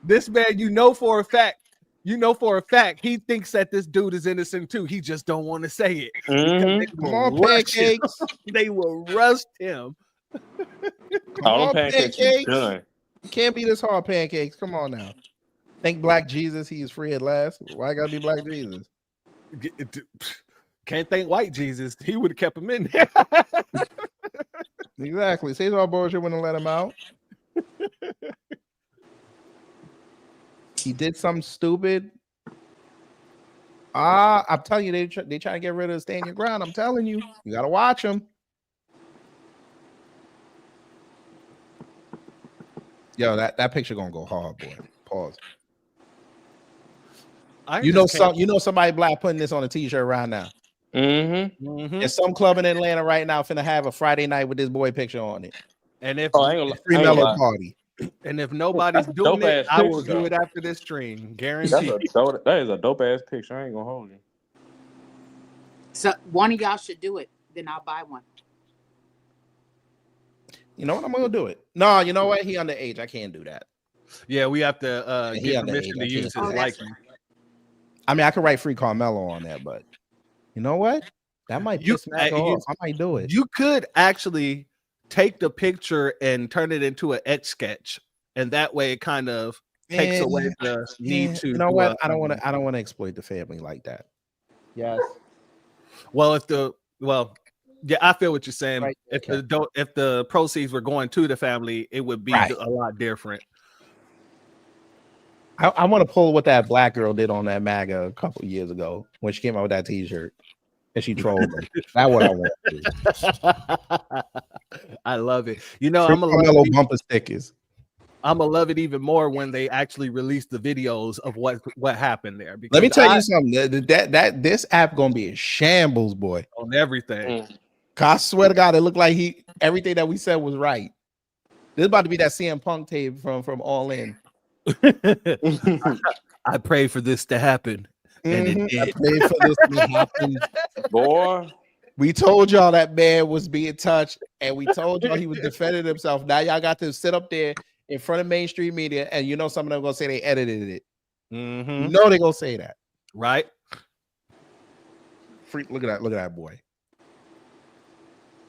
This man, for a fact, he thinks that this dude is innocent too. He just don't want to say it. Come on, pancakes. They will rust him. Come on, pancakes. You can't be this hard, pancakes. Come on now. Thank Black Jesus he is free at last. Why gotta be Black Jesus? Can't thank white Jesus. He would have kept him in there. Exactly. Cesar Borgia wouldn't let him out. He did something stupid. I'm telling you, they try to get rid of the stand your ground. I'm telling you, you gotta watch him. Yo, that picture gonna go hard, boy. Pause. You know somebody black putting this on a t-shirt right now. There's some club in Atlanta right now finna have a Friday night with this boy picture on it. And if free mellow party. And if nobody's doing it, I will do it after this stream. Guaranteed. That is a dope ass picture. I ain't gonna hold you. So one of y'all should do it. Then I'll buy one. You know what? I'm gonna do it. No, you know what? He underage. I can't do that. Yeah, we have to get permission to use his likeness. I mean, I could write free Carmelo on that, but you know what? That might piss Mac off. I might do it. You could actually take the picture and turn it into an etch sketch, and that way it kind of takes away the need to. You know what? I don't want to exploit the family like that. Yes. Well, yeah, I feel what you're saying. Right. If the proceeds were going to the family, it would be a lot different. I want to pull what that black girl did on that MAGA a couple years ago when she came out with that T-shirt and she trolled them. That's what I want to do. I love it. You know, I'm gonna bumper stickers. I'm gonna love it even more when they actually release the videos of what happened there. Let me tell you something. That this app gonna be a shambles, boy, on everything. I swear to God, it looked like everything that we said was right. This is about to be that CM Punk tape from All In. I pray for this to happen, and it did. I pray for this to happen, boy. We told y'all that man was being touched, and we told y'all he was defending himself. Now y'all got to sit up there in front of mainstream media, and you know some of them gonna say they edited it. You know they're gonna say that, right? Look at that boy.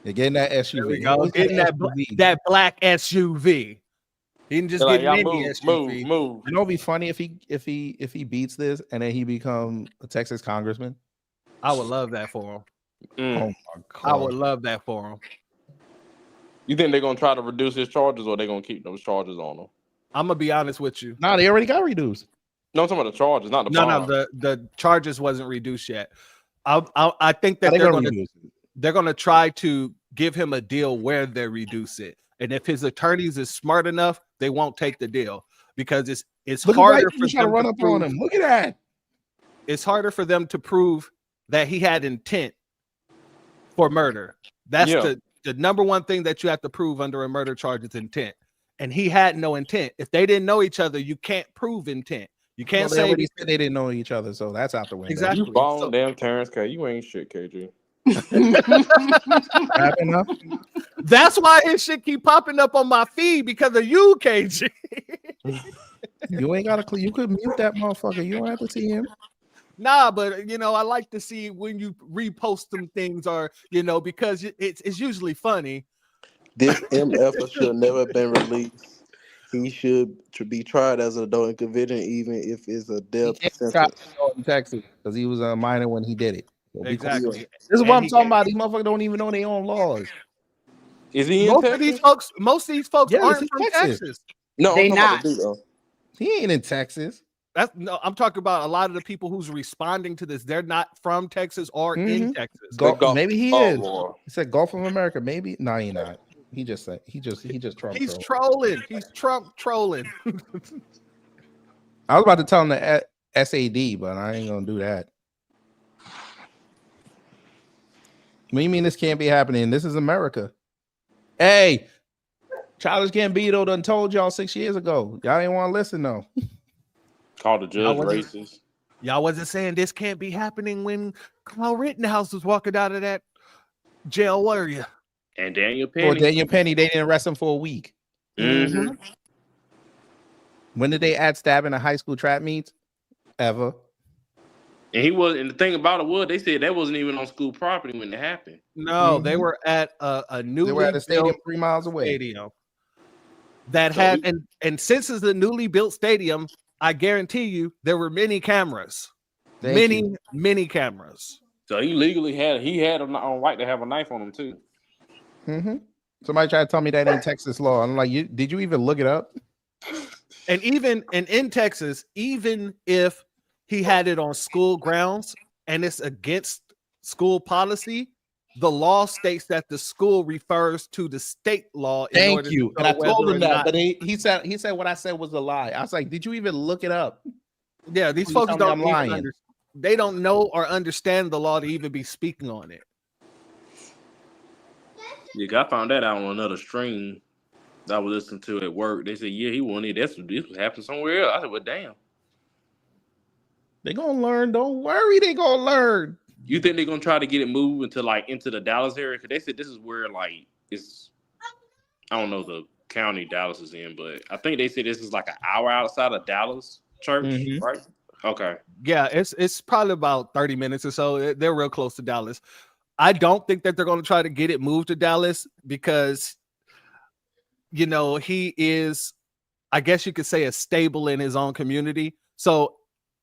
You're getting that SUV. There we go. Getting that black SUV. He didn't just get any SUV. Move. You know, it'd be funny if he beats this and then he become a Texas congressman. I would love that for him. Oh my God. I would love that for him. You think they're gonna try to reduce his charges, or they're gonna keep those charges on him? I'm gonna be honest with you. No, they already got reduced. No, I'm talking about the charges, not the bond. No, the charges wasn't reduced yet. I think that they're gonna try to give him a deal where they reduce it. And if his attorneys is smart enough, they won't take the deal because it's harder for them to run up on him. Look at that. It's harder for them to prove that he had intent for murder. That's the number one thing that you have to prove under a murder charge is intent. And he had no intent. If they didn't know each other, you can't prove intent. You can't say they didn't know each other, so that's out the window. Exactly. You balling damn Terrence K. You ain't shit, KG. That's why his shit keep popping up on my feed because of you, KG. You ain't got you could mute that motherfucker. You don't have to see him. Nah, but you know, I like to see when you repost some things, or you know, because it's usually funny. This MF should never have been released. He should be tried as an adult and convicted, even if it's a death sentence. In Texas, because he was a minor when he did it. Exactly. This is what I'm talking about. These motherfuckers don't even know their own laws. Is he in most Texas? Most of these folks aren't from Texas. No, they not. He ain't in Texas. No, I'm talking about a lot of the people who's responding to this. They're not from Texas or in Texas. Maybe he is. He said Gulf of America. Maybe no, he not. He just said he just Trump. He's trolling. He's Trump trolling. I was about to tell him the SAD, but I ain't gonna do that. What do you mean this can't be happening? This is America. Hey, Childish Gambino done told y'all 6 years ago. Y'all ain't want to listen though. Called the judge racist. Y'all wasn't saying this can't be happening when Kyle Rittenhouse was walking out of that jail area. And Daniel Penny. Or Daniel Penny, they didn't arrest him for a week. Mm-hmm. When did they add stabbing at high school trap meets? Ever. And he was, and the thing about it was, they said that wasn't even on school property when it happened. No, they were at a newly They were at a stadium built 3 miles away. Stadium that had and since it's a newly built stadium, I guarantee you there were many cameras, many cameras. So he legally had a right to have a knife on him too. Mm-hmm. Somebody tried to tell me that ain't Texas law. I'm like, did you even look it up? And in Texas, even if he had it on school grounds and it's against school policy, the law states that the school refers to the state law. Thank you. And I told him that, but he said what I said was a lie. I was like, did you even look it up? Yeah, these folks they don't know or understand the law to even be speaking on it. Yeah, I found that out on another stream that I was listening to at work. They said, yeah, he wanted this was happening somewhere else. I said, well, damn. They gonna learn. Don't worry, they gonna learn. You think they're gonna try to get it moved into the Dallas area? Because they said this is where it's, I don't know the county Dallas is in, but I think they said this is like an hour outside of Dallas church, right? Okay. Yeah, it's probably about 30 minutes or so. They're real close to Dallas. I don't think that they're going to try to get it moved to Dallas because, he is, I guess you could say, a stable in his own community. So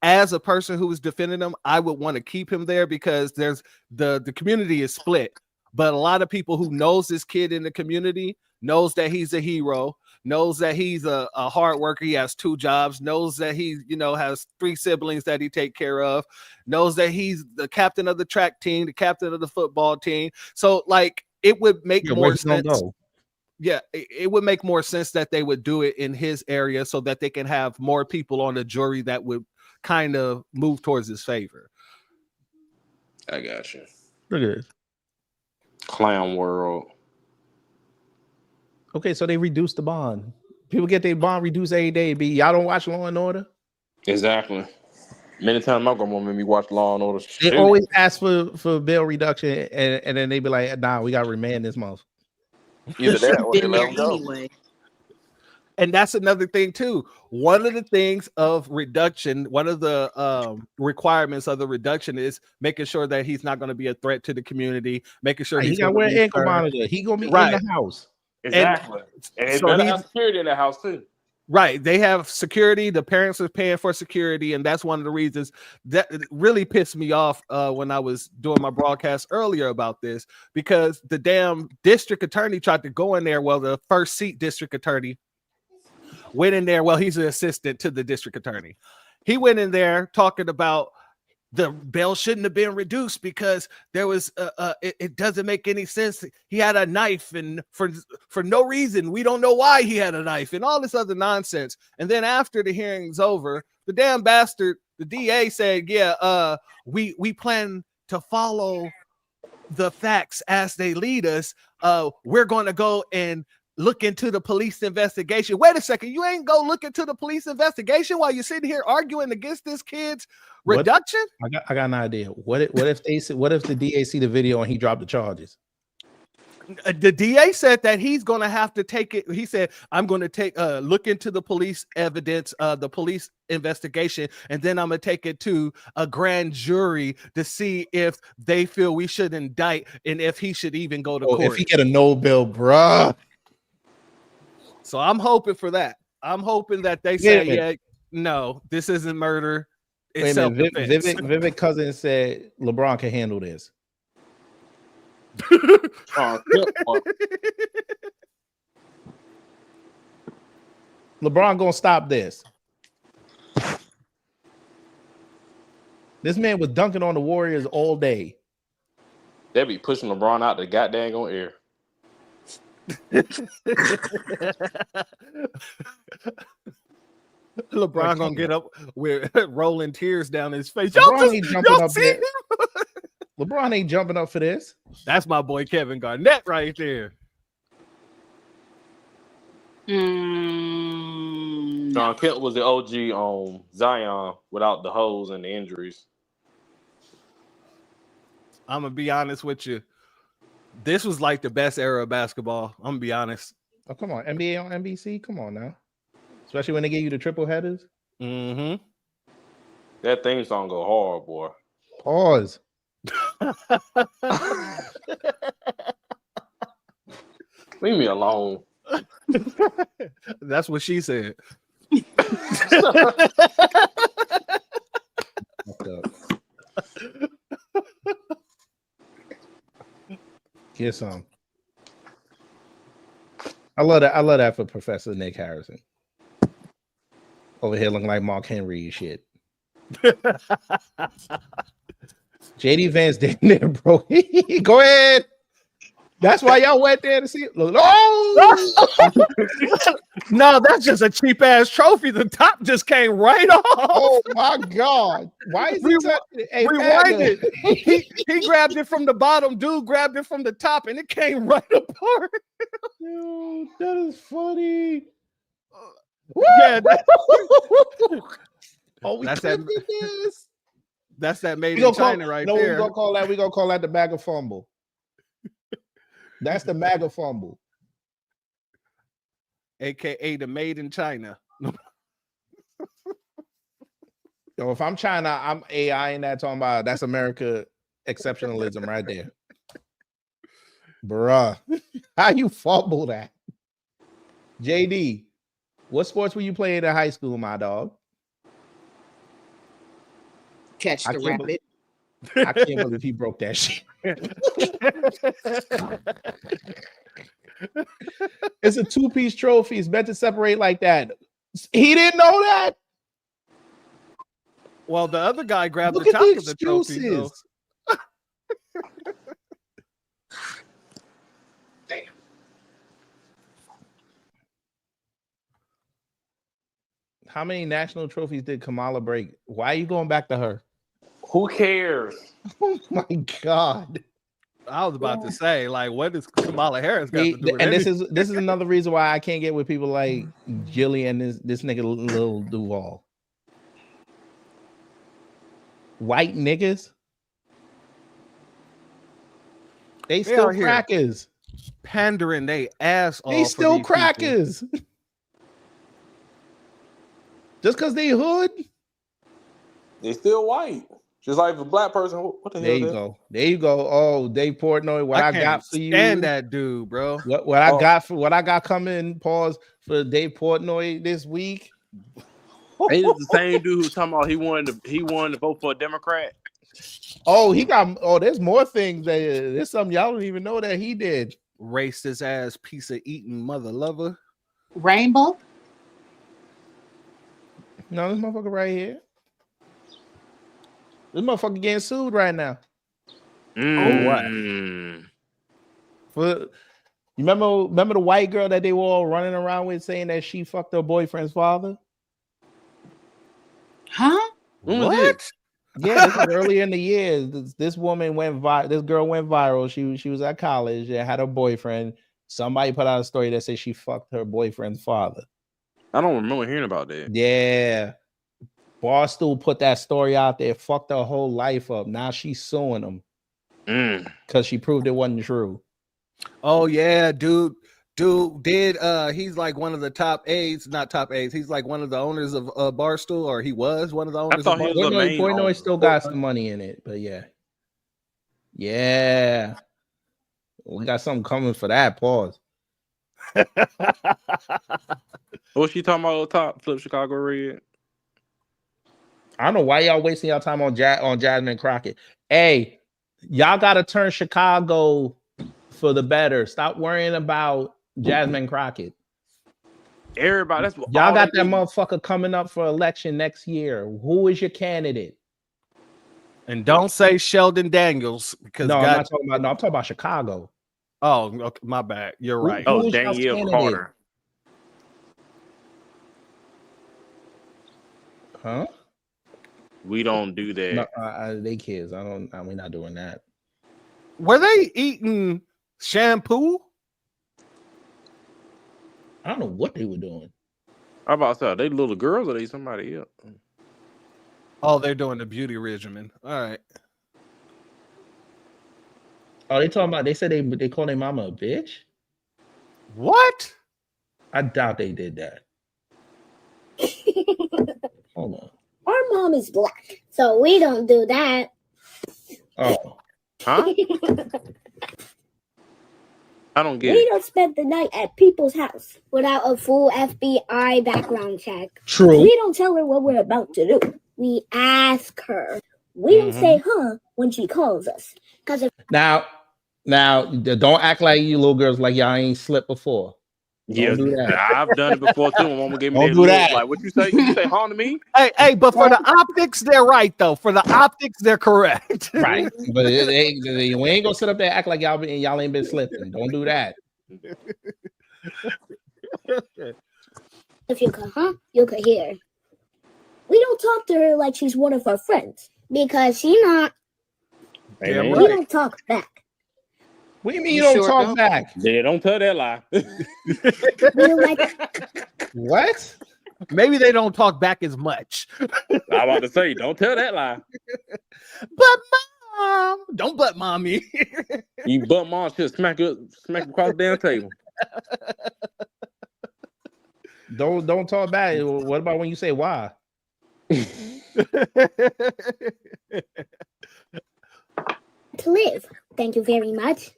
as a person who is defending him, I would want to keep him there because there's the community is split. But a lot of people who knows this kid in the community knows that he's a hero, knows that he's a hard worker. He has 2 jobs, knows that he, has 3 siblings that he take care of, knows that he's the captain of the track team, the captain of the football team. So it would make more sense. Yeah, it would make more sense that they would do it in his area so that they can have more people on the jury that would kind of move towards his favor. I got you. Look at this. Clown world. Okay, so they reduced the bond. People get their bond reduced every day. Y'all don't watch Law and Order? Exactly. Many times my grandma made me watch Law and Order. They always ask for bail reduction, and then they be like, nah, we got to remand this month. Either that or they let them go. Anyway. And that's another thing too. One of the things of reduction, one of the requirements of the reduction is making sure that he's not going to be a threat to the community, making sure he got to wear ankle monitor. He going to be in the house. Exactly. And it's better have security in the house too. Right. They have security. The parents are paying for security. And that's one of the reasons that really pissed me off when I was doing my broadcast earlier about this, because the damn district attorney tried to go in there. Well, the first seat district attorney went in there. Well, he's an assistant to the district attorney. He went in there talking about the bail shouldn't have been reduced because there was it doesn't make any sense. He had a knife and for no reason. We don't know why he had a knife and all this other nonsense. And then after the hearing's over, the damn bastard, the DA said, yeah, we plan to follow the facts as they lead us. We're going to go and look into the police investigation. Wait a second. You ain't go look into the police investigation while you're sitting here arguing against this kid's reduction? I got an idea. What if the DA see the video and he dropped the charges? The DA said that he's going to have to take it. He said, I'm going to take look into the police evidence, the police investigation, and then I'm going to take it to a grand jury to see if they feel we should indict and if he should even go to court. If he get a no bill, bruh. So I'm hoping for that. I'm hoping that they say, yeah, no, this isn't murder. It's self-defense. Vivek Cousin said LeBron can handle this. LeBron gonna stop this. This man was dunking on the Warriors all day. They be pushing LeBron out the goddamn on air. LeBron gonna get up with rolling tears down his face. LeBron ain't jumping up see there. him? LeBron ain't jumping up for this. That's my boy Kevin Garnett right there. John Kent was the OG on Zion without the hoes and the injuries. I'm gonna be honest with you. This was like the best era of basketball. I'm gonna be honest. Oh, come on. NBA on NBC? Come on now. Especially when they give you the triple headers. Mm-hmm. That theme song go hard, boy. Pause. Leave me alone. That's what she said. Get some. I love that. I love that for Professor Nick Harrison. Over here looking like Mark Henry and shit. JD Vance down there, bro. Go ahead. That's why y'all went there to see it. Oh! No, that's just a cheap ass trophy. The top just came right off. Oh my god! Why is he touching it? Hey, rewind it? He grabbed it from the bottom. Dude grabbed it from the top, and it came right apart. Dude, that is funny. Yeah, oh, that's that. That's that made We in gonna call, China right no, there. we gonna call that. We gonna call that the MAGA fumble. That's the MAGA fumble, AKA the made in China. Yo, if I'm China, I'm AI in that talking about that's America exceptionalism right there. Bruh. How you fumble that? JD, what sports were you playing in high school, my dog? Catch the rabbit. I can't believe he broke that shit. It's a two-piece trophy. It's meant to separate like that. He didn't know that. Well, the other guy grabbed Look the at top the of the trophy. Though. Damn. How many national trophies did Kamala break? Why are you going back to her? Who cares? Oh my god! I was about to say, like, what does Kamala Harris got to do with and this anything? is another reason why I can't get with people like Jilly and this nigga Lil Duval. White niggas, they still are here crackers. Pandering they ass off. They for still these crackers. Just because they hood. They still white. Just like a black person. What the hell? There you go. There you go. Oh, Dave Portnoy. What I got for you? Stand that dude, bro. What I got for what I got coming? Pause for Dave Portnoy this week. Ain't it the same dude who's talking about he wanted to vote for a Democrat? Oh, he got. Oh, there's more things. There's something y'all don't even know that he did. Racist ass piece of eating mother lover. Rainbow. No, this motherfucker right here. This motherfucker getting sued right now. What? For you remember the white girl that they were all running around with saying that she fucked her boyfriend's father? Huh? What? Yeah, this was earlier in the year. This woman went viral. This girl went viral. She was at college and had a boyfriend. Somebody put out a story that said she fucked her boyfriend's father. I don't remember hearing about that. Yeah. Barstool put that story out there, fucked her whole life up. Now she's suing him because she proved it wasn't true. Oh yeah, dude did he's like one of the top aides, not top aides. He's like one of the owners of Barstool, or he was one of the owners. I thought of he was the main Portnoy owner. still got some money in it, but yeah. We got something coming for that. Pause. What's she talking about? Top flip Chicago red. I don't know why y'all wasting y'all time on Jasmine Crockett. Hey, y'all got to turn Chicago for the better. Stop worrying about Jasmine Crockett. Everybody, that's what y'all got that motherfucker coming up for election next year. Who is your candidate? And don't say Sheldon Daniels because No, I'm not talking about. No, I'm talking about Chicago. Oh, okay, my bad. You're right. Who Oh, was y'all's Danielle candidate? Carter. Huh? We don't do that. No, they kids. We're not doing that. Were they eating shampoo? I don't know what they were doing. How about that? They little girls or they somebody else? Oh, they're doing the beauty regimen. All right. Oh, they talking about? They said they call their mama a bitch. What? I doubt they did that. Hold on. Our mom is black, so we don't do that. Oh. Huh? I don't get We it. don't spend the night at people's house without a full FBI background check. True. We don't tell her what we're about to do. We ask her. We don't say "huh" when she calls us. Cause if Now, don't act like you little girls like y'all ain't slept before. Yeah, Don't do that. I've done it before too. My mama gave me Don't that do look. that. Like, what you say? You say "huh" to me? Hey, but for the optics, they're right though. For the optics, they're correct. Right. But we ain't gonna sit up there and act like y'all ain't been slipping. Don't do that. you could you could hear. We don't talk to her like she's one of our friends because she's not. Damn We right. don't talk back. What do you mean you don't talk back? Yeah, don't tell that lie. We're like, what? Maybe they don't talk back as much. I'm about to say, don't tell that lie. But mom, don't butt mommy. You butt mom should smack across the damn table. Don't talk back. What about when you say why? to live. Thank you very much.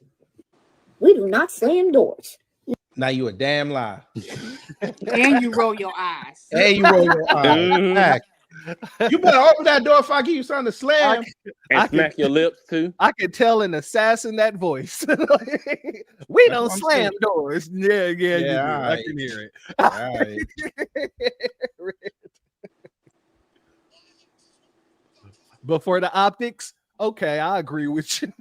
We do not slam doors. Now you a damn lie. And you roll your eyes. And you roll your eyes. Back. You better open that door if I give you something to slam. And smack your lips too. I could tell an assassin that voice. We That's don't what I'm slam saying. doors. Yeah, you do. all I right. can hear it. All right. But for the optics, okay, I agree with you.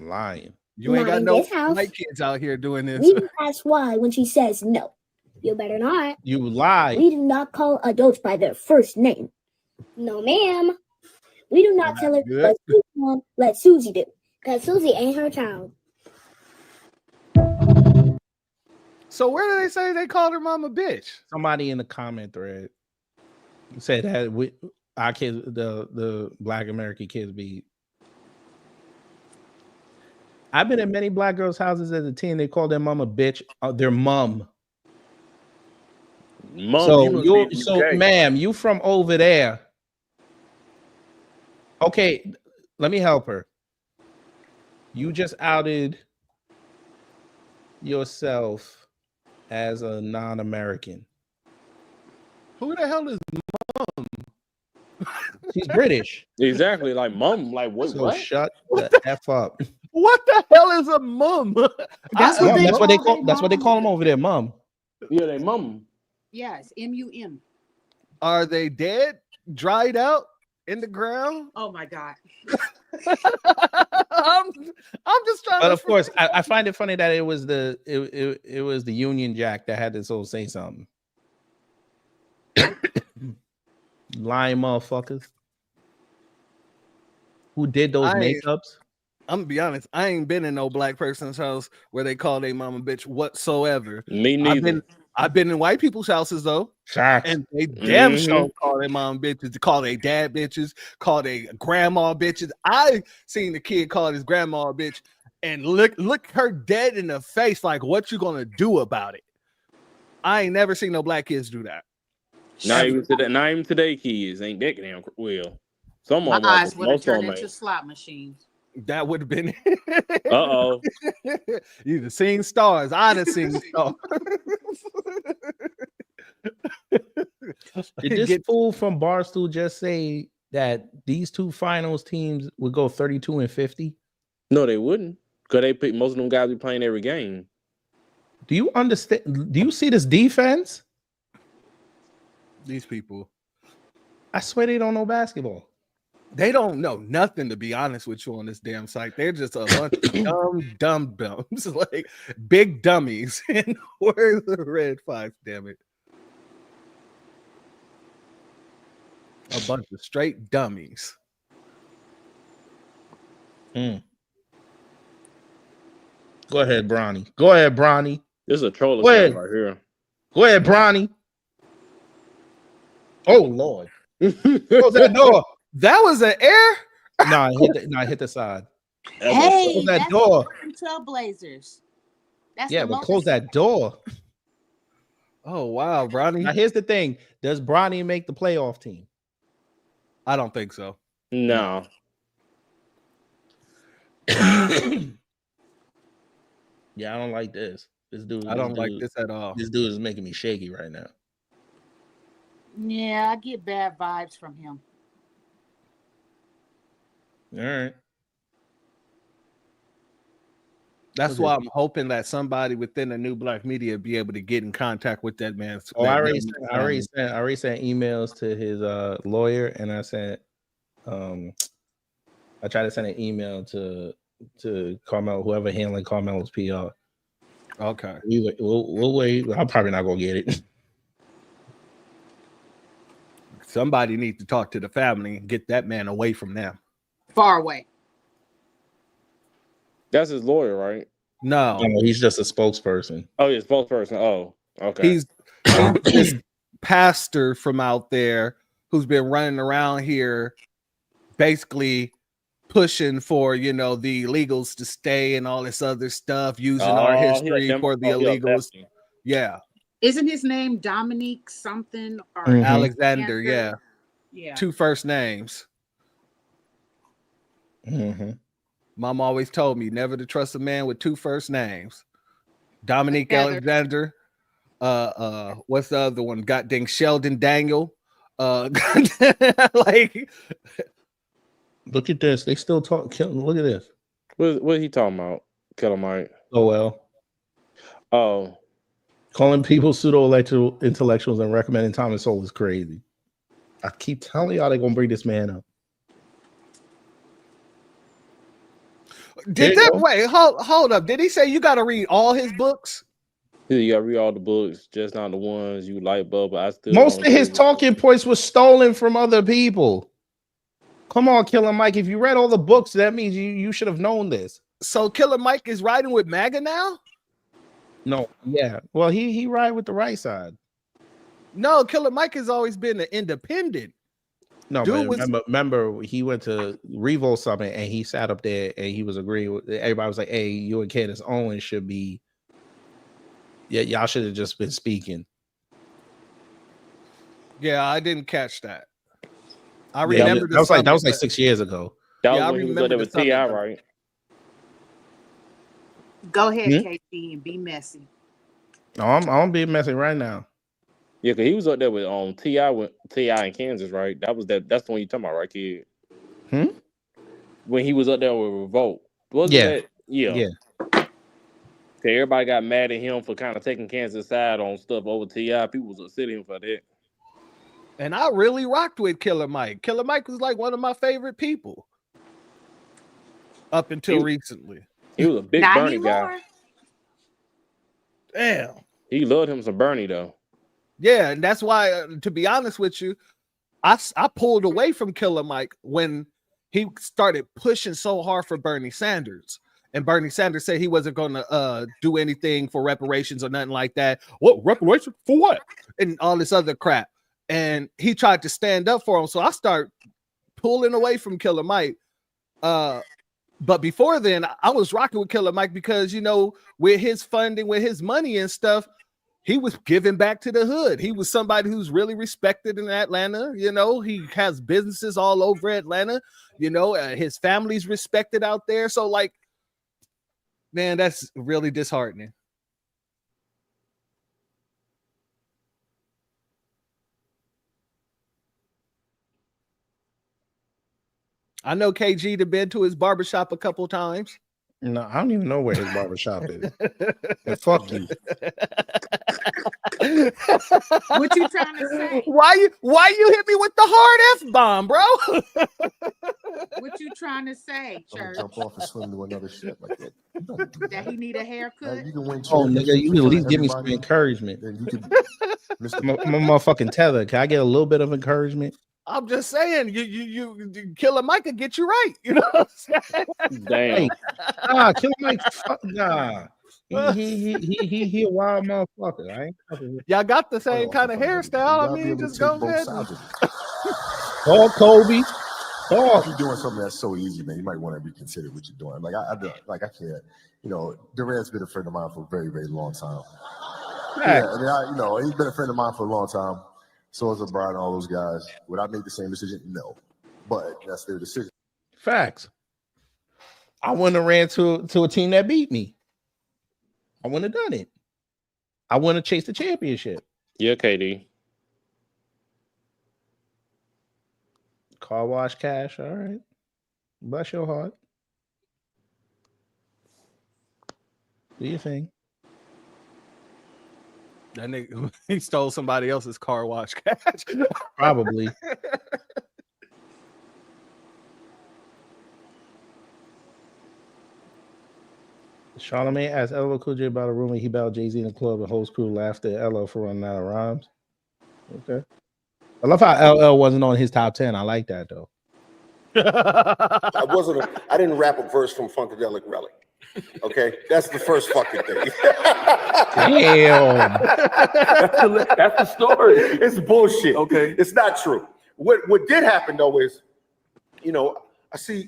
Lying. You ain't Not got in no this house. white kids out here doing this. We ask why when she says no. You better not. You lie. We do not call adults by their first name. No, ma'am. We do not tell her good. let Susie do. Because Susie ain't her child. So where do they say they called her mom a bitch? Somebody in the comment thread said that our kids, the Black American kids, be. I've been in many Black girls' houses as a teen. They call their mom a bitch. Their mom. Mom, So ma'am, you from over there? Okay, let me help her. You just outed yourself as a non-American. Who the hell is mom? She's British. Exactly, like mom. Like what? So what? shut the f up. What the hell is a mum? That's what they call That's what they call them over there, mom. Yeah, they mom. Yes, MUM. Are they dead, dried out in the ground? Oh my God. I'm just trying. But to of course, I find it funny that it was the Union Jack that had this old say something. Lying motherfuckers. Who did those makeups? I'm gonna be honest. I ain't been in no Black person's house where they call their mama bitch whatsoever. Me neither. I've been in white people's houses though, and they damn sure call their mom bitches, call their dad bitches, call their grandma bitches. I seen the kid call his grandma a bitch, and look her dead in the face. Like, what you gonna do about it? I ain't never seen no Black kids do that. Not even today, kids ain't that damn well. Some My of them, eyes would have most of turned them into ain't. slot machines. That would have been. Uh-oh. You'd have seen stars. I'd have seen stars. Did this fool from Barstool just say that these two finals teams would go 32-50? No, they wouldn't. Because they pick most of them guys be playing every game. Do you understand? Do you see this defense? These people. I swear they don't know basketball. They don't know nothing, to be honest with you, on this damn site. They're just a bunch of dumb, like big dummies. And where's the red 5? Damn it. A bunch of straight dummies. Go ahead, Bronny. Go ahead, Bronny. This is a troll Go account ahead. right here. Go ahead, Bronny. Oh Lord. Close that door. That was an air? No, I hit the side. Hey, Close that that's door. the Trailblazers. That's Yeah, the but close that door. Oh wow, Bronny. Now here's the thing. Does Bronny make the playoff team? I don't think so. No. Yeah, I don't like this. This dude. I don't like this at all. This dude is making me shaky right now. Yeah, I get bad vibes from him. All right. That's why I'm hoping that somebody within the New Black Media be able to get in contact with that man. Oh, I already sent emails to his lawyer, and I sent I tried to send an email to Carmelo, whoever handling Carmelo's PR. Okay. We'll wait. I'm probably not gonna get it. Somebody needs to talk to the family and get that man away from them. Far away. That's his lawyer, right? No, he's just a spokesperson. Oh, he's a spokesperson. Oh, okay. He's this pastor from out there who's been running around here basically pushing for, the illegals to stay and all this other stuff, using our history for the illegals. Yeah. Isn't his name Dominique something or Alexander? Yeah. Yeah. 2 first names. Mm-hmm. Mom always told me never to trust a man with 2 first names. Dominique Alexander. What's the other one? Got dang Sheldon Daniel. Like, look at this. They still talk. Look at this. What he talking about? Killer Mike. Oh well. Oh. Calling people pseudo-intellectuals and recommending Thomas Sowell is crazy. I keep telling y'all they're gonna bring this man up. Hold up. Did he say you gotta read all his books? You gotta read all the books, just not the ones you like, Bubba. I still Most of his talking points were stolen from other people. Come on, Killer Mike. If you read all the books, that means you should have known this. So Killer Mike is riding with MAGA now? No, yeah. Well, he ride with the right side. No, Killer Mike has always been an independent. No, but remember, he went to Revolt Summit and he sat up there and he was agreeing with everybody. Was like, "Hey, you and Candace Owens should be. Yeah, y'all should have just been speaking." Yeah, I didn't catch that. I remember that was like 6 years ago. That was when he was there with T.I., right? Go ahead, KT, and be messy. No, I'm being messy right now. Yeah, because he was up there with T.I. in Kansas, right? That's the one you talking about, right, kid? When he was up there with Revolt. Yeah. Everybody got mad at him for kind of taking Kansas side on stuff over T.I. People was upset him for that. And I really rocked with Killer Mike. Killer Mike was like one of my favorite people up until recently. He was a big Bernie guy. Damn. He loved him some Bernie, though. Yeah, and that's why, to be honest with you, I pulled away from Killer Mike when he started pushing so hard for Bernie Sanders. And Bernie Sanders said he wasn't going to do anything for reparations or nothing like that. What reparations for what? And all this other crap. And he tried to stand up for him. So I start pulling away from Killer Mike. But before then, I was rocking with Killer Mike because, with his funding, with his money and stuff, he was giving back to the hood. He was somebody who's really respected in Atlanta. He has businesses all over Atlanta. His family's respected out there. So, like, man, that's really disheartening. I know KG have been to his barbershop a couple times. No, I don't even know where his barbershop is. And fuck you. What you trying to say? Why you hit me with the hard F-bomb, bro? What you trying to say, Church? Jump off and swim to another ship like that. You don't do That he need a haircut? You can win Oh, nigga, championships you in at front least of give me some everybody, encouragement. then you can I'm a motherfucking tether. Can I get a little bit of encouragement? I'm just saying, you Killer Mike could get you right. You know what I'm saying? Damn. Nah, Killer Mike, fuck nah. He a wild motherfucker. I ain't fucking with Y'all got the same kind of hairstyle. I mean, just go ahead. Call Kobe. If you're doing something that's so easy, man, you might want to reconsider what you're doing. Like I can't. You know, Durant's been a friend of mine for a very, very long time. Right. Yeah, I mean, he's been a friend of mine for a long time. So is LeBron and all those guys. Would I make the same decision? No, but that's their decision. Facts. I wouldn't have ran to a team that beat me. I wouldn't have done it. I wouldn't have chased the championship. Yeah, KD. Car wash cash. All right. Bless your heart. Do your thing. That nigga, he stole somebody else's car wash cash. Probably. Charlamagne asked LL Cool J about a rumor he battled Jay-Z in the club. The whole crew laughed at LL for running out of rhymes. Okay. I love how LL wasn't on his top 10. I like that though. I didn't rap a verse from Funkadelic Relic. Okay, that's the first fucking thing. Damn. That's the story. It's bullshit. Okay, it's not true. What did happen though is, I see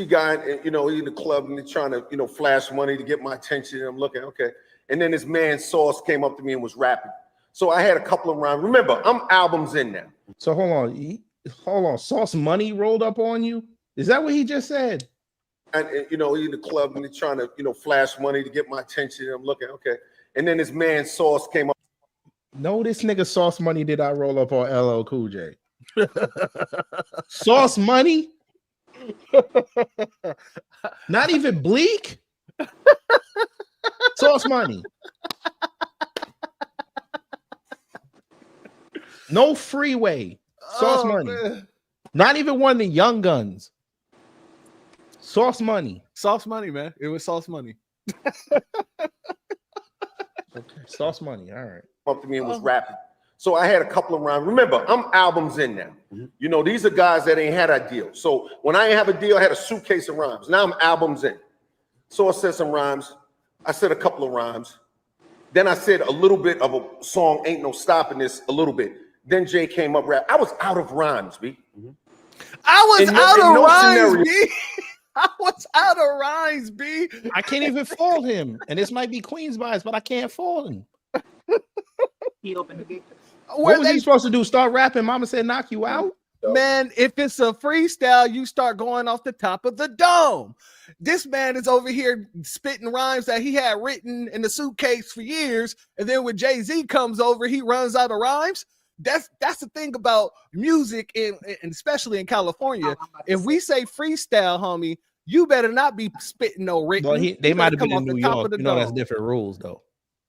guy, he in the club and he's trying to, flash money to get my attention. And I'm looking, okay. And then this man Sauce came up to me and was rapping. So I had a couple of rhymes. Remember, I'm albums in now. So hold on. Sauce Money rolled up on you? Is that what he just said? And he's in the club and he's trying to, flash money to get my attention. And I'm looking, okay. And then this man Sauce came up. No, this nigga Sauce Money did I roll up on LL Cool J. Sauce Money? Not even Bleak? Sauce Money. No Freeway. Sauce Money. Man. Not even one of the Young Guns. Sauce Money. Sauce Money, man. It was Sauce Money. Okay. Sauce Money. All right. Up to me and was rapping. So I had a couple of rhymes. Remember, I'm albums in now. These are guys that ain't had a deal. So when I ain't have a deal, I had a suitcase of rhymes. Now I'm albums in. So I said some rhymes. I said a couple of rhymes. Then I said a little bit of a song, Ain't No Stopping This, a little bit. Then Jay came up rap. I was out of rhymes, B. I was out of rhymes, scenario. B. I was out of rhymes, B. I can't even fault him. And this might be Queen's bias, but I can't fault him. He opened the gate. What was he supposed to do? Start rapping? Mama said knock you out? Man, if it's a freestyle, you start going off the top of the dome. This man is over here spitting rhymes that he had written in the suitcase for years, and then when Jay-Z comes over, he runs out of rhymes. That's the thing about music, and especially in California. If we say freestyle, homie, you better not be spitting no written. Well, they might have been in off the New top York. of the You know, that's dome. different rules, though.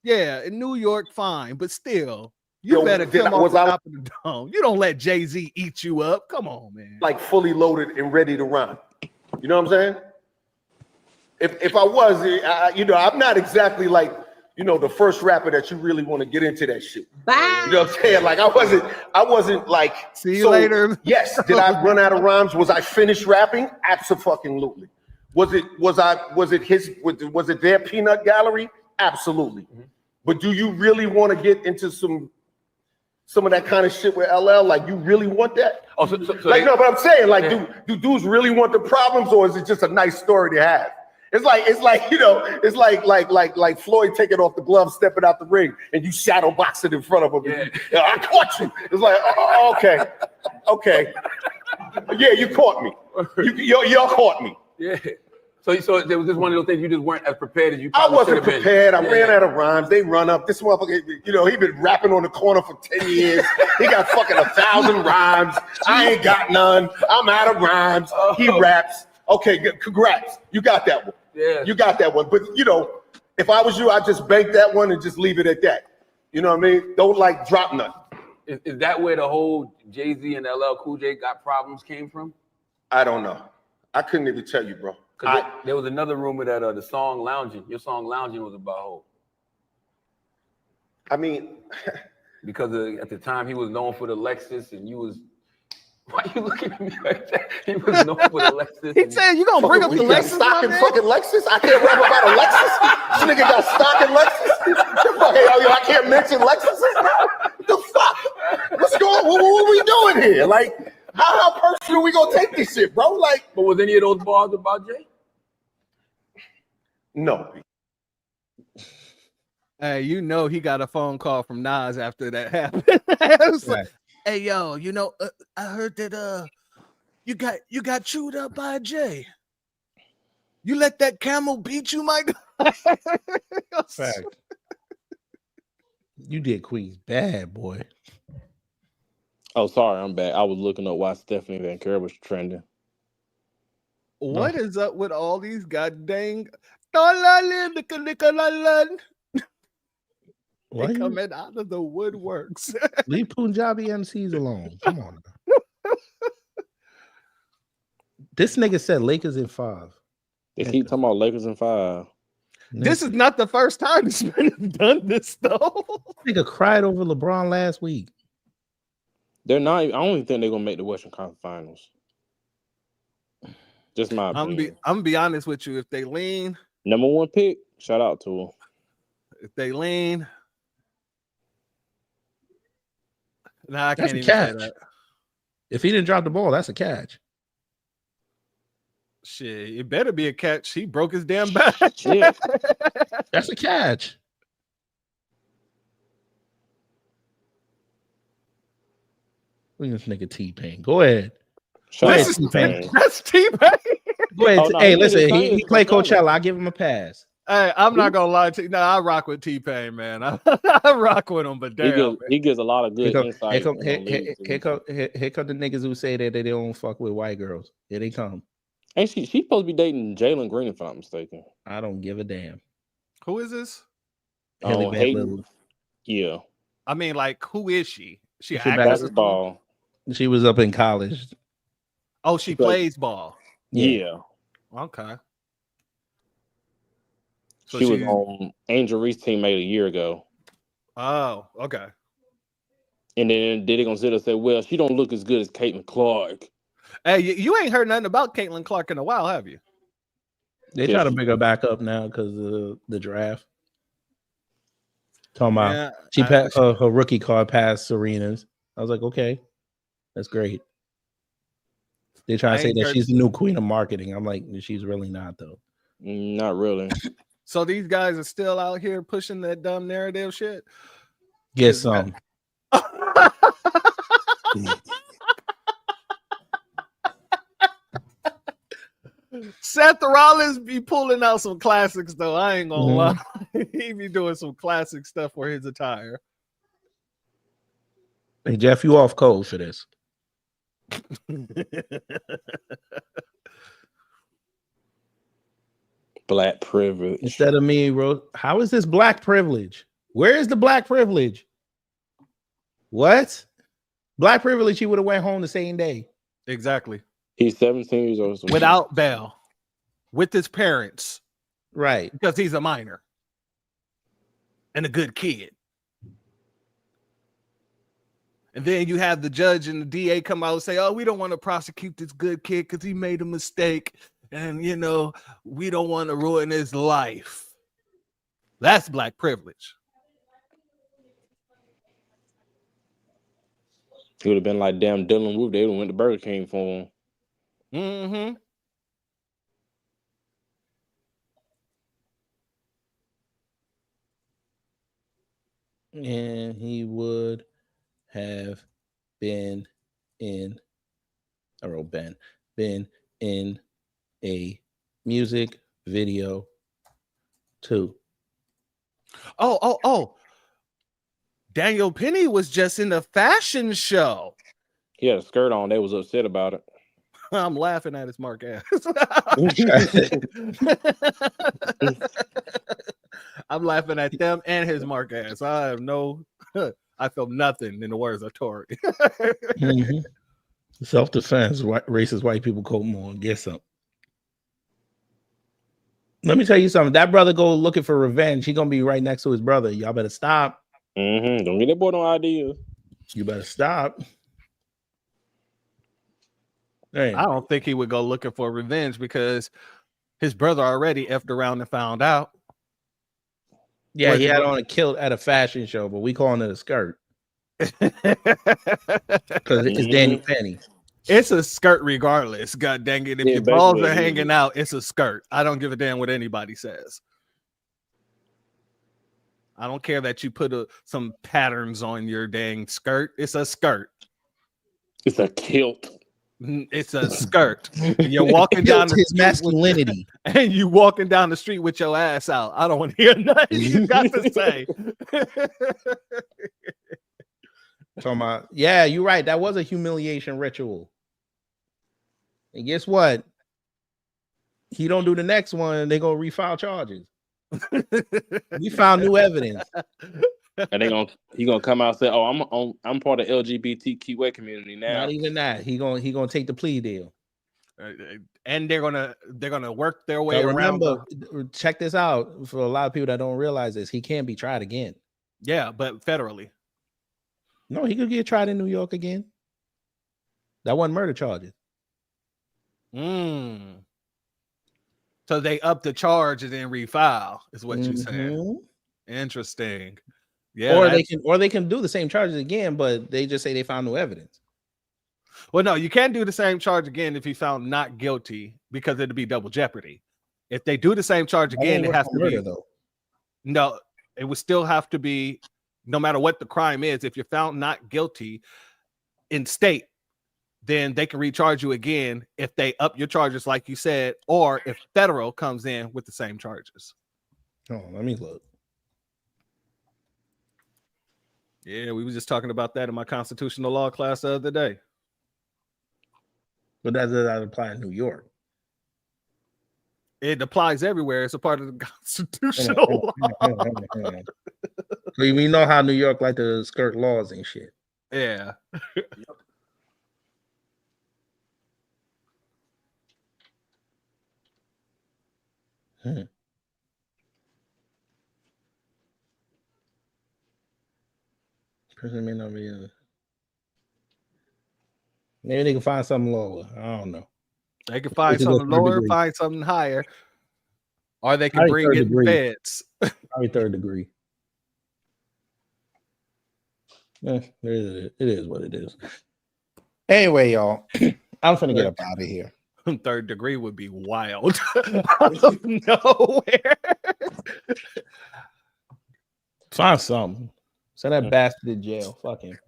Yeah, in New York, fine, but still, you better come off the top of the dome. You don't let Jay-Z eat you up. Come on, man. Like fully loaded and ready to rhyme. You know what I'm saying? If I was, I'm not exactly like, the first rapper that you really want to get into that shit. Bye. You know what I'm saying? Like I wasn't like. See you later. Yes. Did I run out of rhymes? Was I finished rapping? Absolutely. Was it their peanut gallery? Absolutely. But do you really want to get into some of that kind of shit with LL? Like, you really want that? Oh, so No, but I'm saying, like, do dudes really want the problems, or is it just a nice story to have? It's like Floyd taking off the glove, stepping out the ring, and you shadow boxing in front of him. Yeah. I caught you. It's like, okay. Yeah, you caught me. Y'all caught me. Yeah. So there was just one of those things you just weren't as prepared as you I probably wasn't should have been. prepared. I ran out of rhymes. They run up. This motherfucker, he been rapping on the corner for 10 years. He got fucking 1,000 rhymes. I ain't got none. I'm out of rhymes. He raps. Okay, good. Congrats. You got that one. Yeah. You got that one. But, if I was you, I'd just bank that one and just leave it at that. You know what I mean? Don't like drop nothing. Is that where the whole Jay-Z and LL Cool J got problems came from? I don't know. I couldn't even tell you, bro. There was another rumor that the song Lounging, your song Lounging was about Hope. I mean, because at the time he was known for the Lexus and you was, why are you looking at me like that? He was known for the Lexus. He said, you gonna bring up the Lexus? Stock in fucking Lexus? I can't rap about a Lexus. This nigga got stock in Lexus. Hey, I can't mention Lexuses now? What the fuck? What's going on? What are we doing here? Like, how personal we gonna take this shit, bro? Like, but was any of those bars about Jay? No. Hey, you know he got a phone call from Nas after that happened. It was like, hey, yo, you know, I heard that you got chewed up by Jay. You let that camel beat you, Mike? Fact. You did Queens bad, boy. Oh, sorry, I'm back. I was looking up why Stephanie Van Curry was trending. What is up with all these goddamn they coming out of the woodworks? Leave Punjabi MCs alone. Come on. This nigga said Lakers in 5. They keep talking about Lakers in 5. This is not the first time he's done this, though. Nigga cried over LeBron last week. They're not. I don't even think they're gonna make the Western Conference Finals. Just my opinion. I'm gonna be honest with you. If they lean, number 1 pick, shout out to them. If they lean, nah, I That's can't a even catch. say that. If he didn't drop the ball, that's a catch. Shit, it better be a catch. He broke his damn back. Shit. That's a catch. Look at this nigga T-Pain. Go ahead. That's T-Pain. Go ahead. Oh, no, hey, he listen, did his he thing. played Coachella. I give him a pass. Hey, I'm not gonna lie to you. No, I rock with T-Pain, man. I rock with him, but damn, He gives a lot of good insight. Here come the niggas who say that they don't fuck with white girls. Here they come. Ain't she's supposed to be dating Jalen Green, if I'm not mistaken. I don't give a damn. Who is this? Haley Van Hayden. Lille. Yeah. I mean, like, who is she? She an She actress? basketball. She was up in college. Oh, she plays ball. Yeah. Okay. So she was on Angel Reese's teammate a year ago. Oh, okay. And then Diddy gonna sit there and say, well, she don't look as good as Caitlin Clark. Hey, you ain't heard nothing about Caitlin Clark in a while, have you? They try to bring her back up now because of the draft. Talking about Yeah, she passed her rookie card past Serena's. I was like, okay, that's great. They try to say that she's the new queen of marketing. I'm like, she's really not, though. Not really. So these guys are still out here pushing that dumb narrative shit. Get some. Seth Rollins be pulling out some classics, though. I ain't gonna lie. He be doing some classic stuff for his attire. Hey, Jeff, you off code for this. Black privilege. Instead of me, bro, how is this black privilege? Where is the black privilege? What? Black privilege, he would have went home the same day. Exactly. He's 17 years old. Without bail. With his parents. Right. Because he's a minor. And a good kid. And then you have the judge and the DA come out and say, oh, we don't want to prosecute this good kid because he made a mistake. And, you know, we don't want to ruin his life. That's black privilege. He would have been like, damn, Dylan Woof. They would have went to Burger King for him. Mm-hmm. And he would have been in, I wrote been in a music video too. Oh. Daniel Penny was just in a fashion show. He had a skirt on. They was upset about it. I'm laughing at his mark ass. I'm laughing at them and his mark ass. I have no, I feel nothing in the words of Tory. Self-defense, racist white people quote more. Get something. Let me tell you something. That brother go looking for revenge. He gonna be right next to his brother. Y'all better stop. Don't get that boy no idea. You better stop. Hey. I don't think he would go looking for revenge because his brother already effed around and found out. Yeah, he had on a kilt at a fashion show, but we calling it a skirt. Because it's Danny Penny. It's a skirt regardless. God dang it. If your balls are hanging out, it's a skirt. I don't give a damn what anybody says. I don't care that you put some patterns on your dang skirt. It's a skirt. It's a kilt. It's a skirt. You're walking down the his masculinity. And you walking down the street with your ass out. I don't want to hear nothing you got to say. Talking about, yeah, you're right. That was a humiliation ritual. And guess what? He don't do the next one, they're gonna refile charges. We found new evidence. And he gonna come out and say, "Oh, I'm part of LGBTQA community now." Not even that. He gonna take the plea deal. And they're gonna work their way around. Remember, check this out. For a lot of people that don't realize this, he can't be tried again. Yeah, but federally. No, he could get tried in New York again. That wasn't murder charges. So they up the charge and then refile, is what you're saying. Interesting. Yeah. Or they can do the same charges again, but they just say they found no evidence. Well, no, you can't do the same charge again if you found not guilty because it'd be double jeopardy. If they do the same charge again, it has to be though. No, it would still have to be, no matter what the crime is. If you're found not guilty in state, then they can recharge you again if they up your charges, like you said, or if federal comes in with the same charges. Oh, let me look. Yeah, we were just talking about that in my constitutional law class the other day. But that doesn't apply in New York. It applies everywhere. It's a part of the constitutional law. We know how New York like to skirt laws and shit. Yeah. Person may not be. Maybe they can find something lower. I don't know. They can find something lower, find something higher, or they can bring in the feds. Probably third degree. It is what it is. Anyway, y'all, I'm finna get up out of here. Third degree would be wild. Out of nowhere. Find something. Send that bastard to jail. Fuck him.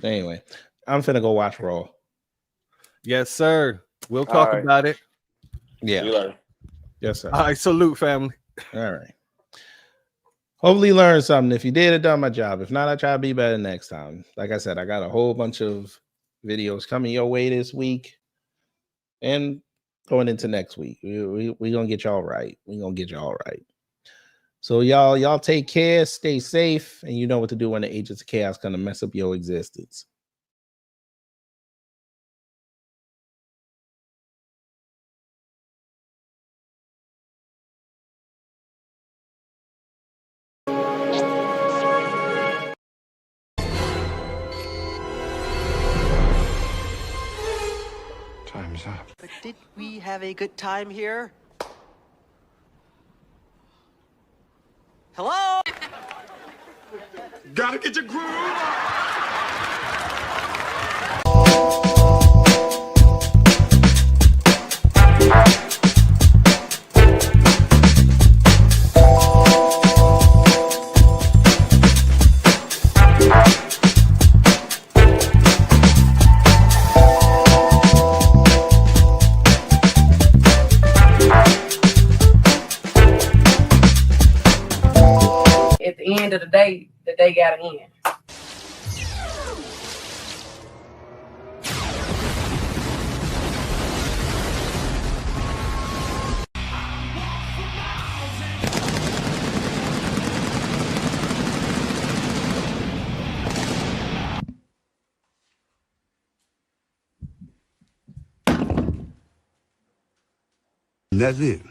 Anyway, I'm finna go watch Raw. Yes, sir. We'll talk about it. Yeah. Yes, sir. All right, salute, family. All right. Hopefully you learned something. If you did, I done my job. If not, I try to be better next time. Like I said, I got a whole bunch of videos coming your way this week and going into next week. We're gonna get y'all right. We're gonna get y'all right. So y'all take care, stay safe, and you know what to do when the agents of chaos gonna mess up your existence. Time's up. But did we have a good time here? Hello? Gotta get your groove on. At the end of the day gotta end. That's it.